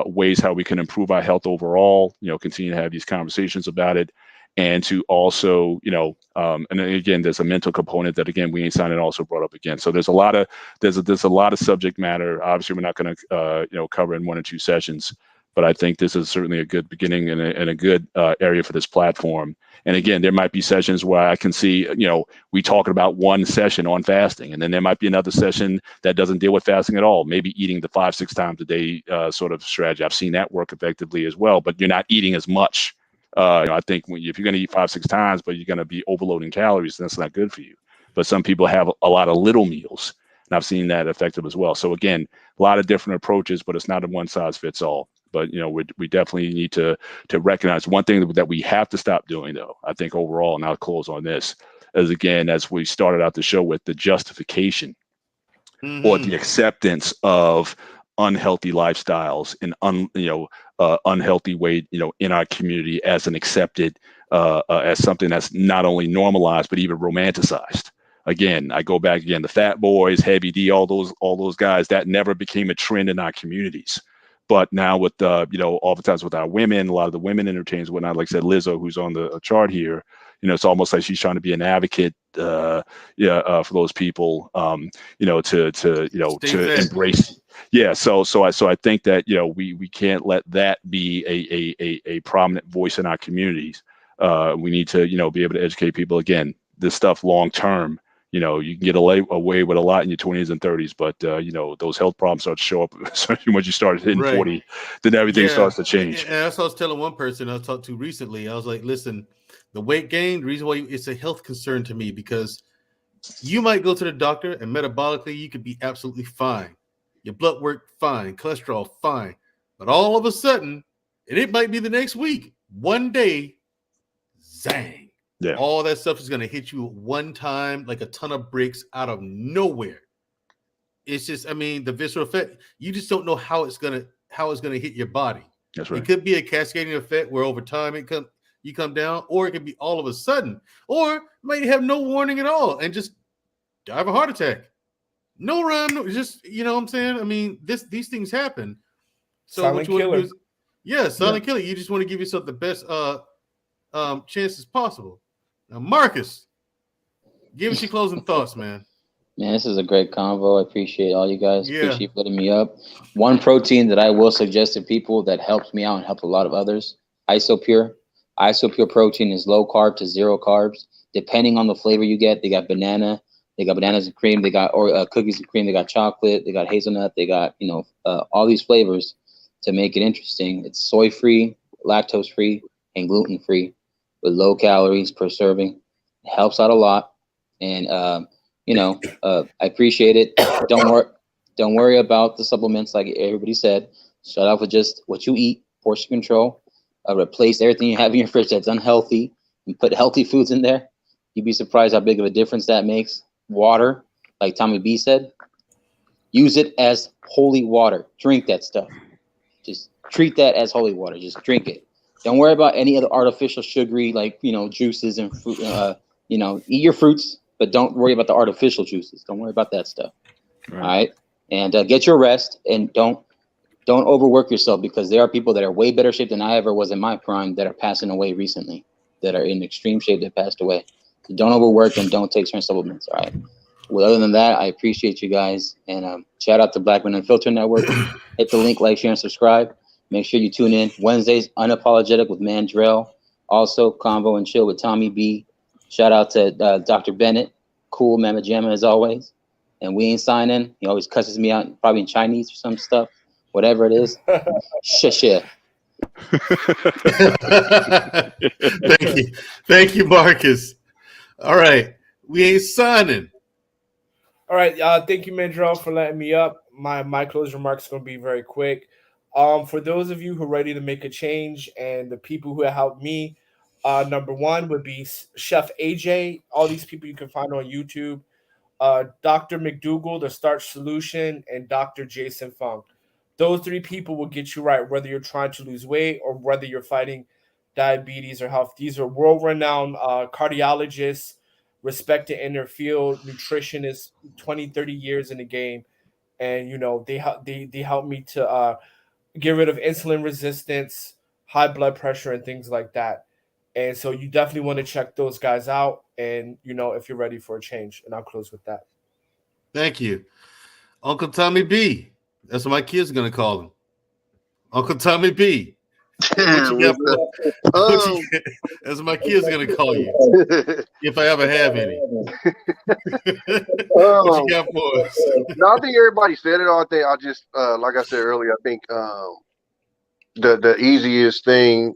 ways how we can improve our health overall. Continue to have these conversations about it, and to also and again, there's a mental component that again We Ain't Signing also brought up again. So there's a lot of subject matter. Obviously, we're not going to cover in 1 or 2 sessions. but I think this is certainly a good beginning and a good area for this platform. And again, there might be sessions where I can see, we talking about one session on fasting, and then there might be another session that doesn't deal with fasting at all. Maybe eating the 5-6 times a day sort of strategy. I've seen that work effectively as well, but you're not eating as much. I think if you're going to eat 5-6 times, but you're going to be overloading calories, that's not good for you. But some people have a lot of little meals, and I've seen that effective as well. So again, a lot of different approaches, but it's not a one size fits all. But we definitely need to recognize one thing that we have to stop doing, though. I think overall, and I'll close on this, is again, as we started out the show with, the justification or the acceptance of unhealthy lifestyles and unhealthy weight, in our community as an accepted, as something that's not only normalized but even romanticized. Again, I go back again, the fat boys, heavy D, all those guys, that never became a trend in our communities. But now with oftentimes with our women, a lot of the women entertainers, whatnot, like I said, Lizzo, who's on the chart here, it's almost like she's trying to be an advocate, for those people, to embrace. Yeah. So I think that, we can't let that be a prominent voice in our communities. We need to, be able to educate people. Again, this stuff long term. You can get away with a lot in your 20s and 30s, but those health problems start to show up, especially once you start hitting 40. Then everything starts to change. And that's what I was telling one person I talked to recently. I was like, listen, the weight gain, the reason why it's a health concern to me, because you might go to the doctor and metabolically you could be absolutely fine. Your blood work fine, cholesterol fine, but all of a sudden, and it might be the next week, one day, zang. Yeah. All that stuff is going to hit you one time like a ton of bricks out of nowhere. It's just, the visceral effect, you just don't know how it's going to hit your body. That's right. It could be a cascading effect where over time you come down, or it could be all of a sudden, or might have no warning at all and just die of a heart attack. No rhyme, no, just, what I'm saying? These things happen. So silent killer. Silent killer. You just want to give yourself the best chances possible. Now, Marcus, give us your closing thoughts, man. Man, this is a great convo. I appreciate all you guys. Appreciate you letting me up. One protein that I will suggest to people that helps me out and helps a lot of others, Isopure. Isopure protein is low carb to zero carbs. Depending on the flavor you get, they got banana, they got bananas and cream, they got cookies and cream, they got chocolate, they got hazelnut, they got, all these flavors to make it interesting. It's soy-free, lactose-free, and gluten-free, with low calories per serving. It helps out a lot. And, I appreciate it. Don't worry about the supplements like everybody said. Start off with just what you eat, portion control. Replace everything you have in your fridge that's unhealthy and put healthy foods in there. You'd be surprised how big of a difference that makes. Water, like Tommy B said, use it as holy water. Drink that stuff. Just treat that as holy water. Just drink it. Don't worry about any other artificial sugary, like, juices and fruit. Eat your fruits, but don't worry about the artificial juices. Don't worry about that stuff. Right. All right. And get your rest, and don't overwork yourself, because there are people that are way better shape than I ever was in my prime that are passing away recently, that are in extreme shape that passed away. So don't overwork and don't take certain supplements. All right. Well, other than that, I appreciate you guys, and shout out to Black Man Unfiltered Network. Hit the link, like, share, and subscribe. Make sure you tune in Wednesdays, Unapologetic with Mandrell. Also, Convo and Chill with Tommy B. Shout out to Dr. Bennett. Cool Mama Jamma as always. And we ain't signing. He always cusses me out, probably in Chinese or some stuff. Whatever it is. Shit. Thank you, Marcus. All right. We ain't signing. All right. Thank you, Mandrell, for letting me up. My closing remarks are going to be very quick. For those of you who are ready to make a change, and the people who have helped me, number one would be Chef AJ. All these people you can find on YouTube. Dr. McDougall, The Starch Solution, and Dr. Jason Funk. Those three people will get you right, whether you're trying to lose weight or whether you're fighting diabetes or health. These are world-renowned cardiologists, respected in their field, nutritionists, 20, 30 years in the game. And, they help me to get rid of insulin resistance, high blood pressure, and things like that. And so you definitely want to check those guys out, and, if you're ready for a change. And I'll close with that. Thank you. Uncle Tommy B. That's what my kids are going to call him. Uncle Tommy B. What you got as my kids gonna call you if I ever have any. What you got for us? No, I think everybody said it all. I think I just like I said earlier, I think the easiest thing,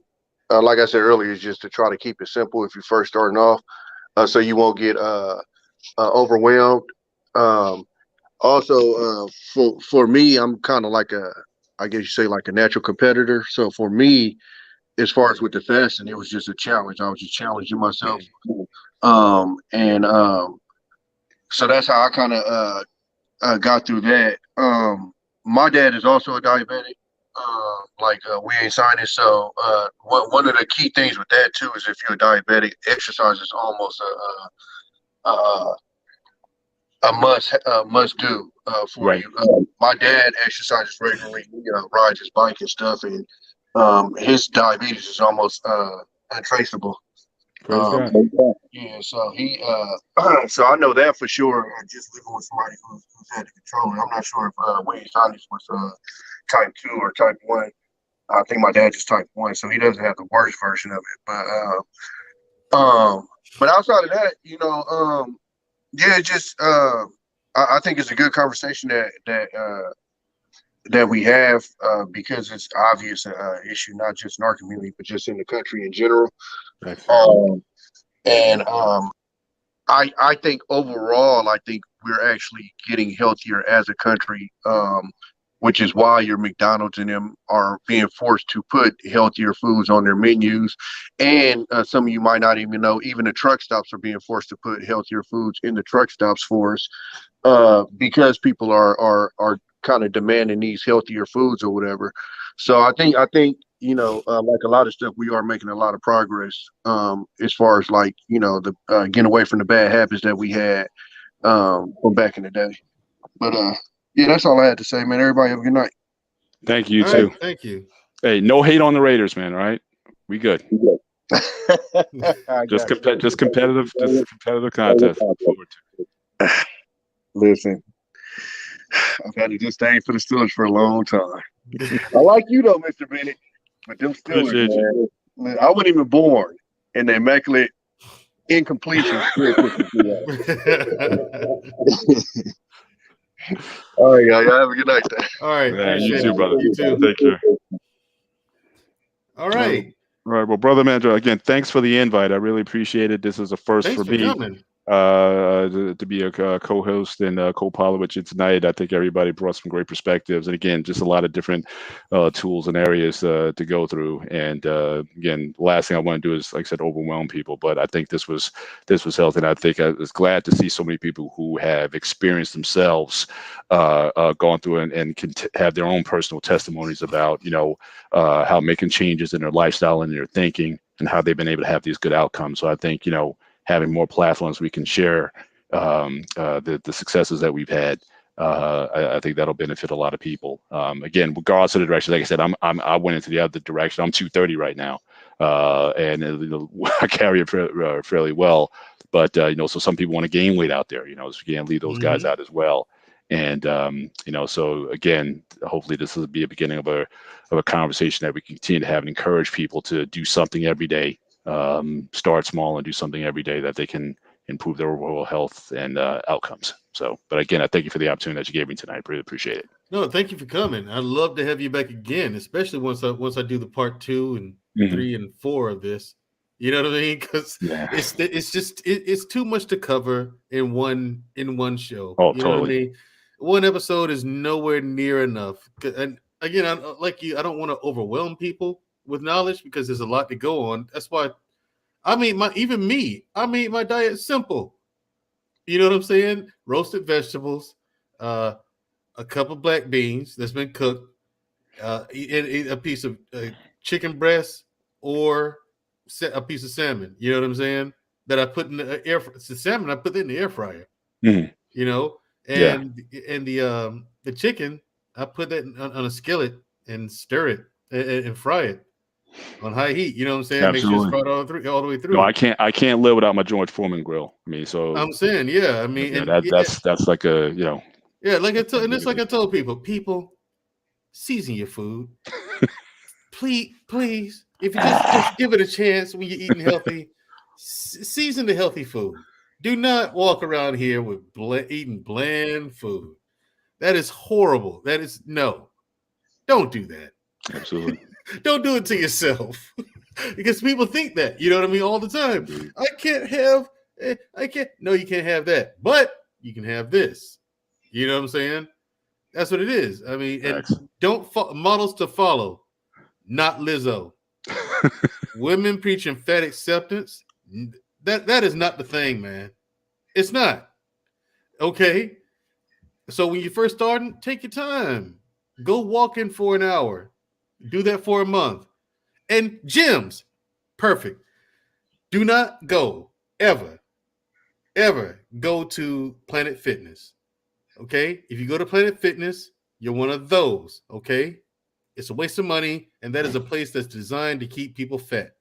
like I said earlier, is just to try to keep it simple if you're first starting off, so you won't get overwhelmed. Also, for me, I'm kind of like I guess you say like a natural competitor. So for me, as far as with the fasting, it was just a challenge. I was just challenging myself. So that's how I kind of got through that. My dad is also a diabetic. We ain't scientists, so one of the key things with that too is if you're a diabetic, exercise is almost a must do for you. My dad exercises regularly. He rides his bike and stuff, and his diabetes is almost untraceable. Yeah, so he so I know that for sure. Just living with somebody who's had to control it. I'm not sure if Wayne Saunders was type 2 or type 1. I think my dad just type 1, so he doesn't have the worst version of it. But outside of that, just I think it's a good conversation that we have because it's obvious issue, not just in our community, but just in the country in general. I think overall, I think we're actually getting healthier as a country, which is why your McDonald's and them are being forced to put healthier foods on their menus. And some of you might not even know, even the truck stops are being forced to put healthier foods in the truck stops for us because people are kind of demanding these healthier foods or whatever. So I think like a lot of stuff, we are making a lot of progress as far as the getting away from the bad habits that we had from back in the day. But yeah, that's all I had to say, man. Everybody have a good night. Thank you, all too. Right, thank you. Hey, no hate on the Raiders, man. All right, we good. just competitive contest. Listen, I've had a disdain for the Steelers for a long time. I like you though, Mr. Bennett, but them Steelers, man, I wasn't even born in the immaculate incompletion. All right, y'all have a good night. All right, yeah, you too, brother. You too. Take care. All right. All right. Well, Brother Mandrell, again, thanks for the invite. I really appreciate it. This is a first Thanks for me. Coming. To be a co-host and co-pilot with you tonight. I think everybody brought some great perspectives, and again, just a lot of different tools and areas to go through. And again, the last thing I want to do is, like I said, overwhelm people. But I think this was healthy, and I think I was glad to see so many people who have experienced themselves gone through and can have their own personal testimonies about how making changes in their lifestyle and their thinking and how they've been able to have these good outcomes. So I think having more platforms we can share the successes that we've had. I think that'll benefit a lot of people. Again, regardless of the direction, like I said, I went into the other direction. I'm 230 right now, and I carry it fairly well. But so some people want to gain weight out there. So you can't leave those guys out as well. And so again, hopefully this will be a beginning of a conversation that we can continue to have and encourage people to do something every day. Start small and do something every day that they can improve their overall health and outcomes. So, but again, I thank you for the opportunity that you gave me tonight. Really appreciate it. No, thank you for coming. I'd love to have you back again, especially once I do the part 2 and 3 and 4 of this. You know what I mean? Because it's too much to cover in one show. Oh, you totally. know what I mean? One episode is nowhere near enough. And again, I don't want to overwhelm people with knowledge because there's a lot to go on. That's why I made my diet simple. You know what I'm saying? Roasted vegetables, a cup of black beans that's been cooked, a piece of chicken breast or a piece of salmon. You know what I'm saying? That I put in the air. It's the salmon I put in the air fryer. And the chicken I put that on a skillet and stir it and fry it on high heat. You know what I'm saying? Absolutely. Make sure it's fried all the way through. No, I can't live without my George Foreman grill. I mean, so I'm saying, yeah. I mean, that's like a yeah, like I told people, season your food. Please, if you just give it a chance when you're eating healthy, season the healthy food. Do not walk around here with eating bland food. That is horrible. That is no. Don't do that. Absolutely. Don't do it to yourself. Because people think that, you know what I mean, all the time. I can't. No, you can't have that. But you can have this. You know what I'm saying? That's what it is. I mean, and don't models to follow. Not Lizzo. Women preaching fat acceptance. That is not the thing, man. It's not. Okay. So when you're first starting, take your time. Go walking for an hour. Do that for a month. And gyms, perfect. Do not go ever go to Planet Fitness. Okay? If you go to Planet Fitness, you're one of those. Okay? It's a waste of money, and that is a place that's designed to keep people fat.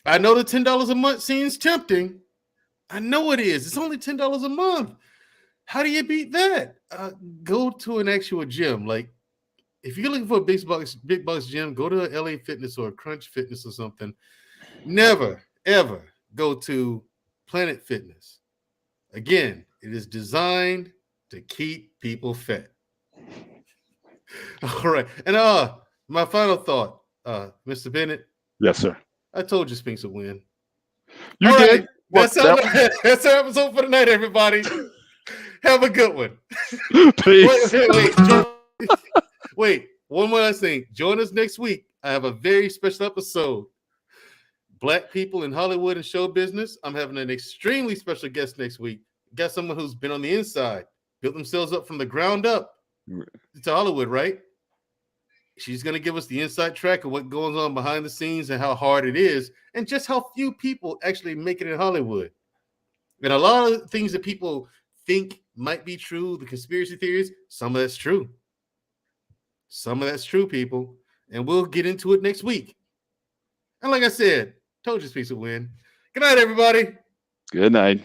I know the $10 a month seems tempting. I know it is. It's only $10 a month. How do you beat that? Go to an actual gym. Like, if you're looking for a big box gym, go to a LA Fitness or a Crunch Fitness or something. Never, ever go to Planet Fitness. Again, it is designed to keep people fat. All right. And my final thought, Mr. Bennett. Yes, sir. I told you Spinks would win. You all did. Right. That's our episode for tonight, everybody. Have a good one. Peace. Wait, one more last thing. Join us next week. I have a very special episode. Black people in Hollywood and show business. I'm having an extremely special guest next week. Got someone who's been on the inside, built themselves up from the ground up to Hollywood, right? She's going to give us the inside track of what goes on behind the scenes and how hard it is, and just how few people actually make it in Hollywood. And a lot of things that people think might be true, the conspiracy theories, some of that's true. Some of that's true, people. And we'll get into it next week. And like I said, told you Speaks would win. Good night, everybody. Good night.